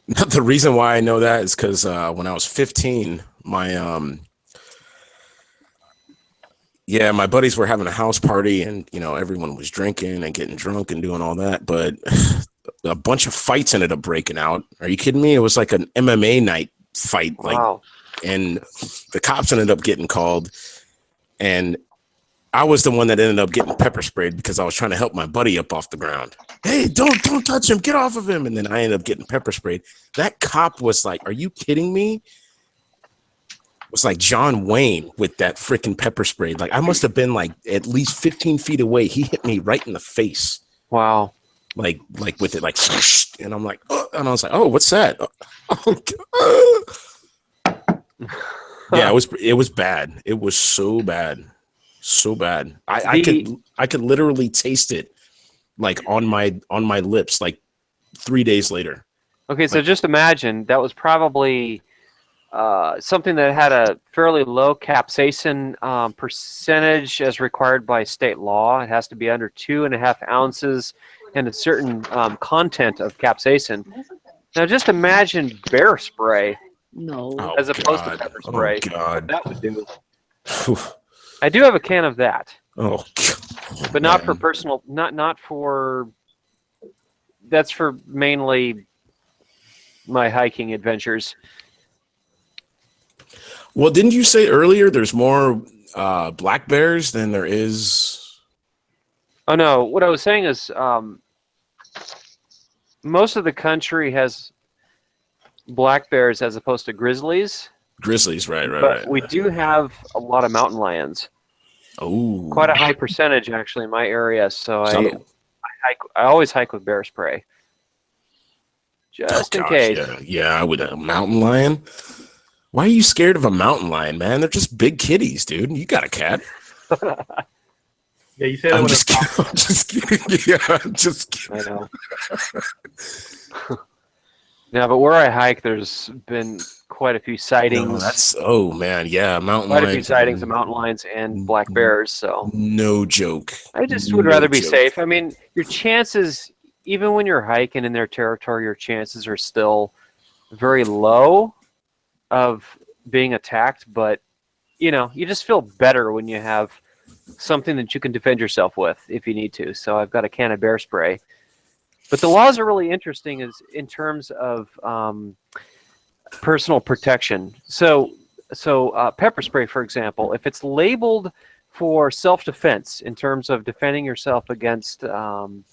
C: The reason why I know that is because when I was 15, my buddies were having a house party, and everyone was drinking and getting drunk and doing all that, but a bunch of fights ended up breaking out. Are you kidding me? It was like an MMA night fight,
A: Wow.
C: and the cops ended up getting called, and I was the one that ended up getting pepper sprayed because I was trying to help my buddy up off the ground. Hey, don't touch him, get off of him. And then I ended up getting pepper sprayed. That cop was like, are you kidding me? It was like John Wayne with that freaking pepper spray. Like I must have been like at least 15 feet away. He hit me right in the face.
A: Wow.
C: Like with it, like, and I'm like, oh, and I was like, oh, what's that? Yeah, it was bad. It was so bad. So bad. I could literally taste it like on my lips like 3 days later.
A: Okay, so just imagine that was probably something that had a fairly low capsaicin percentage as required by state law. It has to be under 2.5 ounces and a certain content of capsaicin. Now just imagine bear spray
E: No.
A: as opposed to pepper spray.
C: Oh God.
A: That would do. I do have a can of that,
C: Oh,
A: but not
C: man.
A: for personal. Not for. That's for mainly my hiking adventures.
C: Well, didn't you say earlier there's more black bears than there is?
A: Oh no! What I was saying is, most of the country has black bears as opposed to grizzlies.
C: Grizzlies, right.
A: But we do have a lot of mountain lions.
C: Oh,
A: Quite a high percentage actually in my area. So I always hike with bear spray, just in case.
C: Yeah, I would. A mountain lion. Why are you scared of a mountain lion, man? They're just big kitties, dude. You got a cat.
F: Yeah, you say that
C: I'm
F: when
C: just kidding. I'm just kidding. Yeah, I'm just kidding.
A: I know. Yeah, but where I hike, there's been quite a few sightings.
C: No, man, yeah, mountain
A: Quite
C: lions.
A: a few sightings of mountain lions and black bears. So
C: no joke.
A: I just would rather be
C: joke.
A: safe. I mean, your chances, even when you're hiking in their territory, your chances are still very low of being attacked. But you know, you just feel better when you have something that you can defend yourself with if you need to. So I've got a can of bear spray. But the laws are really interesting is in terms of personal protection. So pepper spray, for example, if it's labeled for self-defense in terms of defending yourself against some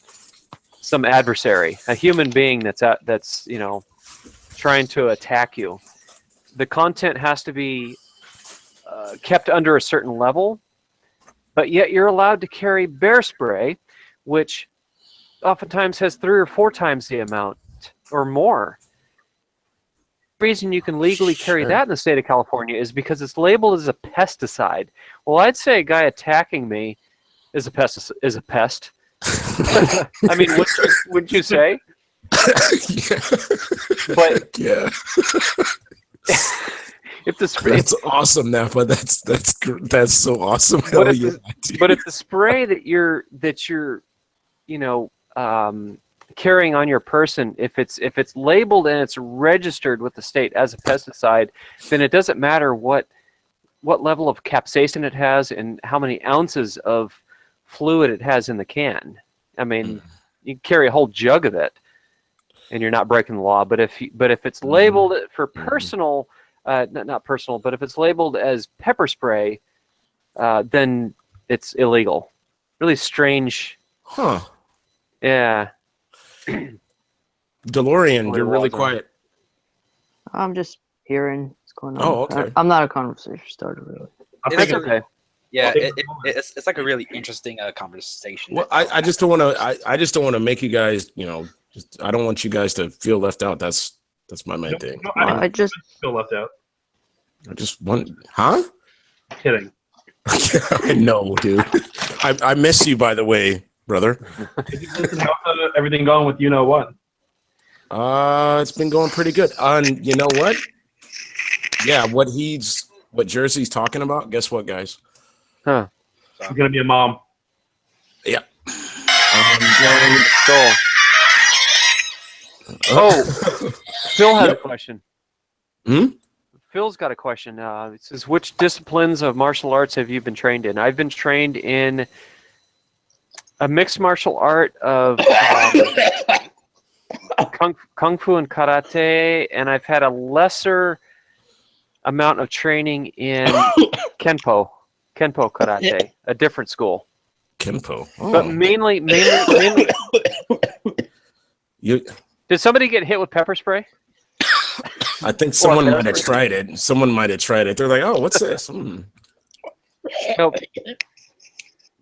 A: adversary, a human being that's you know trying to attack you, the content has to be kept under a certain level. But yet you're allowed to carry bear spray, which oftentimes has 3 or 4 times the amount or more. The reason you can legally carry that in the state of California is because it's labeled as a pesticide. Well, I'd say a guy attacking me is a pest. I mean, wouldn't you say?
C: Yeah.
A: But
C: yeah.
A: if the spray,
C: That's awesome, Napa. That's so awesome.
A: But
C: Hell
A: if,
C: yeah,
A: but if the spray that you're you know carrying on your person, if it's labeled and it's registered with the state as a pesticide, then it doesn't matter what level of capsaicin it has and how many ounces of fluid it has in the can. I mean, you can carry a whole jug of it, and you're not breaking the law. But if it's labeled for personal, not personal, but if it's labeled as pepper spray, then it's illegal. Really strange.
C: Huh.
A: Yeah.
C: DeLorean, you're really quiet.
E: I'm just hearing what's going on.
C: Oh, okay.
E: I'm not a conversation starter, really.
A: That's okay.
G: Yeah, it's like a really interesting conversation.
C: Well, I just don't want to. I just don't want to make you guys. You know, I don't want you guys to feel left out. That's my main thing.
F: No,
E: I just
F: feel left out.
C: I just want. Huh?
F: Kidding.
C: I know, dude. I miss you, by the way, brother.
F: How's everything going with you know what?
C: It's been going pretty good. You know what? Yeah, what Jersey's talking about. Guess what, guys?
A: Huh.
F: She's gonna be a mom.
C: Yeah.
A: Cool. Oh, Phil had a question. Phil's got a question. It says, which disciplines of martial arts have you been trained in? I've been trained in a mixed martial art of kung fu and karate, and I've had a lesser amount of training in kenpo karate, a different school.
C: Kenpo. Oh.
A: But mainly. Did somebody get hit with pepper spray?
C: I think someone might have tried it. They're like, "Oh, what's this?"
A: Nope.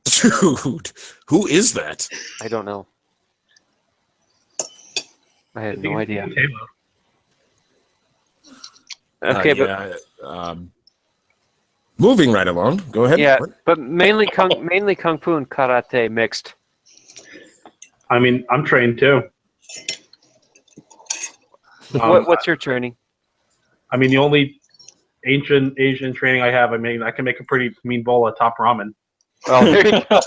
C: Dude, who is that?
A: I don't know. I had no idea. Okay,
C: yeah, Moving right along. Go ahead.
A: Yeah,
C: What?
A: but mainly kung fu and karate mixed.
F: I mean, I'm trained too.
A: What's your training?
F: I mean, the only ancient Asian training I have, I mean, I can make a pretty mean bowl of top ramen.
A: Oh, there you go.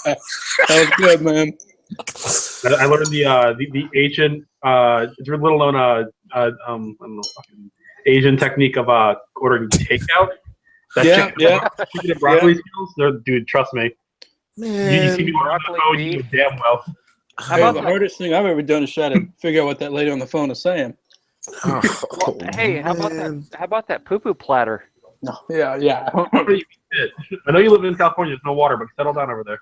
D: That was good, man.
F: I learned the ancient, it's a little known, I don't know, fucking Asian technique of ordering takeout. That chicken and broccoli skills, dude, trust me.
C: Man,
F: You see me on the phone, you know damn well.
D: Hey, the hardest thing I've ever done is try to figure out what that lady on the phone is saying.
C: oh,
A: Well, hey, how about that poo-poo platter?
D: No, yeah.
F: I know you live in California, there's no water, but settle down over there.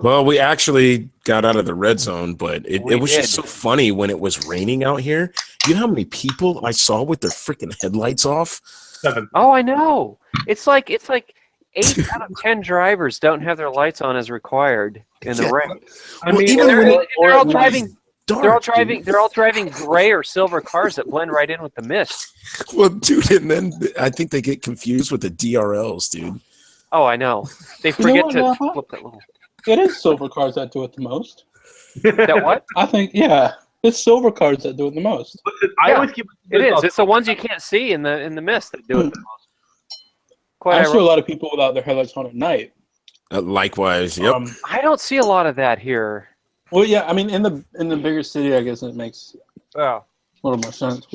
C: well, we actually got out of the red zone, but it was just so
A: did.
C: funny when it was raining out here. You know how many people I saw with their freaking headlights off?
F: 7.
A: Oh, I know. It's like 8 out of 10 drivers don't have their lights on as required in the
C: Yeah.
A: rain.
F: I
C: Well,
F: mean,
C: even
A: They're,
C: when
A: they're all
C: it was
A: driving.
C: dark,
A: They're all
C: dude.
A: driving. They're all driving gray or silver cars that blend right in with the mist.
C: Well, dude, and then I think they get confused with the DRLs, dude.
A: Oh, I know. They
D: You know
A: forget
D: what,
A: to
D: Napa?
A: flip that little.
D: It is silver cars that do it the most.
A: That what?
D: I think, yeah, it's silver cars that do it the most.
F: listen, I
A: Yeah,
F: always keep
A: It is. It's the ones you can't see in the mist that do it the most. Quite
D: I see a
A: ironic.
D: lot of people without their headlights on at night.
C: Likewise, yep.
A: I don't see a lot of that here.
D: Well, yeah, I mean, in the bigger city, I guess it makes
A: Oh.
D: a little more sense.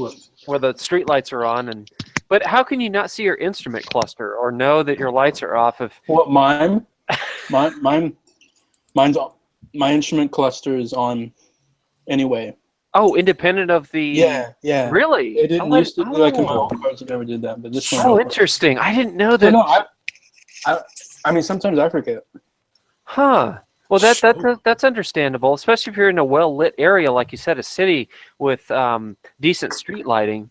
A: Where the street lights are on, but how can you not see your instrument cluster or know that your lights are off if
D: What mine's on. My instrument cluster is on anyway.
A: independent of the
D: Yeah.
A: Really?
D: It didn't used to be like in my old cars. It never did that, but this one.
A: Oh, interesting. I didn't know that.
D: No, I mean, sometimes I forget.
A: Huh. Well, that's understandable, especially if you're in a well-lit area, like you said, a city with decent street lighting.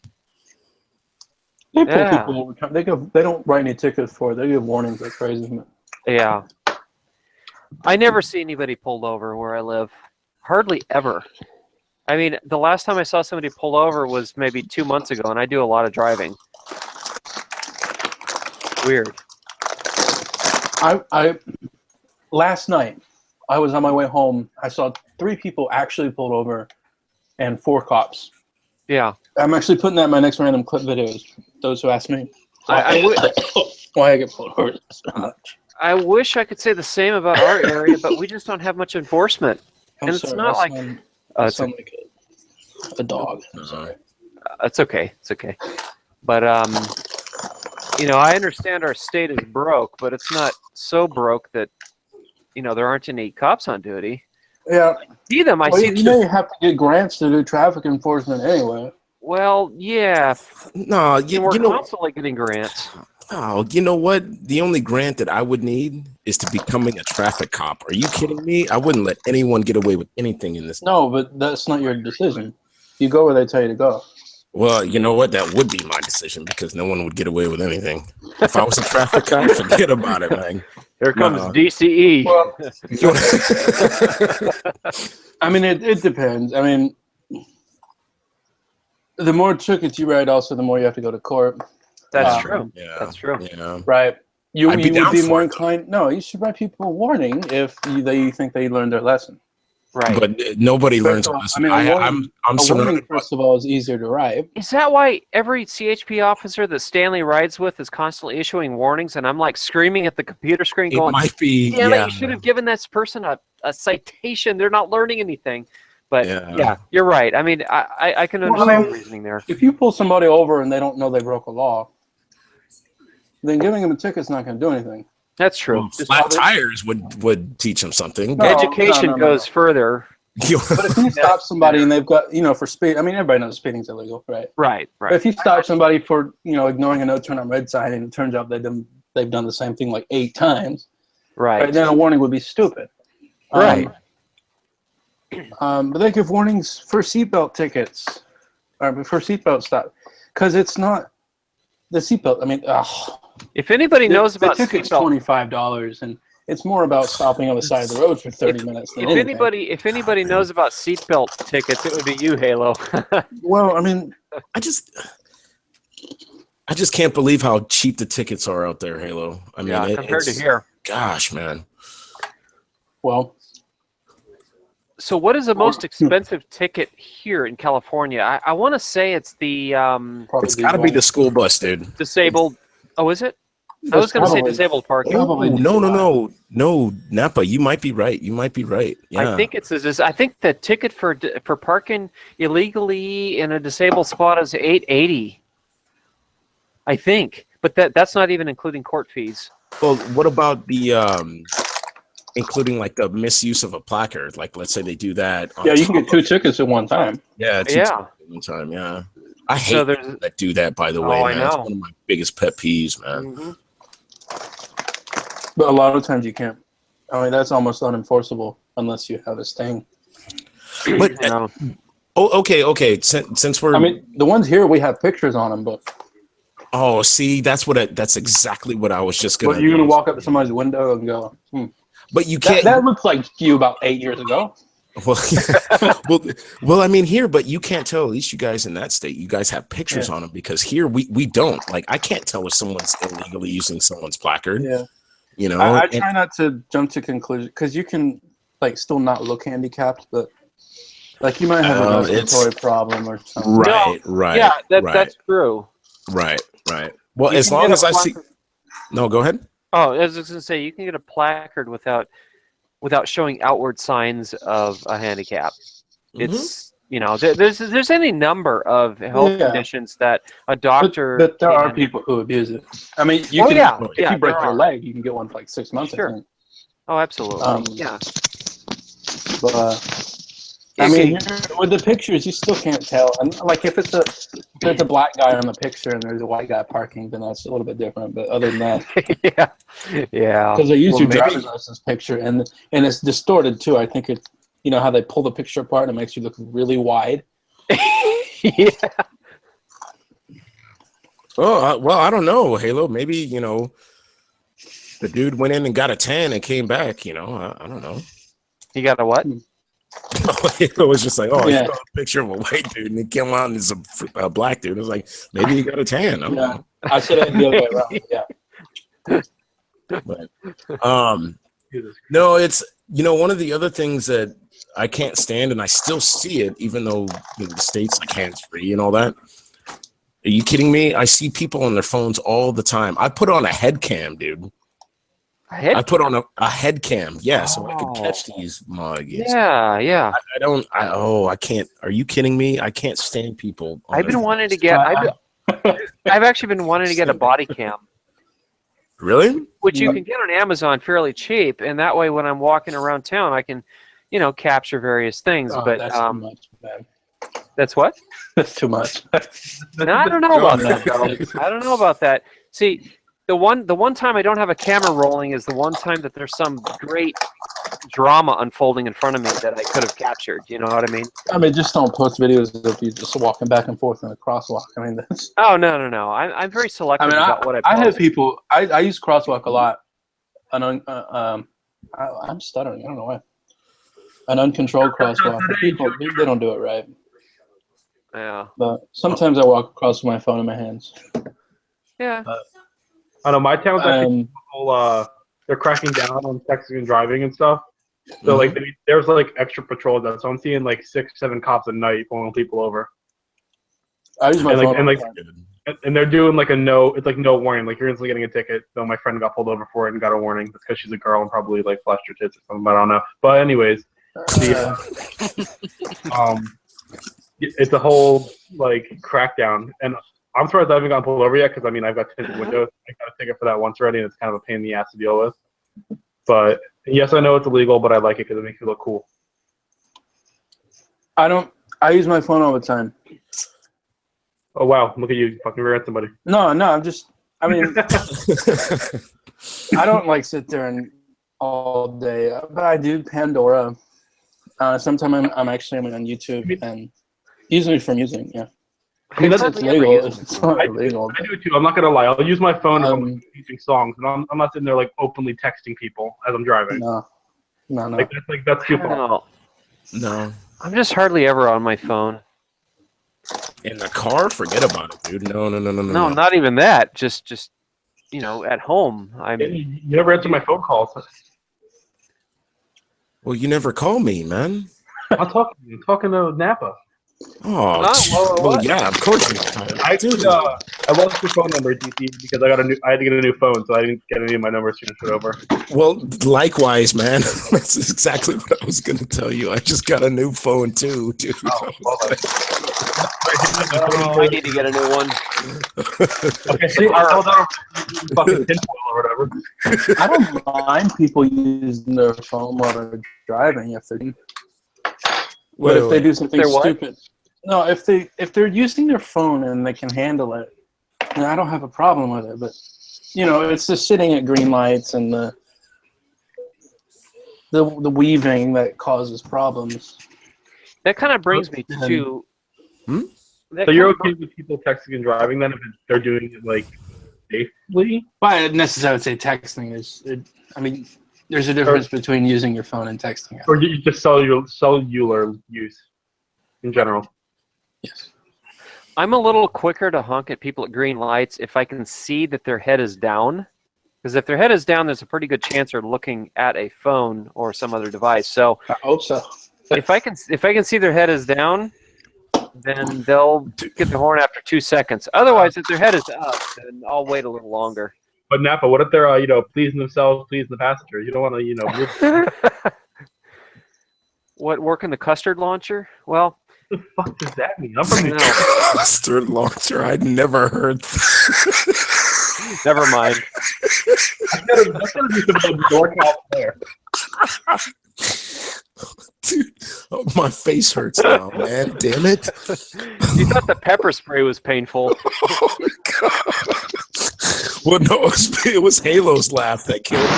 D: They pull
A: Yeah.
D: people over time. They don't write any tickets for it. They give warnings like crazy.
A: Yeah. I never see anybody pulled over where I live. Hardly ever. I mean, the last time I saw somebody pull over was maybe 2 months ago, and I do a lot of driving. Weird.
D: I last night I was on my way home. I saw 3 people actually pulled over, and 4 cops.
A: Yeah.
D: I'm actually putting that in my next random clip videos. Those who ask me why I get pulled over so much.
A: I wish I could say the same about our area, but we just don't have much enforcement.
D: I'm
A: And it's
D: sorry,
A: not
D: I
A: like-
D: sound,
A: Oh,
D: I
A: it's
D: sound like a dog. I'm sorry.
A: It's okay. It's okay. But I understand our state is broke, but it's not so broke that there aren't any cops on duty.
D: Yeah.
A: I see them. I
D: Well,
A: see.
D: you have to get grants to do traffic enforcement anyway.
A: Well, yeah.
C: No,
A: And we're constantly getting grants.
C: Oh, you know what? The only grant that I would need is to becoming a traffic cop. Are you kidding me? I wouldn't let anyone get away with anything in this.
D: No, but that's not your decision. You go where they tell you to go.
C: Well, you know what? That would be my decision because no one would get away with anything. If I was a traffic cop, forget about it, man.
A: Here comes
C: No.
A: DCE.
D: Well, I mean, it depends. I mean, the more tickets you write, also the more you have to go to court.
A: That's true.
C: Yeah,
A: That's true.
C: Yeah.
D: Right. You
C: I'd be
D: would
C: down
D: be
C: for
D: more
C: it,
D: inclined. No, you should write people a warning if they think they learned their lesson.
A: Right.
C: But nobody learns a
D: First of
C: lesson.
D: all, I mean, a
C: I'm
D: A warning,
C: surrounded.
D: first of all, is easier to write.
A: Is that why every CHP officer that Stanley rides with is constantly issuing warnings, and I'm like screaming at the computer screen
C: It
A: going,
C: might be.
A: damn it,
C: Yeah.
A: you should have given this person a citation. They're not learning anything. But
C: Yeah.
A: yeah, you're right. I mean, I can
D: Well, I
A: understand
D: mean-
A: the reasoning there.
D: If you pull somebody over and they don't know they broke a law, then giving them a ticket's not going to do anything.
A: That's true.
C: Well,
D: Just
C: flat
D: obvious-
C: tires would teach them something.
D: No.
A: Education goes further.
D: But if you stop somebody and they've got, for speed, I mean, everybody knows speeding's illegal, right?
A: Right,
D: But
A: right.
D: if you stop somebody for, ignoring a no turn on red sign and it turns out they've done the same thing like 8 times,
A: Right.
D: then a warning would be stupid.
A: Right.
D: But they give warnings for seatbelt tickets or for seatbelt stop because it's not the seatbelt. I mean,
A: If anybody knows about
D: the ticket's
A: seatbelt,
D: $25, and it's more about stopping on the side of the road for 30 minutes than anything.
A: if anybody knows about seatbelt tickets, it would be you, Halo.
D: Well, I mean,
C: I just can't believe how cheap the tickets are out there, Halo. I mean,
A: Yeah, compared to here.
C: Gosh, man.
D: Well,
A: So what is the most expensive ticket here in California? I want to say it's the
C: It's got to be the school bus, dude.
A: disabled. Oh, is it? I was going to say
D: probably-
A: disabled parking.
C: Oh,
D: Probably
C: no, Napa. You might be right. You might be right. Yeah.
A: I think it's this. I think the ticket for parking illegally in a disabled spot is $8.80. I think, but that's not even including court fees.
C: Well, what about the including like the misuse of a placard? Like, let's say they do that.
D: Yeah, you can get 2 tickets at one time.
C: Yeah,
A: Yeah.
C: at one time. Yeah. I hate
A: So
C: people that do that. By the way,
A: I
C: man. It's
A: know.
C: one of my biggest pet peeves, man.
A: Mhm.
D: But a lot of times you can't. I mean, that's almost unenforceable unless you have a sting.
C: But
A: No.
C: okay. Since we're,
D: I mean, the ones here, we have pictures on them, but
C: oh, see, that's exactly what I was just gonna.
D: you're going to walk up to somebody's window and go,
C: But you can't.
D: that looks like you about 8 years ago.
C: well, I mean here, but you can't tell. At least you guys in that state, you guys have pictures on them, because here we don't. Like, I can't tell if someone's illegally using someone's placard.
D: Yeah.
C: You know,
D: I try not to jump to conclusions, because you can like still not look handicapped, but like you might have a respiratory problem or something.
C: right.
A: Yeah,
C: right,
A: that's true.
C: right. Well,
A: You
C: as
A: can
C: long
A: get
C: as
A: a
C: I see.
A: placard-
C: No, go ahead.
A: Oh, I was just going to say, you can get a placard without showing outward signs of a handicap. It's there's any number of health conditions that a doctor.
D: But there are
A: can-
D: people who abuse it. I mean, if you break your leg, you can get one for like 6 months.
A: Sure.
D: I think.
A: Oh, absolutely. Yeah.
D: But I mean, with the pictures, you still can't tell. And like if it's a black guy on the picture and there's a white guy parking, then that's a little bit different. But other than that,
A: yeah.
D: because they use your
C: maybe-
D: driver's license picture and it's distorted too. I think it's how they pull the picture apart and it makes you look really wide.
A: Yeah.
C: Oh, well, I don't know, Halo. Maybe the dude went in and got a tan and came back. I don't know.
A: You got a what?
C: It was just like, oh,
D: Yeah.
C: you saw a picture of a white dude and he came out and it's a black dude. It was like, maybe he got a tan. I don't know.
D: I said it the other way around. Yeah.
C: But, no, it's one of the other things that I can't stand, and I still see it, even though the state's like hands-free and all that. Are you kidding me? I see people on their phones all the time. I put on a head cam, dude. I put on a head cam, so I could catch these mugs.
A: Yeah.
C: I can't. Are you kidding me? I can't stand people.
A: I've been wanting to get. I've actually been wanting to get a body cam.
C: Really?
A: Which you can get on Amazon fairly cheap, and that way when I'm walking around town, I can, capture various things.
D: Oh,
A: but
D: that's too much, man.
A: That's what?
D: That's too much.
A: No, I don't know about that, though. I don't know about that. See, the one time I don't have a camera rolling is the one time that there's some great drama unfolding in front of me that I could have captured. You know what I mean?
D: I mean, just don't post videos of you just walking back and forth in a crosswalk. I mean, that's.
A: Oh no. I'm very selective about what I post.
D: I have people. I use crosswalk a lot. I'm stuttering. I don't know why. An uncontrolled crosswalk. People, they don't do it right.
A: Yeah.
D: But sometimes I walk across with my phone in my hands.
A: Yeah.
F: I know my town's actually they're cracking down on texting and driving and stuff. So like there's like extra patrols out. So I'm seeing like 6-7 cops at night pulling people over.
D: I use my phone.
F: And they're doing like it's like no warning. Like you're instantly getting a ticket. So my friend got pulled over for it and got a warning. It's because she's a girl and probably like flashed her tits or something. But I don't know. But anyways, it's a whole like crackdown. And I'm surprised I haven't gotten pulled over yet because I mean I've got tinted windows. I got a ticket for that once already, and it's kind of a pain in the ass to deal with. But yes, I know it's illegal, but I like it because it makes you look cool.
D: I use my phone all the time.
F: Oh wow! Look at you fucking rear-end somebody.
D: No, I'm just. I mean, I don't like sit there and all day, but I do Pandora. Sometimes I'm actually on YouTube and usually for music. Yeah.
F: I mean, that's
D: it's legal. It's not illegal.
F: I do too. I'm not gonna lie. I'll use my phone if I'm using songs, and I'm not sitting there like openly texting people as I'm driving.
D: No.
F: That's too far.
A: No.
C: No.
A: I'm just hardly ever on my phone.
C: In the car, forget about it, dude. No.
A: No, not even that. Just at home.
F: You never answer my phone calls.
C: Well, you never call me, man.
F: I'm talking to Napa.
C: Oh, well, yeah, of course.
F: I lost your phone number, DC, because I had to get a new phone, so I didn't get any of my numbers transferred over.
C: Well, likewise, man. That's exactly what I was gonna tell you. I just got a new phone too, dude.
A: I need to get a new one.
F: Okay, see, I'll fucking tinfoil or whatever.
D: I don't mind people using their phone while they're driving if they're. But if they do something stupid, no. If they're using their phone and they can handle it, then I don't have a problem with it. But it's just sitting at green lights and the weaving that causes problems.
A: That kind of brings me to.
F: So you're okay with people texting and driving then if they're doing it like safely?
D: Well, I necessarily say texting is. There's a difference between using your phone and texting.
F: Or you just cellular use in general?
D: Yes.
A: I'm a little quicker to honk at people at green lights if I can see that their head is down. Because if their head is down, there's a pretty good chance they're looking at a phone or some other device. So
D: I hope so.
A: if I can see their head is down, then they'll get the horn after 2 seconds. Otherwise, if their head is up, then I'll wait a little longer.
F: But Napa, what if they're pleasing themselves, pleasing the passenger? You don't want to move.
A: What, working the custard launcher? Well,
F: what the fuck does that mean? I'm from
C: Custard launcher. I'd never heard.
A: Never mind.
F: That's gotta be some NorCal flair.
C: Dude, my face hurts now, man. Damn it.
A: You thought the pepper spray was painful.
C: Oh my god. Well, no, it was Halo's laugh that killed me.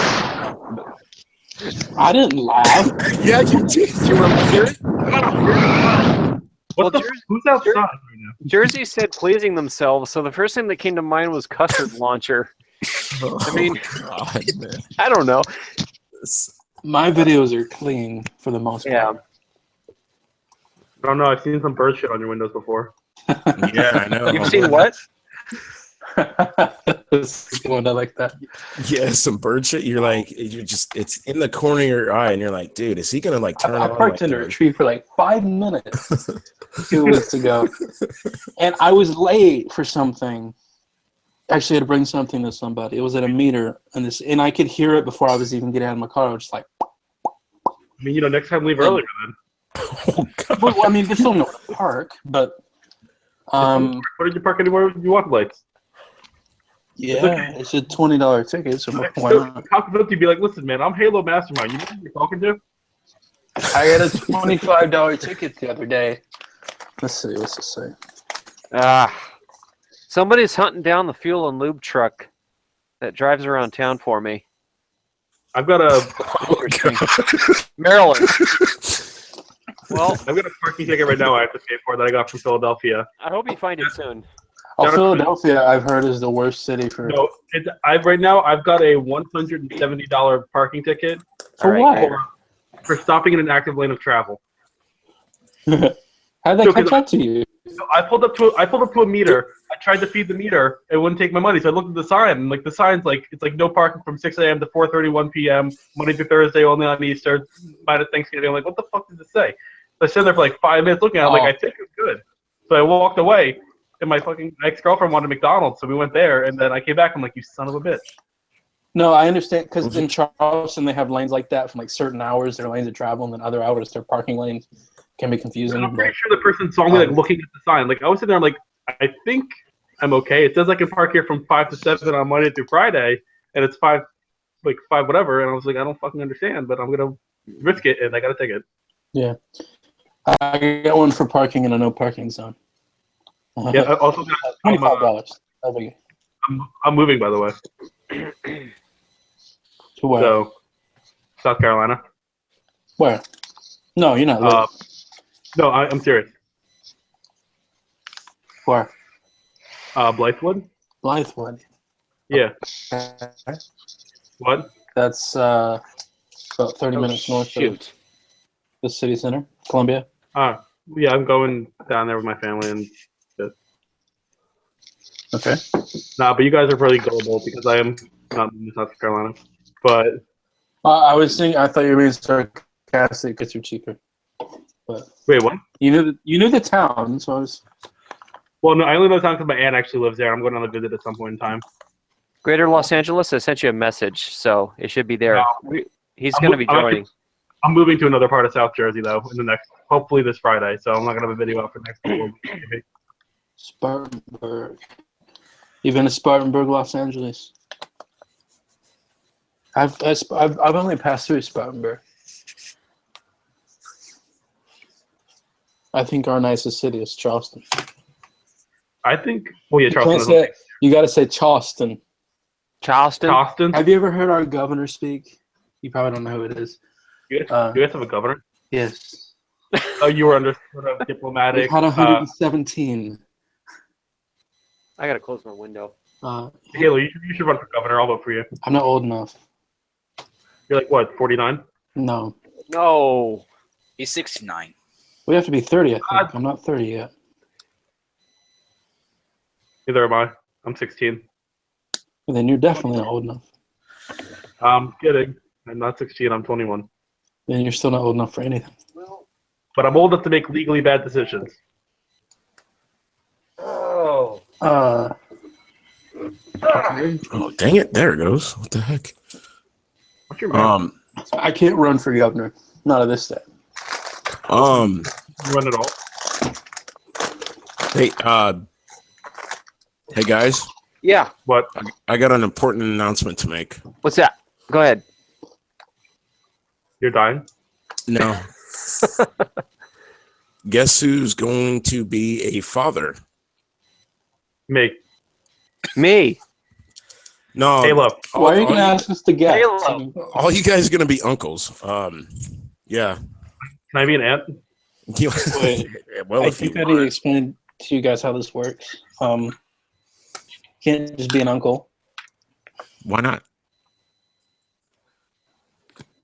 D: I didn't laugh.
C: Yeah, you did. You were
F: Who's outside right now?
A: Jersey said pleasing themselves, so the first thing that came to mind was custard launcher. I mean,
C: God, man.
A: I don't know.
D: My videos are clean for the most part.
A: Yeah.
F: I don't know. I've seen some bird shit on your windows before.
C: Yeah, I know.
A: You've seen what?
D: One like that.
C: Yeah, some bird shit. It's in the corner of your eye, and you're like, dude, is he gonna turn
D: I
C: on?
D: parked under a tree for 5 minutes 2 weeks ago, and I was late for something. Actually, I had to bring something to somebody. It was at a meter, and I could hear it before I was even getting out of my car. I was just like.
F: I mean, next time leave earlier then.
C: Oh, God.
D: Well, I mean, there's still nowhere to park, but.
F: Where did you park anywhere you want lights?
D: Yeah, it's a $20 ticket, so why not?
F: How could you be like, listen, man, I'm Halomastermind. You know who you're talking to?
D: I got a $25 ticket the other day. Let's see, what's it say?
A: Somebody's hunting down the fuel and lube truck that drives around town for me.
F: I've got a
A: Maryland. Well,
F: I've got a parking ticket right now I have to pay for that I got from Philadelphia.
A: I hope you find it soon.
D: Oh, Philadelphia, I've heard, is the worst city for.
F: No, right now I've got a $170 parking ticket
D: For what?
F: for stopping in an active lane of travel.
D: How'd they catch up to you?
F: So I pulled up to a meter. I tried to feed the meter. It wouldn't take my money. So I looked at the sign, and the sign's it's no parking from 6 a.m. to 4:31 p.m. Monday through Thursday, only on Easter, minus Thanksgiving. I'm like, what the fuck does it say? So I sat there for 5 minutes looking at it. I'm like, I think it's good. So I walked away, and my fucking ex-girlfriend wanted McDonald's, so we went there, and then I came back. I'm like, you son of a bitch.
D: No, I understand, because in Charleston they have lanes like that from certain hours. They're lanes of travel, and then other hours they're parking lanes. Can be confusing.
F: I'm pretty sure the person saw me looking at the sign. I was sitting there, I'm like, I think I'm okay. It says I can park here from 5 to 7 on Monday through Friday, and it's 5 whatever. And I was like, I don't fucking understand, but I'm gonna risk it, and I got a ticket.
D: Yeah, I got one for parking in a no parking zone.
F: Yeah, I also got
D: $25.
F: I'm moving, by the way.
D: To where?
F: So, South Carolina.
D: Where? No, you're not.
F: No, I'm serious.
D: Where?
F: Blythewood.
D: Blythewood.
F: Yeah.
D: Okay.
F: What?
D: That's about 30 minutes north of the city center, Columbia.
F: Yeah, I'm going down there with my family and
D: Okay.
F: Nah, but you guys are pretty gullible because I am not in South Carolina. But
D: I was thinking. I thought you were being sarcastic because you're cheaper. But
F: wait, what?
D: you knew the town, so I was.
F: Well, no, I only know the town because my aunt actually lives there. I'm going on a visit at some point in time.
A: Greater Los Angeles, I sent you a message, so it should be there.
F: No.
A: He's going to be joining.
F: I'm moving to another part of South Jersey though in the next, hopefully this Friday. So I'm not gonna have a video out for next week. Maybe.
D: Spartanburg. You've been to Spartanburg, Los Angeles. I've only passed through Spartanburg. I think our nicest city is Charleston.
F: I think. Well, yeah,
D: You can't
F: Charleston.
D: say, you got to say Charleston.
A: Charleston?
F: Charleston.
D: Have you ever heard our governor speak? You probably don't know who it is.
F: You guys have a governor?
D: Yes.
F: Oh, you were under sort of diplomatic.
D: We've had 117.
A: I got to close my window.
F: Halo, you should run for governor. I'll vote for you.
D: I'm not old enough.
F: You're like what, 49?
D: No.
A: No.
G: He's 69.
D: We have to be 30, I think. I'm not 30 yet.
F: Neither am I. I'm 16.
D: Well, then you're definitely not old enough.
F: I'm kidding. I'm not 16. I'm 21.
D: Then you're still not old enough for anything.
F: But I'm old enough to make legally bad decisions.
A: Oh.
C: Oh, dang it. There it goes. What the heck?
F: What's your man?
D: I can't run for governor. Not at this day.
F: You run it all?
C: Hey guys.
A: Yeah.
F: What?
C: I got an important announcement to make.
A: What's that? Go ahead.
F: You're dying?
C: No. Guess who's going to be a father?
F: Me.
A: Me.
C: No.
F: Halo.
D: Why are you going to ask us to guess?
A: Halo.
C: All you guys are going to be uncles. Yeah.
F: Can I be an aunt?
D: Wait,
C: Well,
D: I
C: if you
D: think I need to
C: want.
D: explain to you guys how this works. Can't just be an uncle.
C: Why not?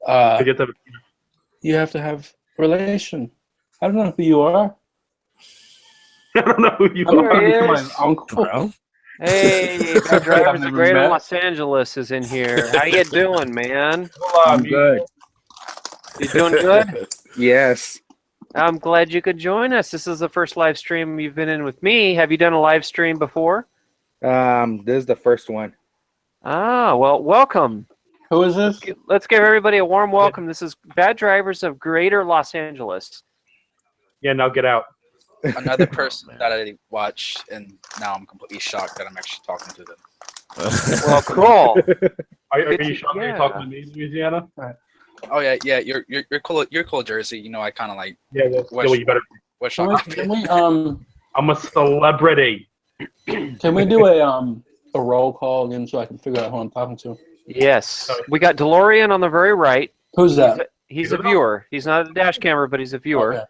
F: I get that.
D: You have to have relation. I don't know who you are.
F: I don't know who you
D: I'm
A: There
F: are.
A: he
D: not
A: is.
D: my uncle.
C: Bro?
A: Hey, the drivers of
D: never
A: Greater
D: met.
A: Los Angeles is in here. How you doing, man?
I: I'm good.
A: You doing good?
I: Yes.
A: I'm glad you could join us. This is the first live stream you've been in with me. Have you done a live stream before?
I: This is the first one.
A: Ah, well, welcome.
D: Who is this?
A: Let's give everybody a warm welcome. This is Bad Drivers of Greater Los Angeles.
F: Yeah, now get out.
G: Another person that I watched, and now I'm completely shocked that I'm actually talking to them.
A: Well, cool.
F: Are
A: Good
F: you
A: to-
F: sure you're
A: yeah.
F: talking to me, Louisiana?
G: Oh yeah, you're cool. You're cool, Jersey. You know, I kind of like
F: Yeah, well, you better.
G: what
D: Can we,
G: shocked
D: can
G: me.
D: we
F: I'm a celebrity.
D: can we do a roll call again so I can figure out who I'm talking to?
A: Yes. We got DeLorean on the very right.
D: Who's that?
A: He's a viewer. He's not a dash camera, but he's a viewer.
D: Okay.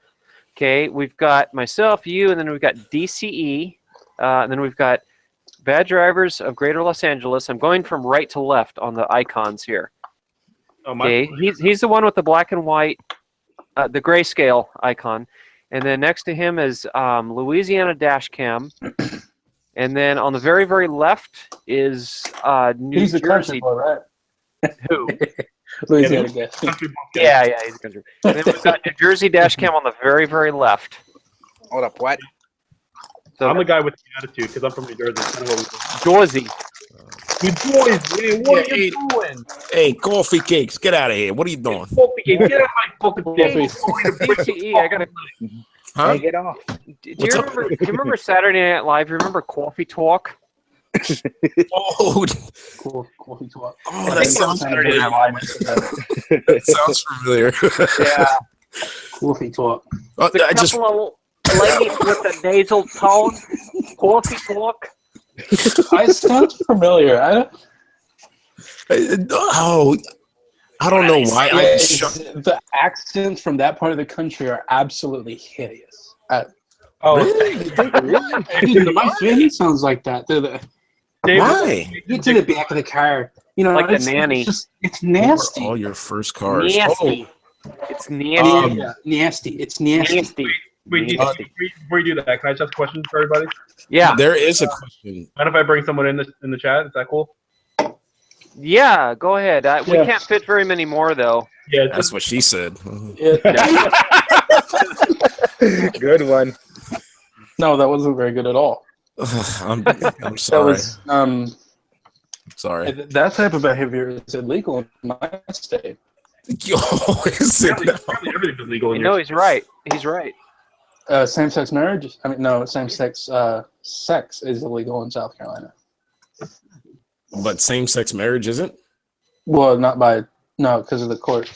A: Okay, we've got myself, you, and then we've got DCE, and then we've got Bad Drivers of Greater Los Angeles. I'm going from right to left on the icons here.
F: Oh, my.
A: Okay, he's the one with the black and white, the grayscale icon, and then next to him is Louisiana Dashcam, and then on the very, very left is New
D: He's a
A: Jersey.
D: country boy, right?
A: Who?
D: Louisiana guy.
A: Yeah, he's a country. And then we've got New Jersey Dashcam on the very, very left.
G: Hold up, what?
A: So
F: I'm the guy with the attitude because I'm from New Jersey. That's what we do.
A: Jersey.
F: You boys, man, what are you doing?
C: Hey, coffee cakes, get out of here. What are you doing?
F: Get out of my fucking face.
A: DCE, I gotta.
C: Huh?
I: Hey, get off.
A: Do
C: What's
A: you
C: up?
A: remember Saturday Night Live? You remember Coffee Talk?
C: Oh,
D: Cool talk.
C: oh that sounds familiar.
A: Yeah.
D: Coffee talk.
C: Oh,
A: The
C: I just
A: couple of ladies with the nasal tone. Coffee Talk.
D: It sounds familiar. I
C: don't know why.
D: the accents from that part of the country are absolutely hideous. Dude, my family sounds like that.
F: Dave,
C: Why?
D: Get to the back of the car. You know,
A: Like the
D: it's,
A: nanny.
D: It's nasty.
C: All your first cars.
A: Nasty. It's
C: Um,
A: nasty.
D: Yeah, nasty. It's nasty.
A: Nasty.
F: Wait, before you do that, can I just ask a question for everybody?
A: Yeah.
C: There is a question.
F: Mind if I bring someone in the chat? Is that cool?
A: Yeah, go ahead. We can't fit very many more, though.
F: Yeah,
C: That's what she said.
I: Good one.
D: No, that wasn't very good at all.
C: I'm
D: That
C: sorry.
D: was
C: Sorry.
D: that type of behavior is illegal in my state.
C: Yo, is it now?
F: Everything's illegal in
A: No,
F: your
A: he's right. He's right.
D: Same-sex marriage? I mean, no, same-sex sex is illegal in South Carolina.
C: But same-sex marriage isn't?
D: Well, because of the court.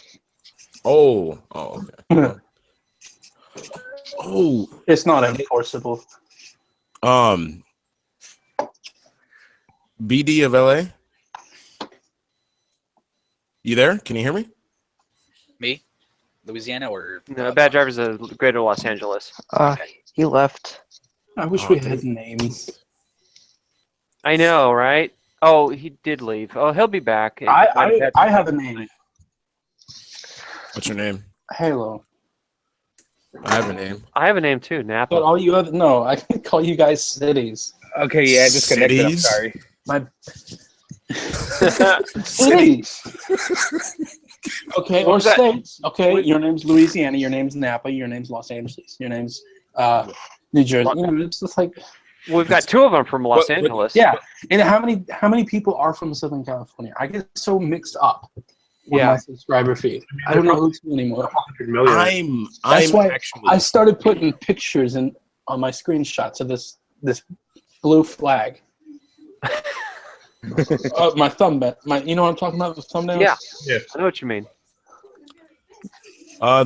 C: Oh, okay. Oh,
D: it's not enforceable.
C: BD of LA? You there? Can you hear me?
G: Me? Louisiana or?
A: No, Bad Driver's a Greater Los Angeles.
E: He left.
D: I wish we had names.
A: I know, right? Oh, he did leave. Oh, he'll be back.
D: I have a name.
C: What's your name?
D: Halo.
C: I have a name.
A: I have a name too, Napa.
D: But all you other I can call you guys cities.
I: Okay, yeah, disconnected. I'm
C: Cities?
I: sorry.
D: My cities. Okay, or states. Okay, your name's Louisiana. Your name's Napa. Your name's Los Angeles. Your name's New Jersey. You know, it's just like
A: We've got two of them from Los Angeles.
D: yeah. And how many people are from Southern California? I get so mixed up with my subscriber feed. I don't know who's who anymore. That's why
C: actually
D: I started putting pictures on my screenshots of this blue flag. My thumbnail. You know what I'm talking about? The thumbnail.
A: Yeah. I know what you mean.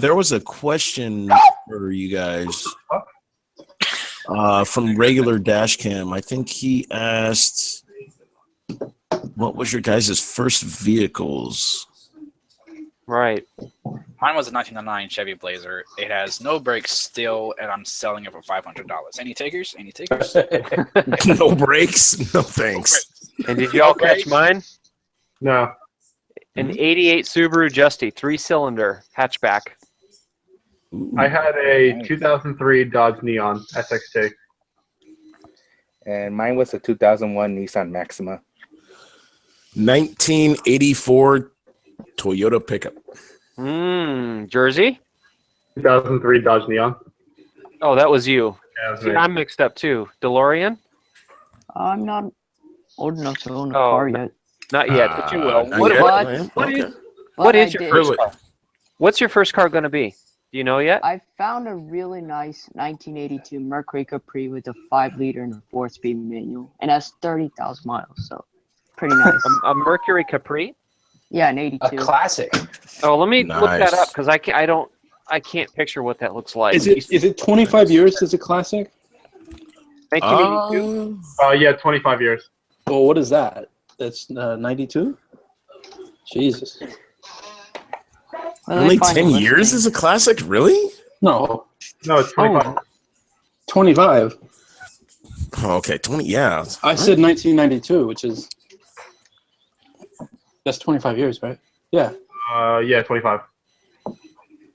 C: There was a question for you guys from regular Dashcam. I think he asked, what was your guys' first vehicles?
A: Right.
G: Mine was a 1999 Chevy Blazer. It has no brakes still, and I'm selling it for $500. Any takers? Any takers?
C: No brakes? No thanks.
A: And did you all catch mine?
F: No.
A: An 88 Subaru Justy, 3-cylinder hatchback.
F: I had a 2003 Dodge Neon SXT.
I: And mine was a 2001 Nissan Maxima.
C: 1984 Toyota pickup.
A: Jersey?
F: 2003 Dodge Neon.
A: Oh, that was you.
F: Yeah, that was
A: See,
F: me.
A: I'm mixed up too. DeLorean?
E: I'm not old enough to own a car yet.
A: Not yet, but you will.
C: Not
A: What,
C: yet?
A: what,
C: Okay.
A: what
C: Okay.
A: is, what
E: I
A: is your
E: did.
A: first car? What's your first car going to be? Do you know yet?
E: I found a really nice 1982 Mercury Capri with a 5-liter and a 4-speed manual, and has 30,000 miles, so pretty nice.
A: A Mercury Capri?
E: Yeah, an 82.
D: A classic.
A: Oh, let me look that
C: Nice.
A: up because I can't picture what that looks like.
D: Is it 25 years as a classic?
A: 1982?
F: Yeah, 25 years.
D: Well, what is that? That's 92? Jesus.
E: Well,
C: Only
E: they find
C: 10
E: a
C: years
E: listing.
C: is a classic? Really?
D: No,
F: No, it's 25.
D: 25.
C: Oh, okay, 20. Yeah.
D: I said 1992, which is that's 25 years, right? Yeah.
F: Yeah, 25.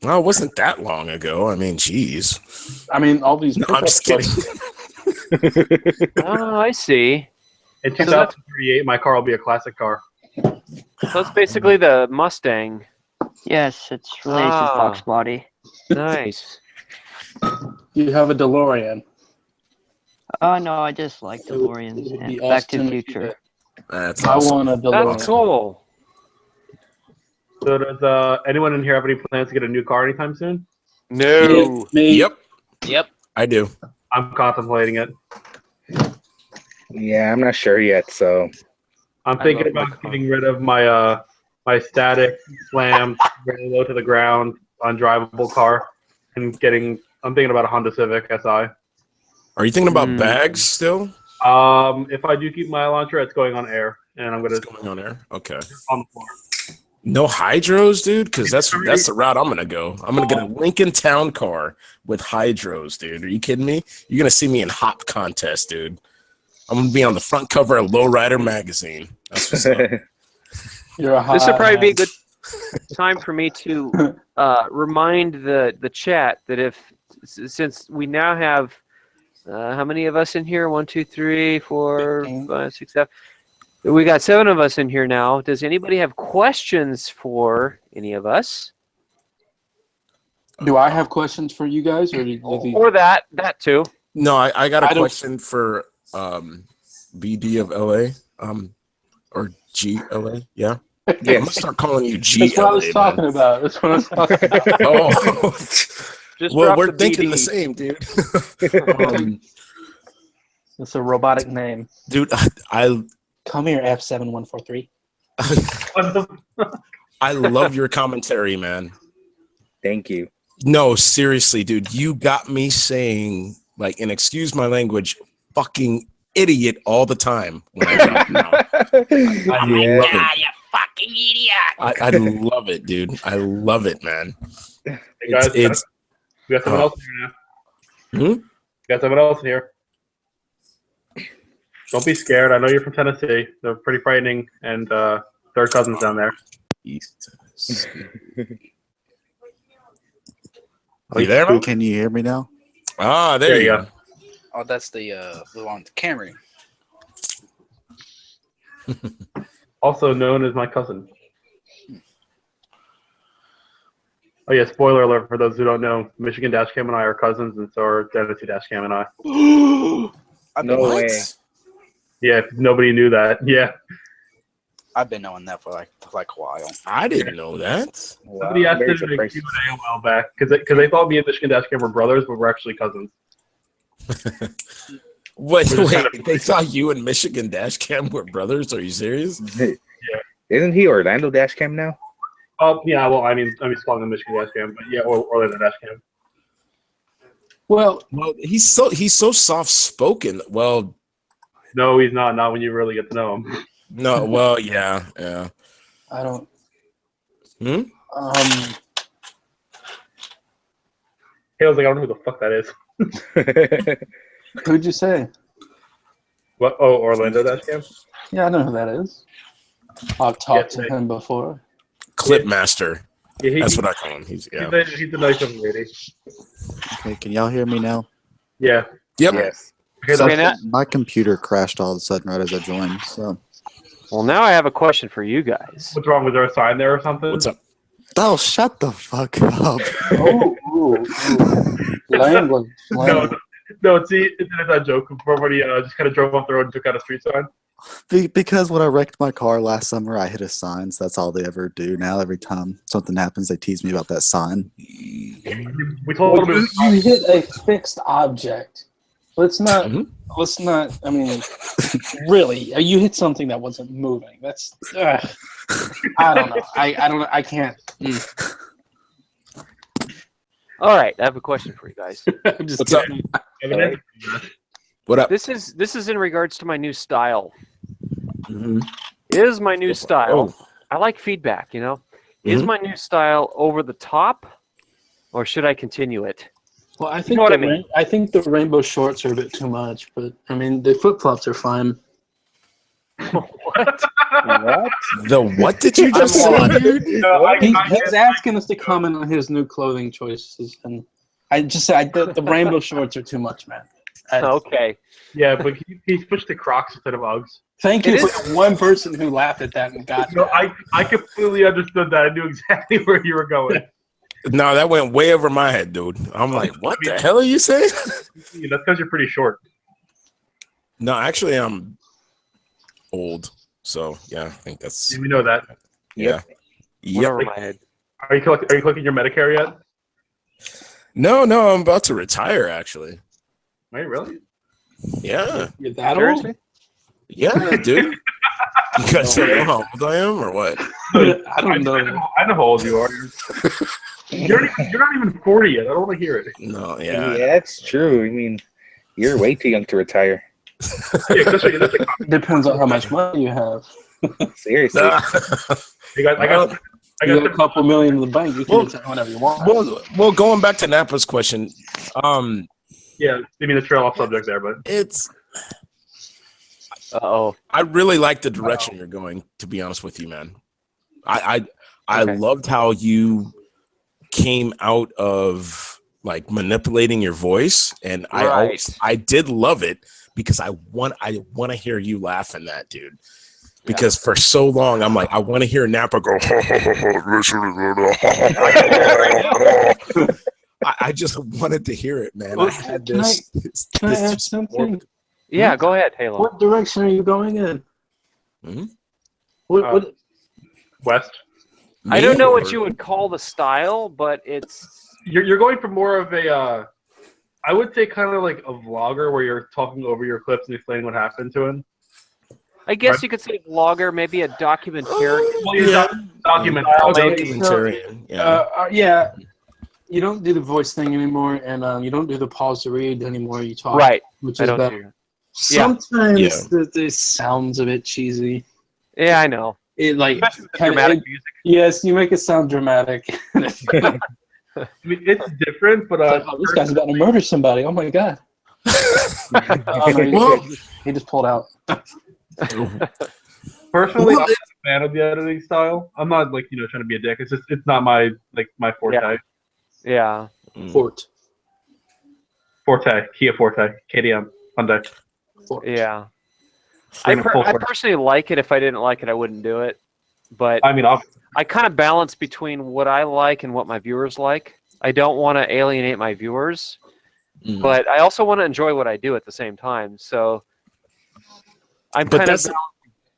C: Well, it wasn't that long ago. I mean, geez.
D: I mean, all these.
C: No, I'm just kidding.
A: Oh, I see.
F: In 2038, my car will be a classic car.
A: So it's basically the Mustang.
E: Yes, it's related to Fox body.
A: Nice.
D: You have a DeLorean.
E: Oh, no, I just like DeLoreans
D: would
E: and
D: be
E: Back to the
D: awesome if you
E: Future.
D: did.
C: That's
D: I
C: awesome.
D: want a DeLorean.
A: That's cool.
F: So does anyone in here have any plans to get a new car anytime soon?
A: No.
D: Me.
C: Yep,
G: Yep.
C: I do.
F: I'm contemplating it.
I: Yeah, I'm not sure yet, so
F: I'm
A: I
F: thinking
A: love my
F: about
A: car.
F: getting rid of my my static, slammed, very low to the ground, undrivable car, and I'm thinking about a Honda Civic Si.
C: Are you thinking about bags still?
F: If I do keep my Elantra, it's going on air, and I'm gonna
C: It's going on there. Okay.
F: on the floor.
C: No hydros, dude, because that's the route I'm gonna go. I'm gonna get a Lincoln Town car with hydros, dude. Are you kidding me? You're gonna see me in hop contest, dude. I'm gonna be on the front cover of Lowrider magazine. That's what's up.
D: You're a
A: This would probably be a
D: hot
A: good time for me to remind the chat that if since we now have how many of us in here? 1, 2, 3, 4, 5, 6, 7. We got 7 of us in here now. Does anybody have questions for any of us?
D: Do I have questions for you guys, or
A: Or that too?
C: No, I got a question for BD of LA, or GLA. Yeah. I'm gonna start calling you GLA.
D: That's what I was talking about. That's what I was talking about.
C: Oh,
A: Just
C: well,
A: drop
C: we're
A: the
C: thinking
A: BD.
C: the same, dude.
D: It's a robotic name.
C: Dude, I
D: Come here, F7143.
C: I love your commentary, man.
I: Thank you.
C: No, seriously, dude, you got me saying, like, and excuse my language, fucking idiot all the time when I talk now. I love it.
G: You fucking idiot!
C: I love it, dude. I love it, man.
F: Hey guys,
C: It's
F: we got someone else in here now.
C: Hmm?
F: We got someone else in here. Don't be scared. I know you're from Tennessee. They're pretty frightening, and third cousins down there.
C: East. Are you there, man?
J: Can you hear me now?
C: Ah, there you go.
G: Oh, that's the one, the Camry.
F: Also known as my cousin. Oh yeah, spoiler alert for those who don't know. Michigan Dashcam and I are cousins, and so are Tennessee Dashcam and I.
I: No way.
F: Yeah, if nobody knew that. Yeah.
G: I've been knowing that for like a while.
C: I didn't know that.
I: Wow,
F: Somebody asked
I: very
F: it in a
I: surprised.
F: Q&A a while back because they thought me and Michigan Dashcam were brothers, but we're actually cousins.
C: Wait,
F: We're just kind of-
C: they thought you and Michigan Dashcam were brothers? Are you serious?
I: Isn't he Orlando Dashcam now?
F: Oh yeah, well I mean calling them Michigan Dashcam, but yeah, or Orlando Dashcam.
D: Well,
C: he's so soft spoken. Well,
F: no, he's not. Not when you really get to know him.
C: no, well, yeah.
D: I don't.
C: Hmm?
F: Hale's like, I don't know who the fuck that is.
D: Who'd you say?
F: What? Oh, Orlando Dashcam.
D: Yeah, I know who that is. I've talked to him before.
C: Clipmaster.
F: Yeah,
C: That's what I call him. He's
F: he's a nice young lady.
J: Okay, can y'all hear me now?
F: Yeah.
C: Yep.
I: Yes.
J: My computer crashed all of a sudden right as I joined. So.
A: Well, now I have a question for you guys.
F: What's wrong? Was there a sign there or something?
C: What's up?
J: Oh, shut the fuck up.
D: Language.
F: No, see, it's that joke before when he just kind of drove off the road and took out a street sign.
J: Because when I wrecked my car last summer, I hit a sign. So that's all they ever do now. Every time something happens, they tease me about that sign.
F: We told him
D: You hit a fixed object. Let's not. Let's not. I mean, really, you hit something that wasn't moving. That's. I don't know. I don't. I can't.
A: All right, I have a question for you guys.
D: I'm just
C: What's up?
D: kidding.
C: What up?
A: This is in regards to my new style.
C: Mm-hmm.
A: Is my new style?
C: Oh.
A: I like feedback. You know, is my new style over the top, or should I continue it?
D: Well, I think
A: You know what I mean?
D: I think the rainbow shorts are a bit too much, but I mean the flip flops are fine.
A: What?
C: The what did you just say, dude?
D: He's asking us to comment on his new clothing choices, and I just said the rainbow shorts are too much, man.
A: Okay.
F: Yeah, but he switched to Crocs instead of Uggs.
D: Thank you for the one person who laughed at that and got
F: No, I completely understood that. I knew exactly where you were going.
C: No, that went way over my head, dude. I'm like, what the hell are you saying?
F: Yeah, that's because you're pretty short.
C: No, actually, I'm old. So, yeah, I think that's...
F: We know that.
C: Yeah.
A: Went over my head.
F: Are you collecting your Medicare yet?
C: No, I'm about to retire, actually.
F: Are you really?
C: Yeah.
D: You're that
A: Seriously?
D: old?
C: Yeah, dude. You guys don't know how old I am, or what?
D: I don't know.
F: I know how old you are. You're not even 40 yet. I don't want to hear it.
C: No,
I: Yeah,
C: yeah.
I: that's true. I mean, you're way too young to retire.
F: Yeah, that's like,
D: Depends on how much money you have.
I: Seriously.
F: I got
D: You got a couple million in the bank. You can
C: Well-
D: retire whenever you want.
C: Well, going back to Napa's question,
F: yeah, I mean the trail off subject there, but
C: it's...
A: Uh-oh.
C: I really like the direction you're going, to be honest with you, man. I
A: Okay.
C: loved how you came out of like manipulating your voice, and I did love it because I want to hear you laugh in that, dude. Because for so long I'm like, I want to hear Napa go. I just wanted to hear it, man.
D: Well,
C: I had
D: can
C: this.
D: Can I ask something?
A: Yeah, go ahead, Halo.
D: What direction are you going in?
C: Hmm?
D: What?
F: West.
A: I don't know what you would call the style, but it's
F: You're going for more of a, I would say kind of like a vlogger where you're talking over your clips and explaining what happened to him.
A: I guess you could say vlogger, maybe a documentarian.
F: Well, you're
C: documentarian.
D: Yeah. You don't do the voice thing anymore, and you don't do the pause to read anymore. You talk,
A: Right.
D: which
A: I
D: is
A: don't
D: better.
A: do.
D: Sometimes the sounds a bit cheesy.
A: Yeah, I know.
D: It like
F: Especially with dramatic music.
D: Yes, you make it sound dramatic.
F: I mean, it's different, but
D: It's like, oh, this guy's about to murder somebody. Oh my god! Oh, no, he just pulled out.
F: Personally, I'm not a fan of the editing style. I'm not like trying to be a dick. It's just it's not my forte.
A: Yeah.
D: Forte.
F: Kia Forte, KDM, Hyundai.
A: Yeah. I personally like it. If I didn't like it, I wouldn't do it. But
F: I mean,
A: I kind of balance between what I like and what my viewers like. I don't want to alienate my viewers, but I also want to enjoy what I do at the same time. So I'm kind of.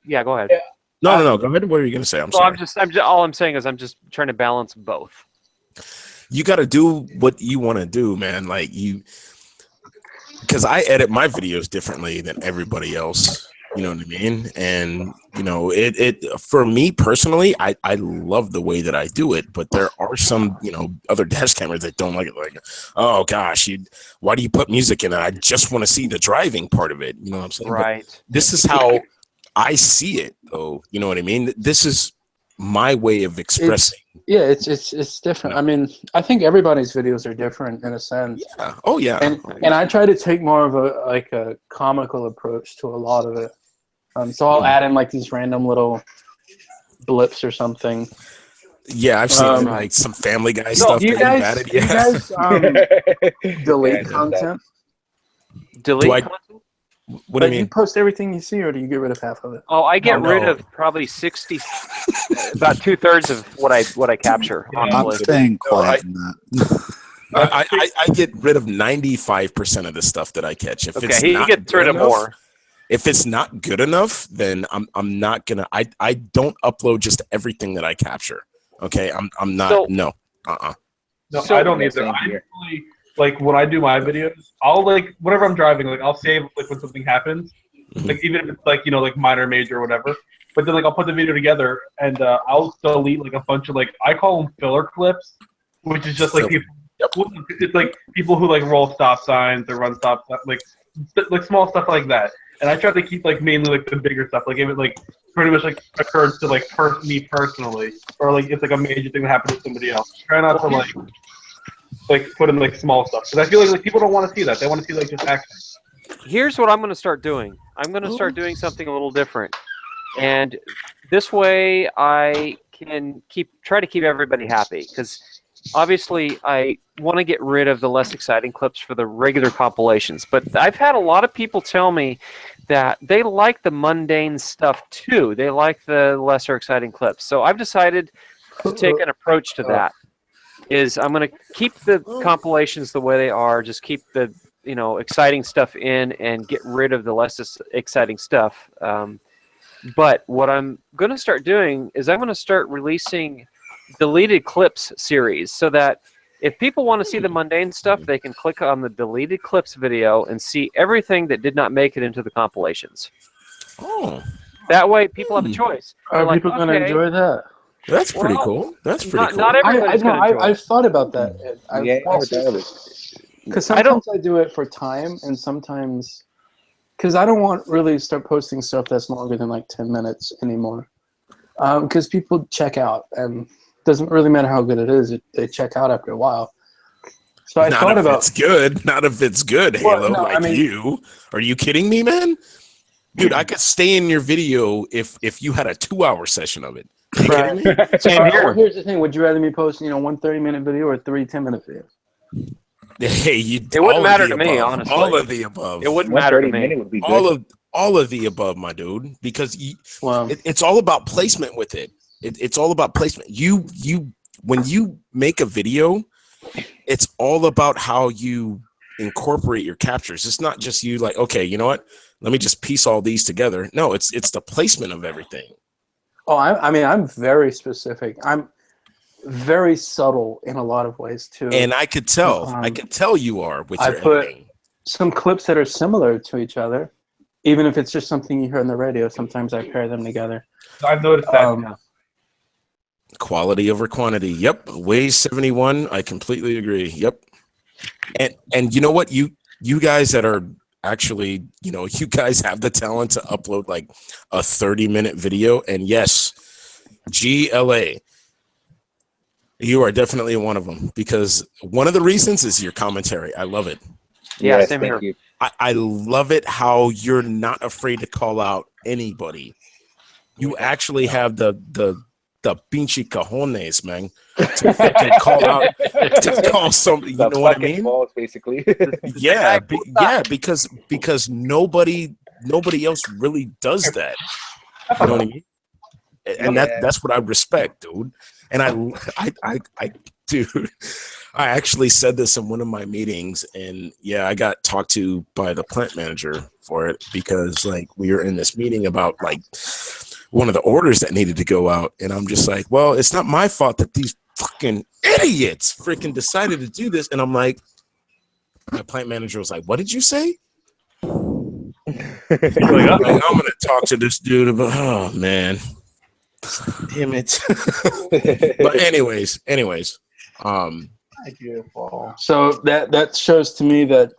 A: Yeah, go ahead.
C: Yeah. No. Go ahead. What are you gonna say? I'm sorry.
A: All I'm saying is I'm just trying to balance both.
C: You got to do what you want to do, man. Like because I edit my videos differently than everybody else. You know what I mean? And it for me personally, I love the way that I do it, but there are some other dash cameras that don't like it. Like, oh gosh, why do you put music in it? I just want to see the driving part of it. You know what I'm saying?
A: Right.
C: But this is how I see it, though. You know what I mean? This is my way of expressing.
D: It's different. I mean, I think everybody's videos are different in a sense.
C: Yeah. Oh yeah.
D: And I try to take more of a comical approach to a lot of it. So I'll add in like these random little blips or something.
C: Yeah, I've seen like some Family Guy stuff.
D: Do you guys delete content?
A: Delete content?
C: What do you mean?
D: You post everything you see, or do you get rid of half of it?
A: Oh, I get rid of probably 60, about 2/3 of what I capture.
J: I'm staying quiet in that.
C: I get rid of 95% of the stuff that I catch. If it's
A: he
C: not
A: gets rid of more.
C: If it's not good enough, then I'm not gonna. I don't upload just everything that I capture. Okay, I'm not. No,
F: No, I don't either. Like when I do my videos, I'll like whenever I'm driving, like I'll save like when something happens, like even if it's like like minor, major, or whatever. But then like I'll put the video together and I'll delete like a bunch of I call them filler clips, which is just like people. It's like people who like roll stop signs or run stop like small stuff like that. And I try to keep like mainly like the bigger stuff, like if it like pretty much like occurs to like me personally, or like it's like a major thing that happened to somebody else. Try not to like put in like small stuff, because I feel like people don't want to see that. They want to see like just action.
A: Here's what I'm going to start doing. I'm going to start doing something a little different, and this way I can try to keep everybody happy, because obviously I want to get rid of the less exciting clips for the regular compilations. But I've had a lot of people tell me that they like the mundane stuff too. They like the lesser exciting clips. So I've decided to take an approach to that. I'm going to keep the compilations the way they are, just keep the exciting stuff in and get rid of the less exciting stuff. But what I'm going to start doing is I'm going to start releasing deleted clips series, so that if people want to see the mundane stuff, they can click on the deleted clips video and see everything that did not make it into the compilations.
C: Oh.
A: That way people have a choice.
D: Are people going to enjoy that?
C: That's pretty cool. That's pretty cool.
A: Not everybody's going to enjoy it.
D: I've thought about that. Because sometimes I do it for time, and sometimes because I don't want really start posting stuff that's longer than like 10 minutes anymore. Because people check out, and it doesn't really matter how good it is. They check out after a while. So I thought about
C: it's good. Not if it's good, Halo.
D: Well, no,
C: you. Are you kidding me, man? Dude, I could stay in your video if you had a 2-hour session of it. Are you kidding me?
A: Same here.
D: Here's the thing. Would you rather me post, 1 30-minute video or 3 10-minute videos?
C: Hey,
A: It wouldn't matter to me, honestly.
C: All of the above.
A: It wouldn't matter to me.
I: Would be good.
C: All of the above, my dude, because
D: Well,
C: it's all about placement with it. It's all about placement. When you make a video, it's all about how you incorporate your captures. It's not just you like, okay, you know what? Let me just piece all these together. No, it's the placement of everything.
D: oh, I mean, I'm very specific. I'm very subtle in a lot of ways too.
C: And I could tell you are with
D: I
C: your
D: put
C: editing.
D: some clips that are similar to each other, even if it's just something you hear on the radio. Sometimes I pair them together.
F: I've noticed that.
D: Yeah.
C: Quality over quantity. Yep. Waze 71. I completely agree. Yep. And you know what? You guys that are actually, you guys have the talent to upload like a 30-minute video. And yes, GLA, you are definitely one of them, because one of the reasons is your commentary. I love it.
A: Yeah,
I: Yes,
A: same
I: thank
A: here.
I: you.
C: I love it how you're not afraid to call out anybody. You actually have the pinche cojones, man, to fucking call somebody. You
I: The
C: know what I
I: fucking
C: mean?
I: balls, basically.
C: Yeah, because nobody else really does that. You know what I mean? And that's what I respect, dude. And I dude, I actually said this in one of my meetings, and yeah, I got talked to by the plant manager for it, because like we were in this meeting about like one of the orders that needed to go out, and I'm just like, well, it's not my fault that these fucking idiots freaking decided to do this. And I'm like, my plant manager was like, what did you say? Like, I'm gonna talk to this dude about, oh man, damn it. But anyways,
F: Thank you, Paul.
D: So that shows to me that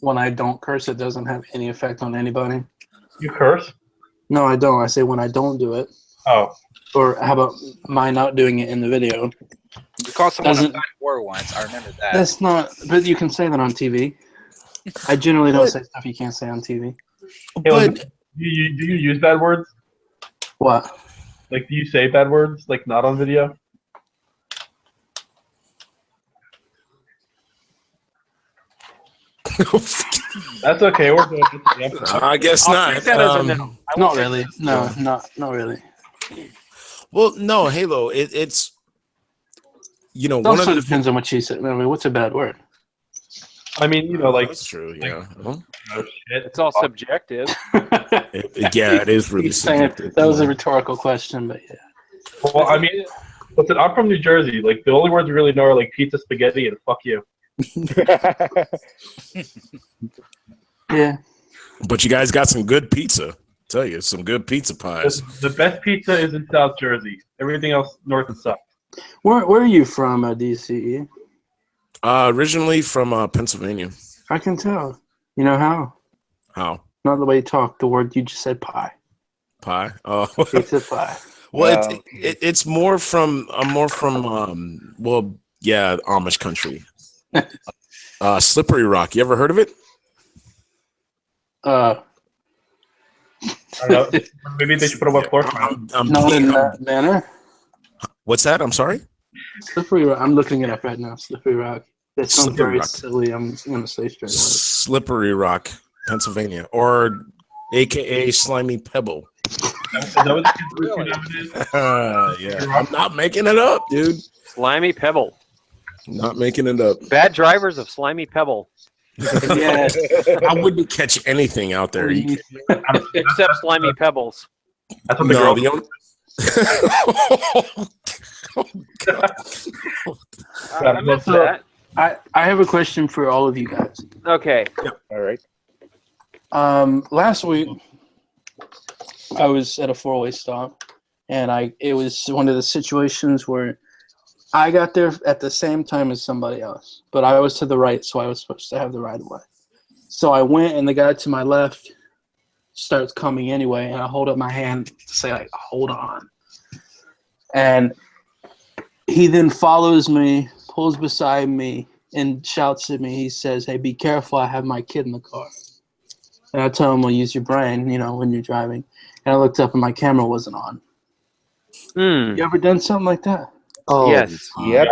D: when I don't curse, it doesn't have any effect on anybody.
F: You curse?
D: No, I don't. I say when I don't do it.
F: Oh.
D: Or how about my not doing it in the video?
G: You called someone a
D: Doesn't-
G: bad word once. I remember that.
D: That's not. But you can say that on TV. I generally don't say stuff you can't say on TV.
C: but
F: Do you use bad words?
D: What?
F: Like, do you say bad words, like, not on video? That's okay. We're good.
C: I guess
A: I'll
C: not.
A: take that as a no. I
D: Not
A: won't
D: really.
A: take
D: No, not really.
C: Well, no, Halo. It's
D: It
C: one of
D: also
C: the.
D: depends on what she said. I mean, what's a bad word?
F: I mean, like,
C: That's true. Yeah.
F: oh, shit.
A: It's all subjective.
C: Yeah, it is really
D: He's saying
C: subjective.
D: that was a rhetorical question, but yeah.
F: Well, I mean, listen, I'm from New Jersey. Like, the only words we really know are, like, pizza, spaghetti, and fuck you.
D: Yeah.
C: But you guys got some good pizza. Tell you, some good pizza pies.
F: The best pizza is in South Jersey. Everything else north and south.
D: Where are you from, DCE?
C: Originally from Pennsylvania.
D: I can tell. You know how?
C: How?
D: Not the way you talk. The word you just said, pie.
C: Pie? Oh.
D: Pizza pie.
C: Well,
I: Wow.
C: it's more from. I'm more from. Well, yeah, Amish country. Slippery Rock. You ever heard of it?
F: I don't know. Maybe they should put up a floor plan.
D: Not in that manner.
C: What's that? I'm sorry.
D: Slippery Rock. I'm looking it up right now. Slippery Rock. That sounds
C: Slippery
D: very
C: Rock.
D: silly. I'm going to say straight away.
C: Slippery Rock, Pennsylvania, or AKA Slimy Pebble.
F: Is that what the kids do nowadays?
C: Yeah, I'm not making it up, dude.
A: Slimy Pebble.
C: Not making it up.
A: Bad drivers of Slimy Pebble.
D: Yeah.
C: I wouldn't catch anything out there.
A: Except Slimy Pebbles.
F: That's what the
C: No,
F: girl.
C: the only.
A: I missed that.
D: I have a question for all of you guys.
A: Okay.
I: All right.
D: Last week, I was at a four-way stop, and it was one of the situations where I got there at the same time as somebody else, but I was to the right, so I was supposed to have the right of way. So I went, and the guy to my left starts coming anyway, and I hold up my hand to say, like, hold on. And he then follows me, pulls beside me, and shouts at me. He says, "Hey, be careful, I have my kid in the car." And I tell him, "Well, use your brain, when you're driving." And I looked up, and my camera wasn't on.
A: Hmm.
D: You ever done something like that?
I: Oh,
A: Yes.
I: Yep.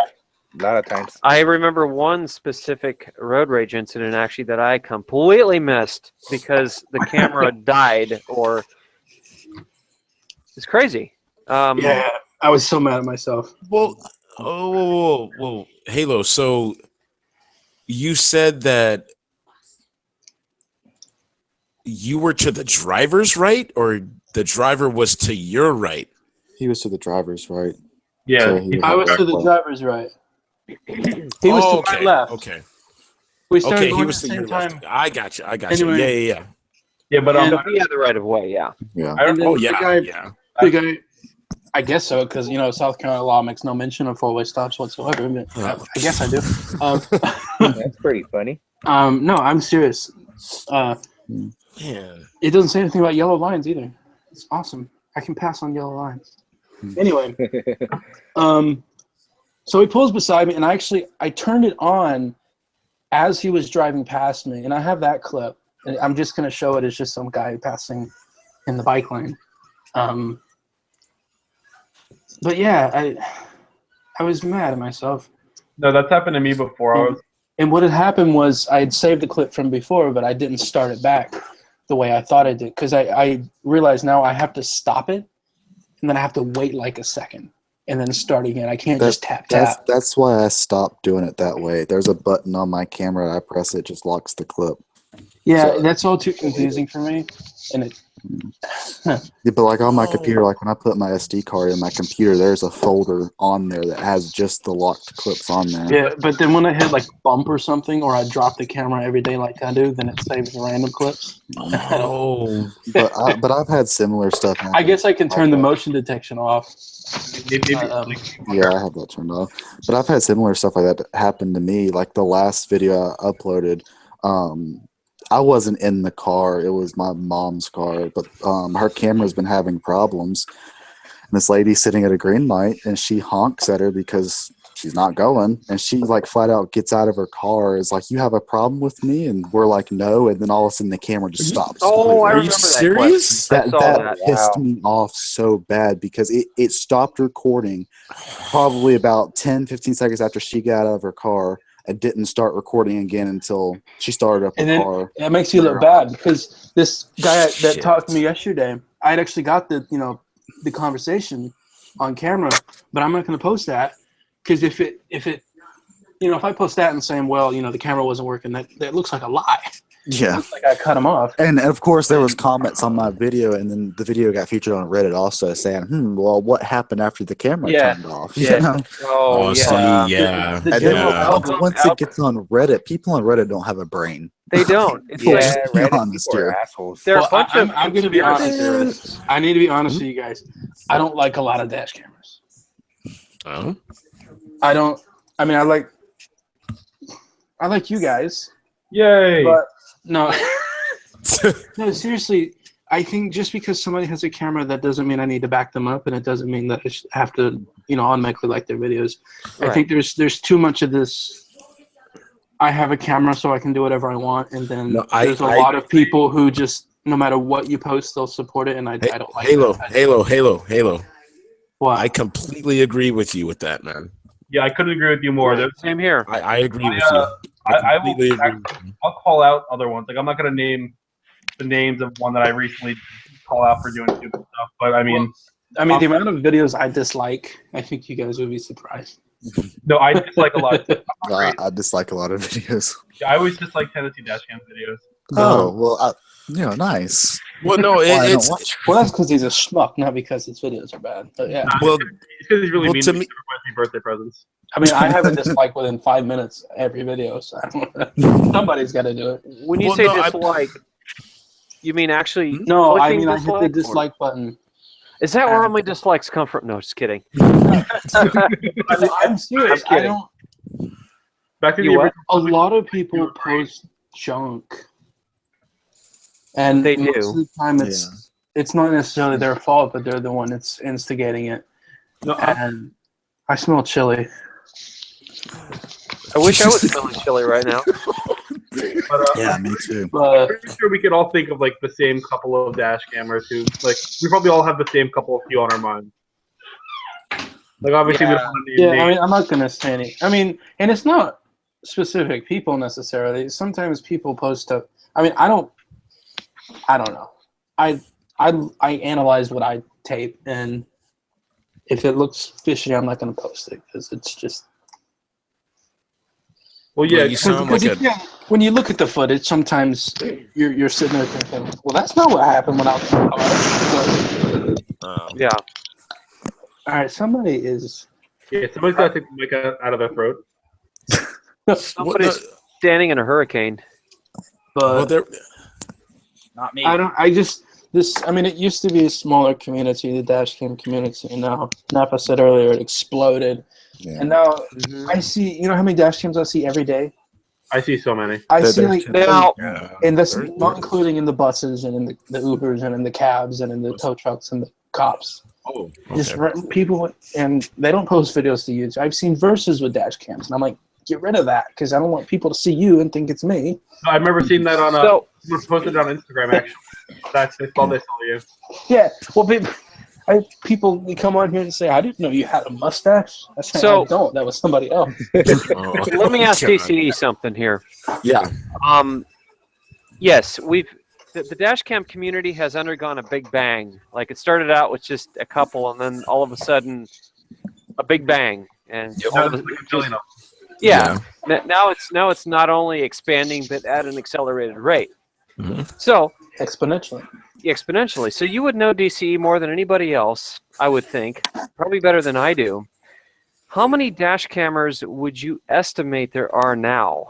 I: A lot of times.
A: I remember one specific road rage incident actually that I completely missed because the camera died, or it's crazy.
D: Yeah, I was so mad at myself.
C: Well, whoa, Halo. So you said that you were to the driver's right, or the driver was to your right?
J: He was to the driver's right.
F: Yeah,
J: So he
D: I was to the
J: well,
D: driver's right. He was to my left.
C: Okay.
D: We started
C: Okay,
D: going
C: he was
D: at the
C: to your
D: same
C: left.
D: time.
C: I got you.
D: Anyway.
C: Yeah.
F: yeah, but
D: And-
A: He had the right of way, yeah.
J: yeah.
D: And then
C: Oh
D: the
C: yeah,
D: guy,
C: yeah.
D: the guy, I guess so, because South Carolina law makes no mention of four-way stops whatsoever. But I guess I do.
I: That's pretty funny.
D: No, I'm serious.
C: Man.
D: It doesn't say anything about yellow lines either. It's awesome. I can pass on yellow lines. Anyway, so he pulls beside me, and I turned it on as he was driving past me, and I have that clip. And I'm just going to show it as just some guy passing in the bike lane. But yeah, I was mad at myself.
F: no, that's happened to me before.
D: And what had happened was I had saved the clip from before, but I didn't start it back the way I thought I did, because I realized now I have to stop it, and then I have to wait like a second, and then start again. I can't just tap.
J: That's why I stopped doing it that way. There's a button on my camera. I press it, just locks the clip.
D: Yeah,
J: So-
D: that's all too confusing for me. And it.
J: Yeah, but like on my computer, like when I put my SD card in my computer, there's a folder on there that has just the locked clips on there.
D: Yeah, but then when I hit like bump or something, or I drop the camera every day like I do, then it saves the random clips.
C: Oh,
J: But I've had similar stuff.
D: I guess I can turn the motion detection off.
F: Maybe,
J: Yeah, I have that turned off. But I've had similar stuff like that happen to me. Like the last video I uploaded, I wasn't in the car. It was my mom's car, but her camera's been having problems. And this lady's sitting at a green light, and she honks at her because she's not going. And she like flat out gets out of her car. Is like, "You have a problem with me?" And we're like, "No." And then all of a sudden the camera just stops.
A: Oh, I
J: completely.
A: remember
C: serious?
A: that clip. I saw that.
J: Pissed me off so bad because it stopped recording probably about 10-15 seconds after she got out of her car. And didn't start recording again until she started up
D: And
J: the
D: then
J: car.
D: it makes you look bad because this guy that
C: Shit.
D: talked to me yesterday, I had actually got the conversation on camera, but I'm not going to post that because if I post that and saying, well, the camera wasn't working, that looks like a lie.
J: Yeah.
D: It looks like I cut him off.
J: And of course there was comments on my video, and then the video got featured on Reddit also saying, well, what happened after the camera turned off?
D: Yeah.
J: You know?
A: Oh, yeah.
C: see, yeah.
D: The
J: And
D: general
J: then
D: public-
J: once it gets on Reddit, people on Reddit don't have a brain.
A: They don't. It's
J: Yeah,
A: like,
J: just be
I: Reddit
J: honest
I: people are
J: here.
I: assholes.
A: they're
D: Well,
A: a bunch of
D: I'm going to be honest.
A: theorists.
D: I need to be honest with you guys. I don't like a lot of dash cameras.
C: Oh?
D: I don't. I mean, I like you guys,
F: yay!
D: but no. No, seriously, I think just because somebody has a camera, that doesn't mean I need to back them up, and it doesn't mean that I should have to, automatically like their videos. I
A: Right.
D: think there's too much of this. I have a camera, so I can do whatever I want, and then
C: No,
D: there's a lot of people who just, no matter what you post, they'll support it, and I don't like
C: Halo,
D: that.
C: Halo.
D: What?
C: I completely agree with you with that, man.
F: Yeah, I couldn't agree with you more.
A: Same here.
C: I agree with you.
F: I will.
C: completely agree with you.
F: I'll call out other ones. Like I'm not gonna name the names of one that I recently call out for doing stupid stuff. But I mean,
D: the amount of videos I dislike, I think you guys would be surprised.
F: no, I dislike a lot.
J: I dislike a lot of videos.
F: I always dislike Tennessee Dashcam videos.
J: Oh, well, nice.
C: Well, no,
J: Why I don't
C: it's
J: watch-
D: Well, that's because he's a schmuck, not because his videos are bad. But yeah,
C: well,
F: It's because he's really
C: Well,
F: mean
C: to
F: to
C: me-
F: request me birthday presents.
D: I mean, I have a dislike within 5 minutes every video, so I don't, somebody's got to do it.
A: When you
C: Well,
A: say
C: no, I-
A: dislike, you mean actually
D: No, I
A: clicking
D: mean, I hit the
A: dislike?
D: dislike button.
A: Is that where all my dislikes come from? No, just kidding.
D: I'm serious.
A: I'm
D: I
A: kidding.
D: don't.
F: Back to the
A: You what?
F: original.
D: A lot of people post junk, and
A: They
D: most
A: do.
D: of the time it's not necessarily their fault, but they're the one that's instigating it.
F: No,
D: And I smell chili.
A: I wish I was smelling chili right now.
F: but,
J: Yeah, me too.
F: I'm pretty sure we could all think of like the same couple of dash cameras who, like, we probably all have the same couple of few on our mind. Like obviously we don't want to name
D: Yeah, I
F: names.
D: mean, I'm not gonna say any. I mean, and it's not specific people necessarily. Sometimes people post stuff. I mean, I don't know. I analyze what I tape, and if it looks fishy, I'm not gonna post it because it's just.
F: Well, yeah,
C: you sound like a.
D: When you look at the footage, sometimes you're sitting there thinking, "Well, that's not what happened when I was in the car."
A: Yeah.
D: All right, somebody is.
F: yeah, somebody's got to take the mic out of their throat.
A: Somebody's standing in a hurricane.
D: But
G: Not me.
D: I don't. I just this. I mean, it used to be a smaller community, the Dashcam community, and now Napa said earlier it exploded.
J: Yeah.
D: And now I see. You know how many Dashcams I see every day?
F: I see so many.
D: I see like
A: Now,
D: and that's not including in the buses and in the Ubers and in the cabs and in the tow trucks and the cops.
C: Oh,
D: Just people, and they don't post videos to YouTube. I've seen verses with dash cams, and I'm like, get rid of that because I don't want people to see you and think it's me.
F: I remember seeing that on
A: So-
F: someone posted it on Instagram actually. That's all they tell you.
D: Yeah, well, people come on here and say, I didn't know you had a mustache. I said,
A: So-
D: I don't. That was somebody else.
A: Let me ask DCE something here.
C: Yeah.
A: Yes, the Dashcam community has undergone a big bang. Like it started out with just a couple, and then all of a sudden, a big bang, and all of a- yeah. Now it's not only expanding but at an accelerated rate. So exponentially. So you would know DCE more than anybody else, I would think, probably better than I do. How many dash cameras would you estimate there are now?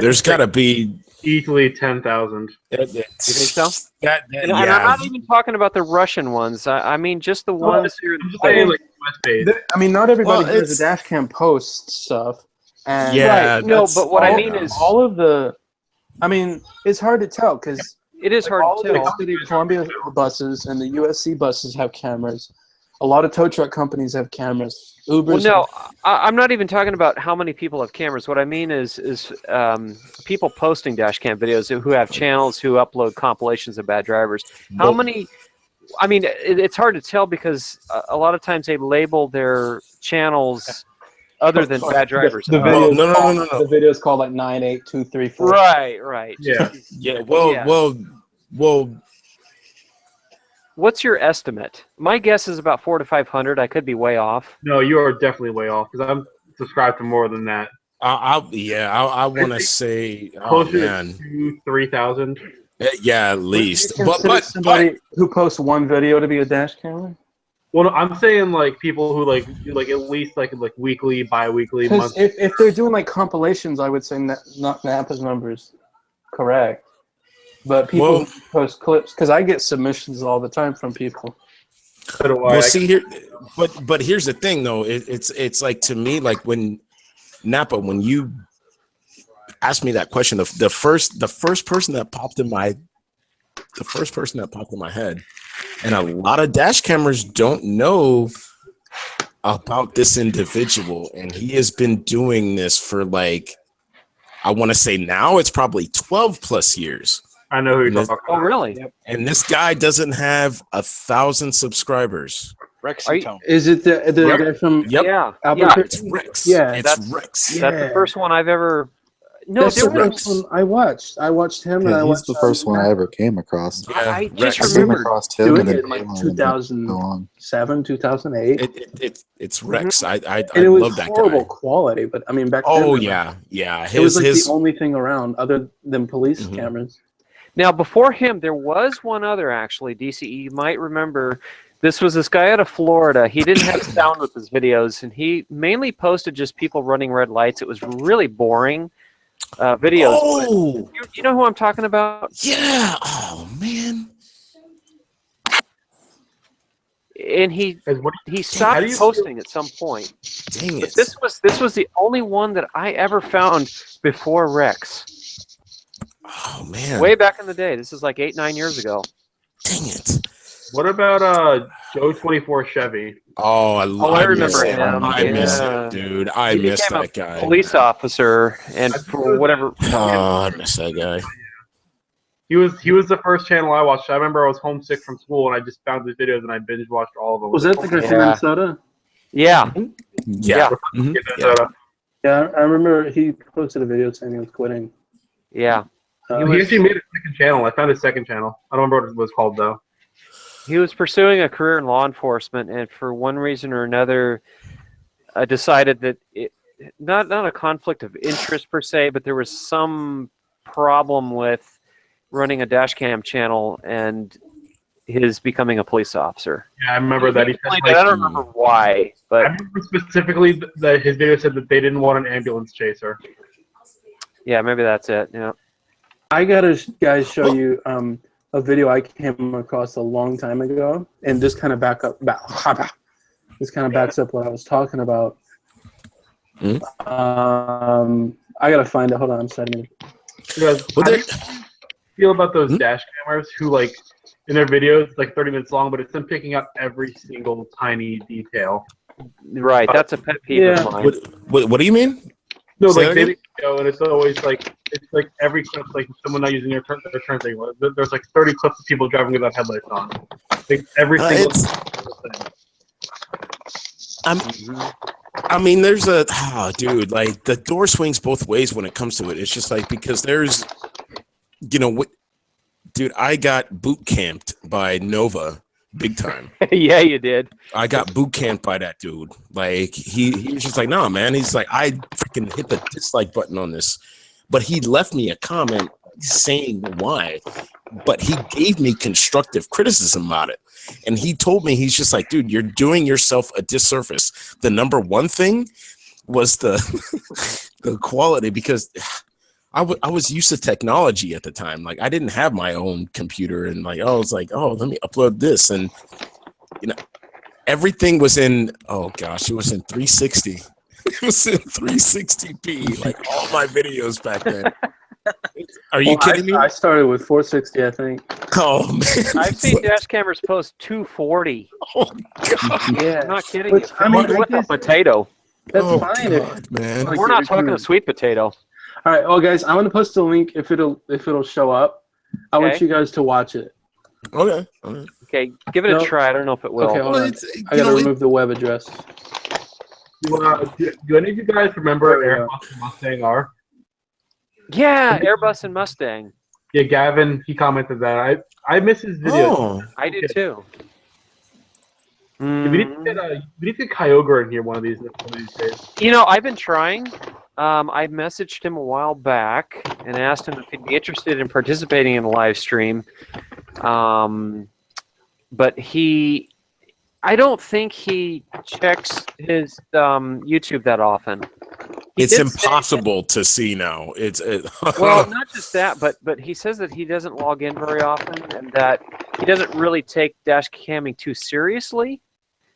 C: There's got to be
F: easily 10,000.
A: You think so?
C: And
A: I'm not even talking about the Russian ones. I mean just the ones here.
D: I mean, not everybody
C: Well,
D: who has a dash cam posts stuff. And
C: Yeah,
A: Right. No, but what I mean is
D: all of the. I mean, it's hard to tell because
A: it is hard
D: all
A: to
D: of the
A: tell.
D: City of Columbia buses and the USC buses have cameras. A lot of tow truck companies have cameras. Ubers.
A: Well, no, I'm not even talking about how many people have cameras. What I mean is people posting dash cam videos who have channels who upload compilations of bad drivers. How many? I mean, it's hard to tell because a lot of times they label their channels other than bad drivers.
D: The
C: No.
D: The video is called like 98234.
A: Right.
F: Yeah.
C: Yeah. Well.
A: What's your estimate? My guess is about 400 to 500. I could be way off.
F: No, you are definitely way off because I'm subscribed to more than that.
C: I want to say,
F: Closer to 3,000.
C: Yeah, at least.
D: But somebody who posts one video to be a dash camera.
F: Well, no, I'm saying like people who like at least like weekly, bi-weekly, monthly.
D: If they're doing like compilations, I would say not Napa's numbers correct. But people who post clips, because I get submissions all the time from people.
C: Well, see here, but here's the thing though. It's like to me, like when Napa, when you asked me that question, the first person that popped in my head, and a lot of dash cameras don't know about this individual, and he has been doing this for like, I want to say now it's probably 12 plus years.
F: I know who you're talking about.
A: Oh, really?
C: And this guy doesn't have 1,000 subscribers.
G: Rex
D: Is it the guy from
A: Yeah.
D: Albuquerque?
C: It's Rex.
D: Yeah,
C: it's Rex.
A: That's the first one I've ever. No,
D: that's the
A: there was.
D: first one I watched. I watched him, and I
J: Yeah, he's
D: watched
J: the first one I ever came across.
A: I
C: Rex.
A: just
J: I came
A: remembered.
J: across him
D: doing
J: and then
D: it in like
J: Kayla and then go on.
D: 2007, 2008.
C: It's Rex. I
D: and it was
C: love that
D: horrible
C: guy.
D: quality, but I mean back then.
C: Oh yeah.
D: It was like the only thing around other than police
C: Mhm.
D: cameras.
A: Now, before him, there was one other actually. DCE, you might remember. This was this guy out of Florida. He didn't have sound with his videos, and he mainly posted just people running red lights. It was really boring videos.
C: Oh,
A: You know who I'm talking about?
C: yeah. Oh man.
A: And he stopped posting at some point.
C: Dang
A: But
C: it.
A: this was the only one that I ever found before Rex.
C: Oh man.
A: Way back in the day. This is like 8-9 years ago.
C: Dang it.
F: What about Joe 24 Chevy?
C: Oh,
A: I remember
C: miss
A: him.
C: I miss
A: Yeah.
C: him, dude. I
A: He
C: miss
A: became
C: that guy.
A: Police officer, and for whatever.
C: Oh, I miss that guy.
F: He was the first channel I watched. I remember I was homesick from school and I just found his videos and I binge watched all of them.
D: Was that the guy from Minnesota?
A: Yeah.
C: Yeah.
F: Mhm.
D: Yeah, I remember he posted a video saying he was quitting.
A: Yeah.
F: He actually made a second channel. I found his second channel. I don't remember what it was called though.
A: He was pursuing a career in law enforcement, and for one reason or another, decided that not a conflict of interest per se, but there was some problem with running a dash cam channel and his becoming a police officer.
F: Yeah, I remember that.
A: I don't remember why, but
F: I remember specifically that his video said that they didn't want an ambulance chaser.
A: yeah, maybe that's it. Yeah.
D: I gotta guys show you a video I came across a long time ago, and this kind of backs up what I was talking about. I gotta find it. Hold on, I'm setting it.
F: Because how do you feel about those dash cameras who, like, in their videos, like 30 minutes long, but it's them picking up every single tiny detail?
A: Right, that's a pet peeve of mine.
C: What do you mean?
F: No,
C: Say
F: like
C: that
F: they go, and it's always like every clip, like someone not using their turn signal. There's like 30 clips of people driving without headlights on. Like every single thing.
C: I mean, there's dude, like the door swings both ways when it comes to it. It's just like, because there's, you know what, dude, I got boot camped by Nova big time.
A: Yeah, you did.
C: I got boot camped by that dude. Like he was just like, nah, man. He's like, I freaking hit the dislike button on this, but he left me a comment saying why, but he gave me constructive criticism about it. And he told me, he's just like, dude, you're doing yourself a disservice. The number one thing was the the quality, because I was used to technology at the time. Like, I didn't have my own computer, and like, I was like, oh, let me upload this. And, you know, everything was in, oh gosh, it was in 360. It was in 360p, like all my videos back then. Are you kidding me?
D: I started with 460, I think.
C: Oh, man.
A: I've seen dash cameras post 240.
C: Oh, God.
D: Yeah.
A: I'm not kidding
D: Which,
A: you.
D: I mean,
A: With a potato.
D: That's
C: Oh,
D: fine.
C: God, man.
D: Like,
A: We're not talking a sweet potato.
D: All right, well, guys, I'm gonna post a link if it'll show up. I want
A: Okay.
D: you guys to watch it.
C: Okay. All right.
A: Okay, give it a try. I don't know if it will.
D: Okay, hold
C: Well,
D: on.
C: it's-
D: I gotta remove the web address.
F: Do any of you guys remember Airbus and Mustang R?
A: Yeah, Airbus and Mustang.
F: Yeah, Gavin, he commented that. I miss his videos.
C: Oh.
A: I did too.
F: We need to get Kyogre in here one of these days.
A: You know, I've been trying. I messaged him a while back and asked him if he'd be interested in participating in a live stream. But I don't think he checks his YouTube that often.
C: It's impossible to see now.
A: Well, not just that, but he says that he doesn't log in very often and that he doesn't really take dash camming too seriously.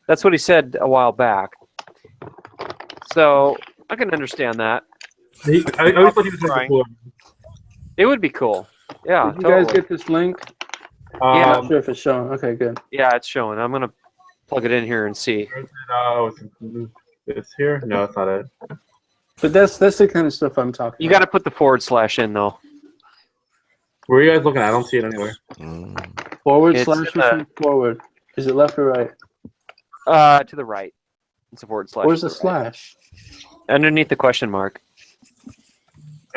A: That's what he said a while back. So I can understand that.
F: I always thought he was
A: Trying.
F: cool.
A: It would be cool. Yeah,
D: Did you guys get this link?
A: Yeah.
D: I'm not sure if it's showing. Okay, good.
A: Yeah, it's showing. I'm gonna plug it in here and see.
F: This here? No, it's not it.
D: But that's the kind of stuff I'm talking
A: You got to put the / in though.
F: Where are you guys looking at? I don't see it anywhere.
D: about. Forward
A: It's
D: slash
A: in
D: or forward. Is it left or right?
A: To the right. It's a /
D: Where's
A: to
D: the
A: the right.
D: slash?
A: Underneath the question mark.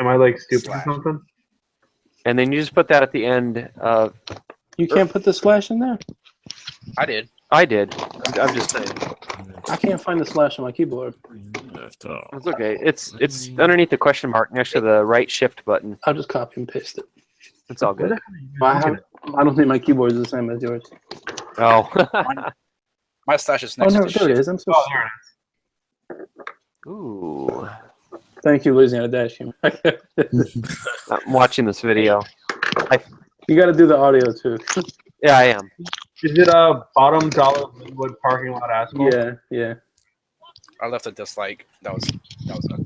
F: Am I like stupid or something?
A: And then you just put that at the end of.
D: You can't put the slash in there?
G: I did.
A: I did. I'm just saying.
D: I can't find the slash on my keyboard.
A: It's okay. It's underneath the question mark next to the right shift button.
D: I'll just copy and paste it.
A: It's all good.
D: I don't think my keyboard is the same as yours.
A: Oh.
G: My slash is
D: Oh
G: next
D: no,
G: to
D: there it
G: shift.
D: is. I'm so sorry.
A: Ooh.
D: Thank you, Louisiana Dashcam.
A: I'm watching this video.
D: You got to do the audio too.
A: Yeah, I am.
F: Is it a bottom dollar Linwood parking lot asphalt?
D: Yeah, yeah.
G: I left a dislike. That was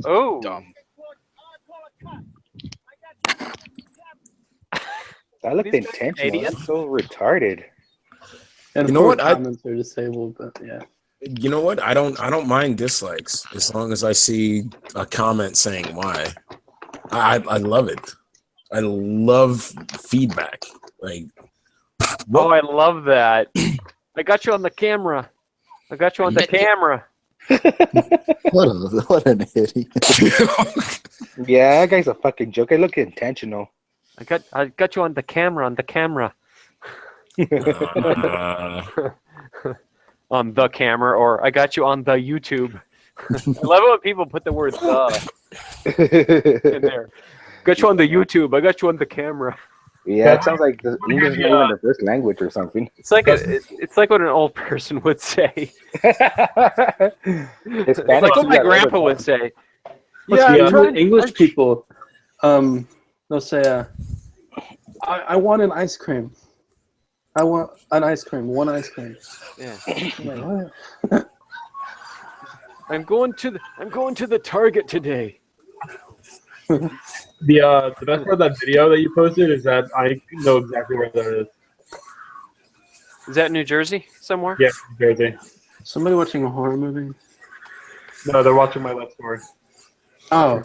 A: Oh.
G: dumb.
I: I looked
A: These guys
I: intentional.
A: Canadian?
I: That's so retarded.
D: And
C: You know what?
D: comments are disabled, but yeah.
C: You know what? I don't mind dislikes as long as I see a comment saying why. I love it. I love feedback. Like,
A: Oh, I love that. I got you on the camera. I got you on the camera.
J: What an idiot.
I: Yeah, that guy's a fucking joke. I look intentional.
A: I got you on the camera. On the camera. On the camera, or I got you on the YouTube. I love it when people put the word "the" in there. Got you on the YouTube. I got you on the camera.
I: Yeah, it sounds like the English is not even their first language or something.
A: It's like it's like what an old person would say. It's like what my grandpa would say.
D: Yeah, English people, they'll say, I want an ice cream. I want an ice cream. One ice cream.
A: Yeah.
D: I'm like, what?
A: I'm going to the Target today.
F: The best part of that video that you posted is that I know exactly where that is.
A: Is that New Jersey somewhere?
F: Yeah, New Jersey.
D: Somebody watching a horror movie?
F: No, they're watching my love story.
D: Oh.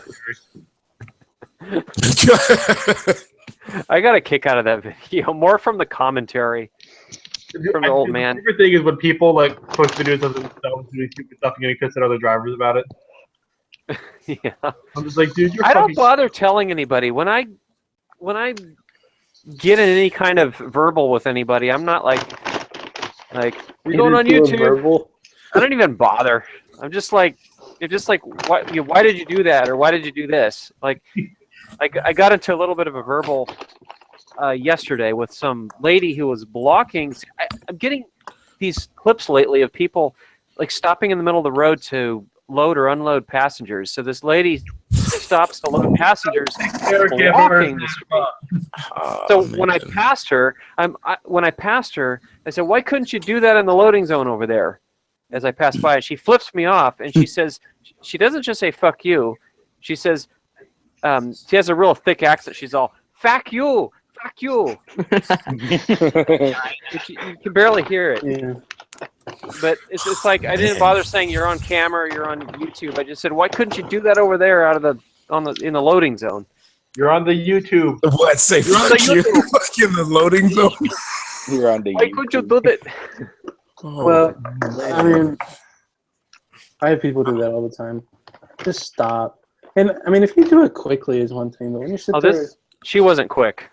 A: I got a kick out of that video, more from the commentary from the old man.
F: My favorite thing is when people like post videos of themselves doing stupid stuff and getting pissed at other drivers about it.
A: Yeah.
F: I'm just like, dude, you're
A: I don't
F: fucking
A: bother telling anybody when I get in any kind of verbal with anybody. I'm not like you're going on YouTube.
D: Verbal?
A: I don't even bother. I'm just like, why did you do that, or why did you do this? Like, I got into a little bit of a verbal yesterday with some lady who was blocking. I'm getting these clips lately of people like stopping in the middle of the road to load or unload passengers. So this lady stops to load passengers blocking the street. So when I passed her, I said, "Why couldn't you do that in the loading zone over there?" As I passed by, and she flips me off, and she says, she doesn't just say "fuck you," she says, she has a real thick accent. She's all "fuck you, fuck you." You can barely hear it.
D: Yeah.
A: But it's like I didn't bother saying you're on camera, or you're on YouTube. I just said, why couldn't you do that over there in the loading zone?
F: You're on the YouTube.
C: What? Say
F: You're on
C: fuck
F: the
C: you
F: YouTube.
C: like in the loading zone?
I: You're on the
A: Why couldn't you do that?
D: Well, I mean, I have people do that all the time. Just stop. And I mean, if you do it quickly is one thing, but when you sit there,
A: she wasn't quick.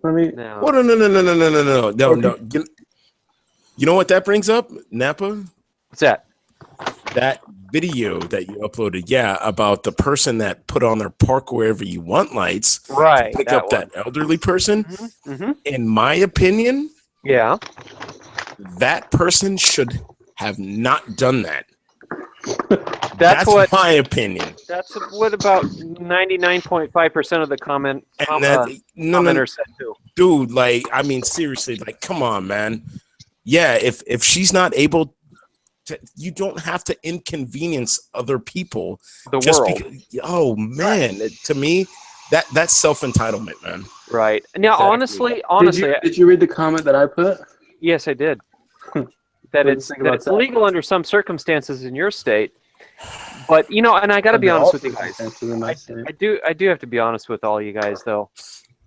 D: let me.
A: No.
C: Oh, no. You know what that brings up, Napa?
A: What's that?
C: That video that you uploaded, yeah, about the person that put on their park wherever you want lights,
A: right?
C: To pick up that elderly person.
A: Mm-hmm.
C: In my opinion,
A: yeah,
C: that person should have not done that.
A: That's what
C: my opinion.
A: That's what about 99.5% of the commenters said too.
C: Dude, like, I mean, seriously, like, come on, man. Yeah, if she's not able to, you don't have to inconvenience other people.
A: The world.
C: Oh man, to me, that's self-entitlement, man.
A: Right. Now,
C: Exactly.
A: honestly,
D: did you read the comment that I put?
A: Yes, I did. That it's illegal under some circumstances in your state. But and I got to be honest with you guys. I do have to be honest with all you guys though.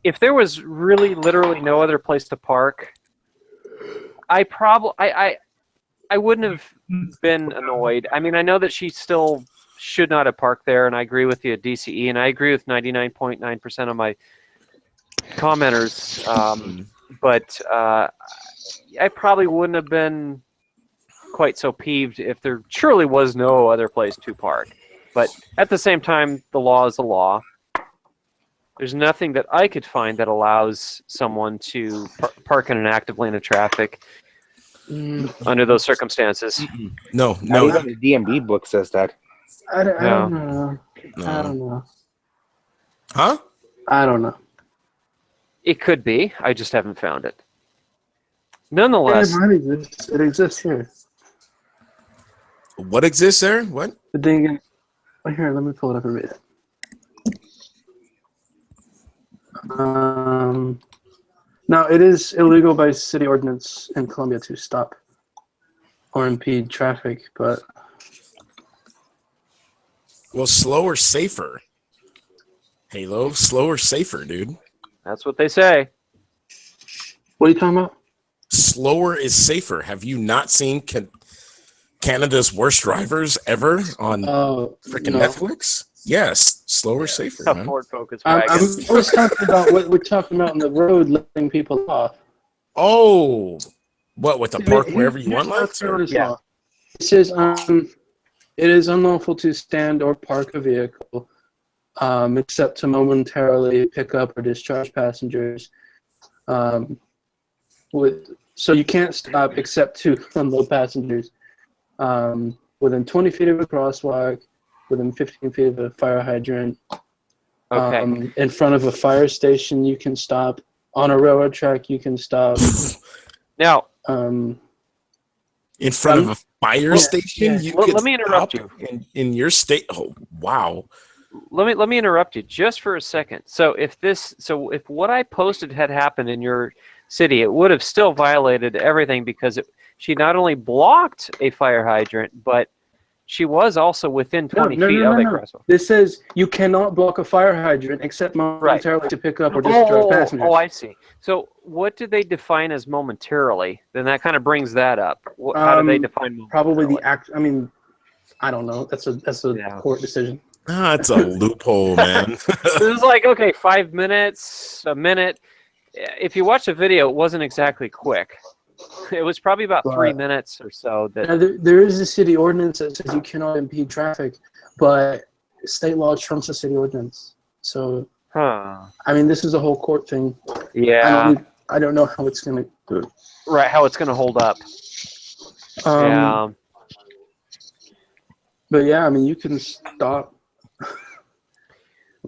A: If there was really literally no other place to park, I wouldn't have been annoyed. I mean, I know that she still should not have parked there, and I agree with you at DCE, and I agree with 99.9% of my commenters. But I probably wouldn't have been quite so peeved if there truly was no other place to park. But at the same time, the law is the law. There's nothing that I could find that allows someone to park in an active lane of traffic under those circumstances.
C: No.
I: Even the DMV book says that.
D: I don't know. I don't know.
C: Huh?
D: I don't know.
A: It could be. I just haven't found it. Nonetheless,
D: it exists here.
C: What exists there? What?
D: The dang. Oh, here, let me pull it up and read it. Now, it is illegal by city ordinance in Colombia to stop or impede traffic, but...
C: Well, slower, safer. Halo, slower, safer, dude.
A: That's what they say.
D: What are you talking about?
C: Slower is safer. Have you not seen Canada's Worst Drivers ever on freaking
D: no.
C: Netflix? Yes, slower, safer, man.
A: Ford Focus
D: I
A: wagon.
D: was talking about what we're talking about on the road, letting people off.
C: Oh, what, with the park
D: Here-
C: wherever you
D: here's
C: want,
D: North
C: like?
D: Carolina's
A: Yeah.
D: law. It says, it is unlawful to stand or park a vehicle, except to momentarily pick up or discharge passengers. So you can't stop except to unload passengers. Within 20 feet of a crosswalk, within 15 feet of a fire hydrant.
A: Okay.
D: In front of a fire station, you can stop. On a railroad track, you can stop.
A: Now,
C: In front of a fire station,
D: yeah.
C: you
A: Well,
C: could
A: let me interrupt
C: stop in your state. Oh, wow.
A: let me interrupt you just for a second. So if what I posted had happened in your city, it would have still violated everything because she not only blocked a fire hydrant, but she was also within 20 feet of a crosswalk.
D: This says you cannot block a fire hydrant except momentarily to pick up or discharge passengers.
A: Oh, I see. So what do they define as momentarily? Then that kind of brings that up. How do they define momentarily?
D: Probably the act. I mean, I don't know. That's a court decision.
C: Ah, it's a loophole, man.
A: It was like, okay, 5 minutes, a minute. If you watch the video, it wasn't exactly quick. It was probably about 3 minutes or so.
D: Now, there is a city ordinance that says you cannot impede traffic, but state law trumps the city ordinance. So, I mean, this is a whole court thing.
A: Yeah.
D: I don't know how it's going to go.
A: Right, how it's going to hold up. Yeah.
D: But yeah, I mean, you can stop.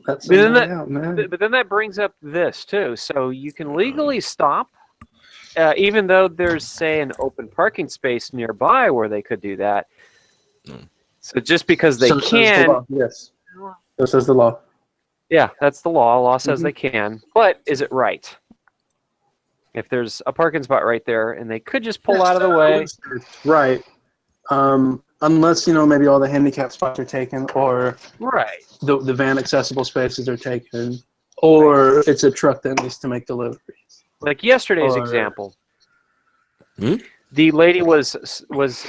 A: But then that brings up this too. So you can legally stop, even though there's, say, an open parking space nearby where they could do that. So just because they can,
D: yes, so says the law.
A: Yeah, that's the law. Law says they can, but is it right? If there's a parking spot right there, and they could just pull out of the way,
D: right? Unless maybe all the handicap spots are taken, or the van accessible spaces are taken, or it's a truck that needs to make deliveries.
A: Like yesterday's example, the lady was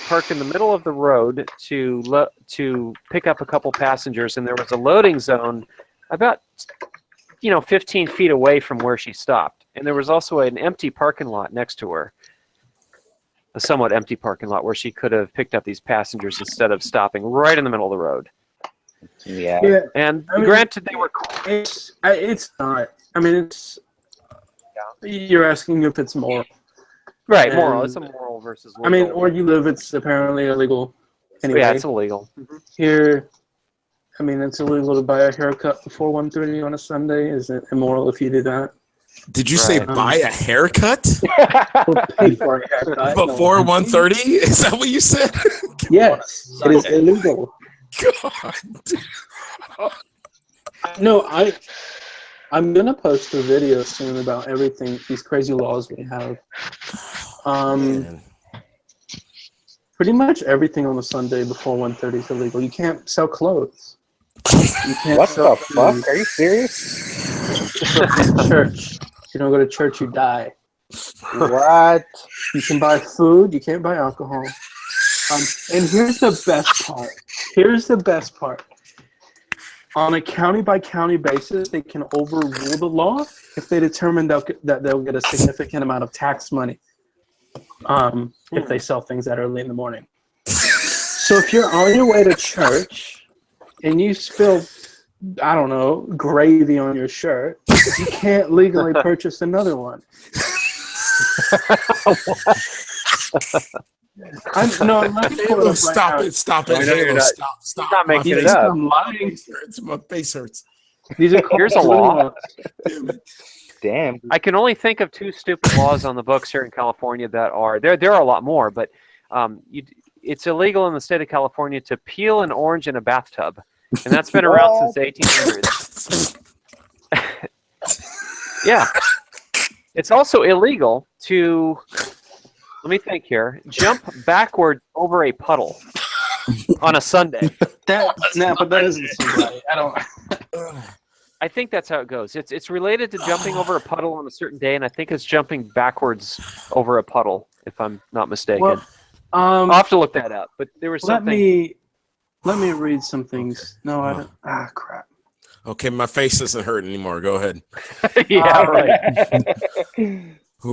A: parked in the middle of the road to pick up a couple passengers, and there was a loading zone about 15 feet away from where she stopped, and there was also an empty parking lot next to her. A somewhat empty parking lot where she could have picked up these passengers instead of stopping right in the middle of the road.
I: Yeah.
A: And granted, they were.
D: It's not. I mean, it's. You're asking if it's moral.
A: Right, moral. It's a moral versus legal.
D: I mean, where you live, it's apparently illegal. Anyway,
A: yeah, it's illegal.
D: Here, I mean, it's illegal to buy a haircut before 1:30 on a Sunday. Is it immoral if you do that?
C: Did you say buy a haircut?
D: Pay for a haircut.
C: Before 1:30? Is that what you said?
D: Yes, it is illegal.
C: God.
D: No, I'm gonna post a video soon about everything, these crazy laws we have. Pretty much everything on a Sunday before 1:30 is illegal. You can't sell clothes. You can't
I: What
D: sell
I: the fuck? Are you serious?
D: Church. If you don't go to church, you die.
I: What?
D: You can buy food. You can't buy alcohol. And here's the best part. Here's the best part. On a county-by-county basis, they can overrule the law if they determine that they'll get a significant amount of tax money if they sell things that early in the morning. So if you're on your way to church and you spill, I don't know, gravy on your shirt, you can't legally purchase another one.
C: Stop it. Stop.
A: Not making it up.
D: I'm lying.
C: My face hurts.
D: These are
A: Here's a law.
I: Damn.
A: I can only think of 2 stupid laws on the books here in California that are there are a lot more, but it's illegal in the state of California to peel an orange in a bathtub, and that's been around since the 1800s. Yeah, it's also illegal to, let me think here, jump backward over a puddle on a Sunday.
D: But that doesn't seem right. I don't.
A: I think that's how it goes. It's related to jumping over a puddle on a certain day, and I think it's jumping backwards over a puddle, if I'm not mistaken.
D: Well,
A: I'll have to look that up. But there was something.
D: Let me read some things. No, I don't. Ah, crap.
C: Okay, my face doesn't hurt anymore. Go ahead.
A: Yeah, right.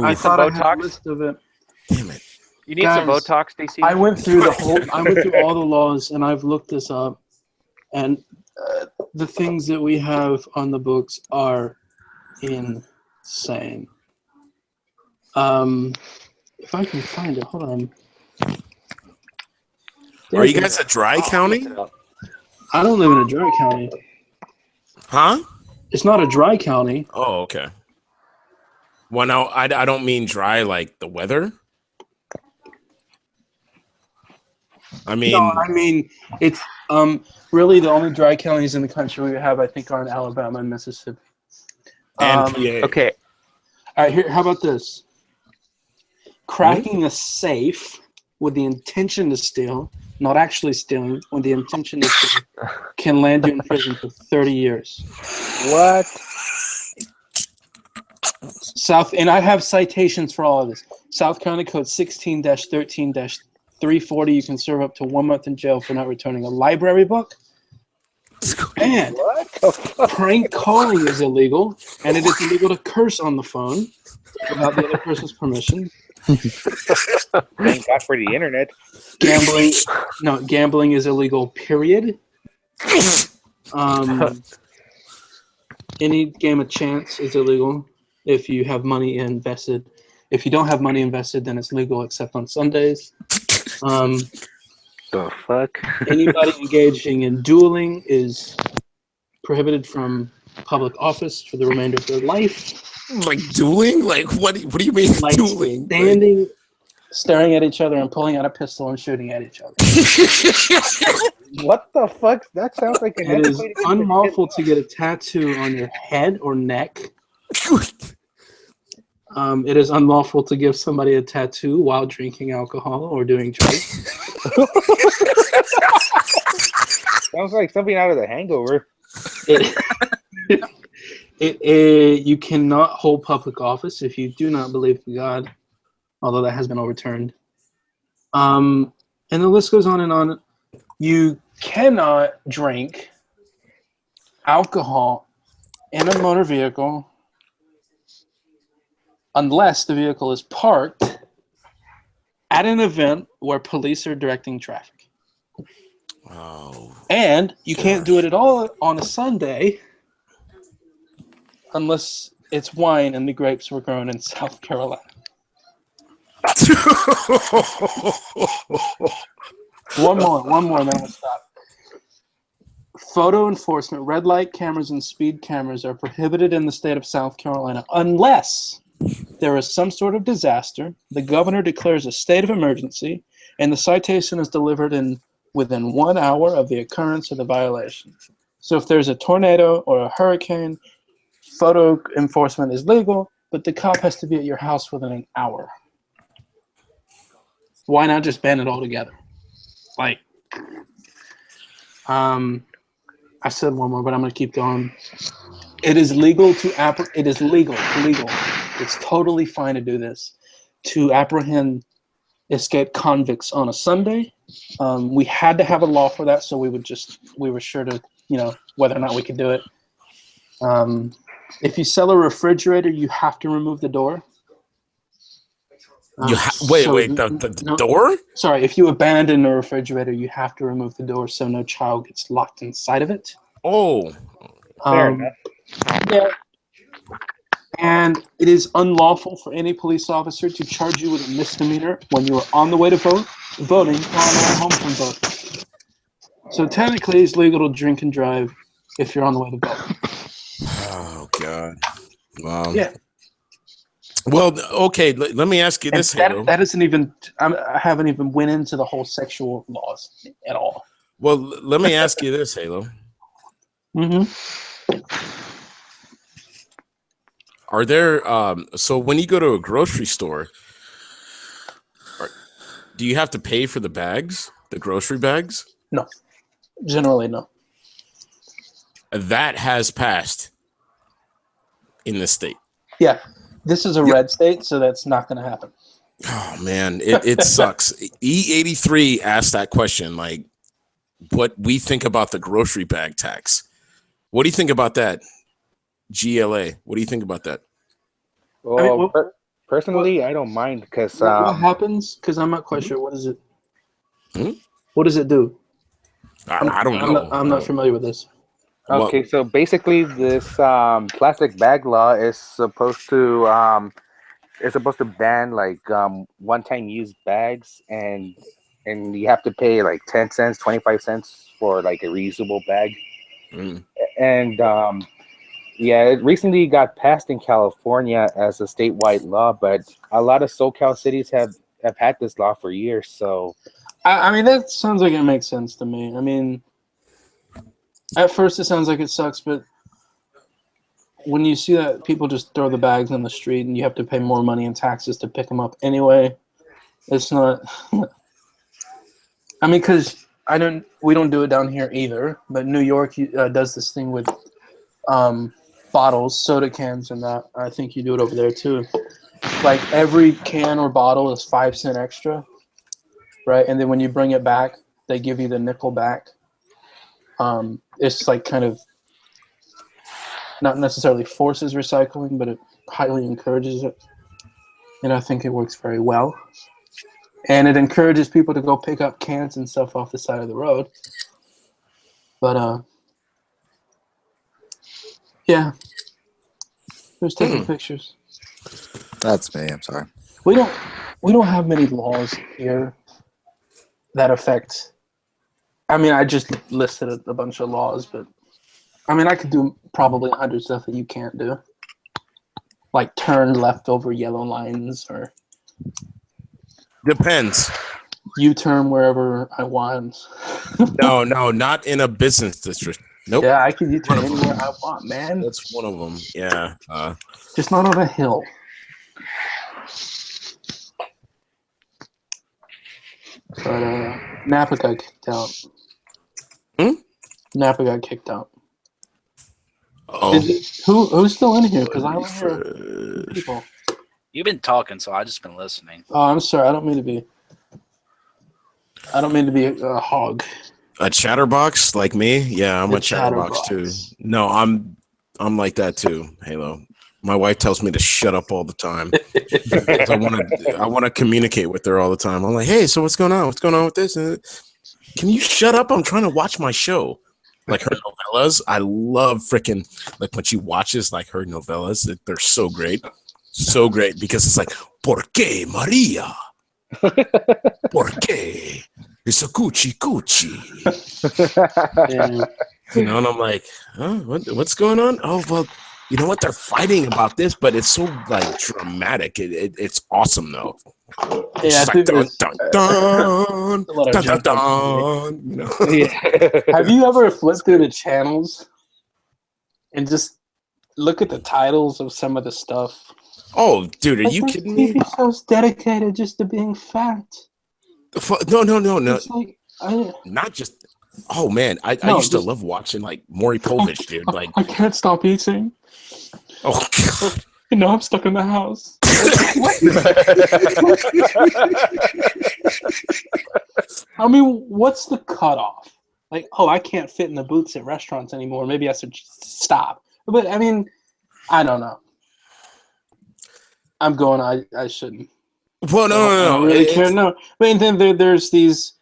D: I thought I had a list of it.
C: Damn it.
A: You need some Botox, DC?
D: I went through all the laws, and I've looked this up, and the things that we have on the books are insane. If I can find it, hold on.
C: Are you guys a dry county?
D: I don't live in a dry county.
C: Huh?
D: It's not a dry county.
C: Oh, okay. Well, no, I don't mean dry like the weather. I mean,
D: it's really the only dry counties in the country we have, I think, are in Alabama and Mississippi.
C: And PA.
A: Okay.
D: All right, here. How about this? Cracking a safe with the intention to steal, not actually stealing, with the intention to steal, can land you in prison for 30 years.
I: What?
D: And I have citations for all of this. South Carolina Code 16-13-340, you can serve up to 1 month in jail for not returning a library book. And prank calling is illegal, and it is illegal to curse on the phone without the other person's permission.
I: Thank God for the internet.
D: Gambling is illegal, period. Any game of chance is illegal if you have money invested. If you don't have money invested, then it's legal except on Sundays.
I: The fuck?
D: Anybody engaging in dueling is prohibited from public office for the remainder of their life.
C: Like dueling? Like what do you mean
D: like
C: dueling?
D: Standing, staring at each other and pulling out a pistol and shooting at each other.
I: What the fuck? That sounds like
D: It is unlawful to get a tattoo on your head or neck. It is unlawful to give somebody a tattoo while drinking alcohol or doing drugs.
I: Sounds like something out of The Hangover.
D: You cannot hold public office if you do not believe in God, although that has been overturned. And the list goes on and on. You cannot drink alcohol in a motor vehicle unless the vehicle is parked at an event where police are directing traffic.
C: Oh.
D: And you can't do it at all on a Sunday unless it's wine and the grapes were grown in South Carolina. One more, and then we'll stop. Photo enforcement, red light cameras and speed cameras are prohibited in the state of South Carolina unless there is some sort of disaster, the governor declares a state of emergency, and the citation is delivered within 1 hour of the occurrence of the violation. So if there's a tornado or a hurricane, photo enforcement is legal, but the cop has to be at your house within an hour. Why not just ban it all together? Like, I said one more, but I'm going to keep going. It is legal to it is legal. It's totally fine to do this, to apprehend escaped convicts on a Sunday. We had to have a law for that, so we were sure to, whether or not we could do it. If you sell a refrigerator, you have to remove the door.
C: The door?
D: Sorry, if you abandon a refrigerator, you have to remove the door so no child gets locked inside of it.
C: Oh.
I: Fair enough.
D: Yeah. And it is unlawful for any police officer to charge you with a misdemeanor when you are on the way to voting, or on the way home from voting. So technically, it's legal to drink and drive if you're on the way to vote.
C: Oh God! Wow.
D: Yeah.
C: Well, okay. Let me ask you this.
D: That isn't even. I haven't even went into the whole sexual laws at all.
C: Well, let me ask you this, Halo.
D: Mm-hmm.
C: Are there so when you go to a grocery store, do you have to pay for the bags, the grocery bags?
D: No, generally no.
C: That has passed in this state.
D: Yeah, this is a red state, so that's not going to happen.
C: Oh man, it sucks. E83 asked that question, like, what we think about the grocery bag tax. What do you think about that? GLA, what do you think about that?
I: Well, personally, I don't mind because
D: what happens? Because I'm not quite sure. What is it?
C: Hmm?
D: What does it do?
C: I don't know.
D: I'm not familiar with this.
I: Okay, so basically, this plastic bag law is supposed to ban like one-time use bags, and you have to pay like 10 cents, 25 cents for like a reusable bag. And yeah, it recently got passed in California as a statewide law, but a lot of SoCal cities have had this law for years. So
D: I mean, that sounds like it makes sense to me. I mean, at first it sounds like it sucks, but when you see that people just throw the bags on the street and you have to pay more money in taxes to pick them up anyway, it's not. I mean, because we don't do it down here either, but New York does this thing with bottles, soda cans, and that. I think you do it over there too. Like every can or bottle is 5 cents extra, right? And then when you bring it back, they give you the nickel back. It's like kind of not necessarily forces recycling, but it highly encourages it. And I think it works very well. And it encourages people to go pick up cans and stuff off the side of the road. But yeah. Who's taking pictures?
J: That's me. I'm sorry.
D: We don't have many laws here that affect. I mean, I just listed a bunch of laws, but I mean, I could do probably 100 stuff that you can't do, like turn left over yellow lines or
C: Depends.
D: U-turn wherever I want.
C: No, not in a business district. Nope.
D: Yeah, I can U-turn anywhere I want, man.
C: That's one of them. Yeah.
D: Just not on a hill. But Napa got kicked out. Napa got kicked out.
C: Oh.
D: Who's still in here? Because I only hear people.
G: You've been talking, so I've just been listening.
D: Oh, I'm sorry. I don't mean to be a hog.
C: A chatterbox like me? Yeah, I'm a chatterbox too. No, I'm like that too, Halo. My wife tells me to shut up all the time. I want to communicate with her all the time. I'm like, hey, so what's going on? What's going on with this? Can you shut up? I'm trying to watch my show. Like her novellas. I love freaking like when she watches like her novellas. They're so great. So great because it's like, ¿Por qué, Maria? ¿Por qué? It's a coochie.
D: Yeah.
C: You know, and I'm like, huh, what's going on? Oh, well, you know what? They're fighting about this, but it's so like dramatic. It's awesome though.
D: Yeah,
C: like, dun, dun, dun, dun, you know?
D: Yeah. Have you ever flipped through the channels and just look at the titles of some of the stuff?
C: Oh, dude, are you kidding me?
D: TV show's dedicated just to being fat.
C: No.
D: Like,
C: Not just. Oh man, I used to love watching like Maury Povich, dude. Like
D: I can't stop eating.
C: Oh god.
D: No, I'm stuck in the house. I mean, what's the cutoff? Like, oh, I can't fit in the booths at restaurants anymore. Maybe I should stop. But I mean, I don't know. I'm going. I shouldn't.
C: Well, no.
D: I don't really care. No, but then there's these.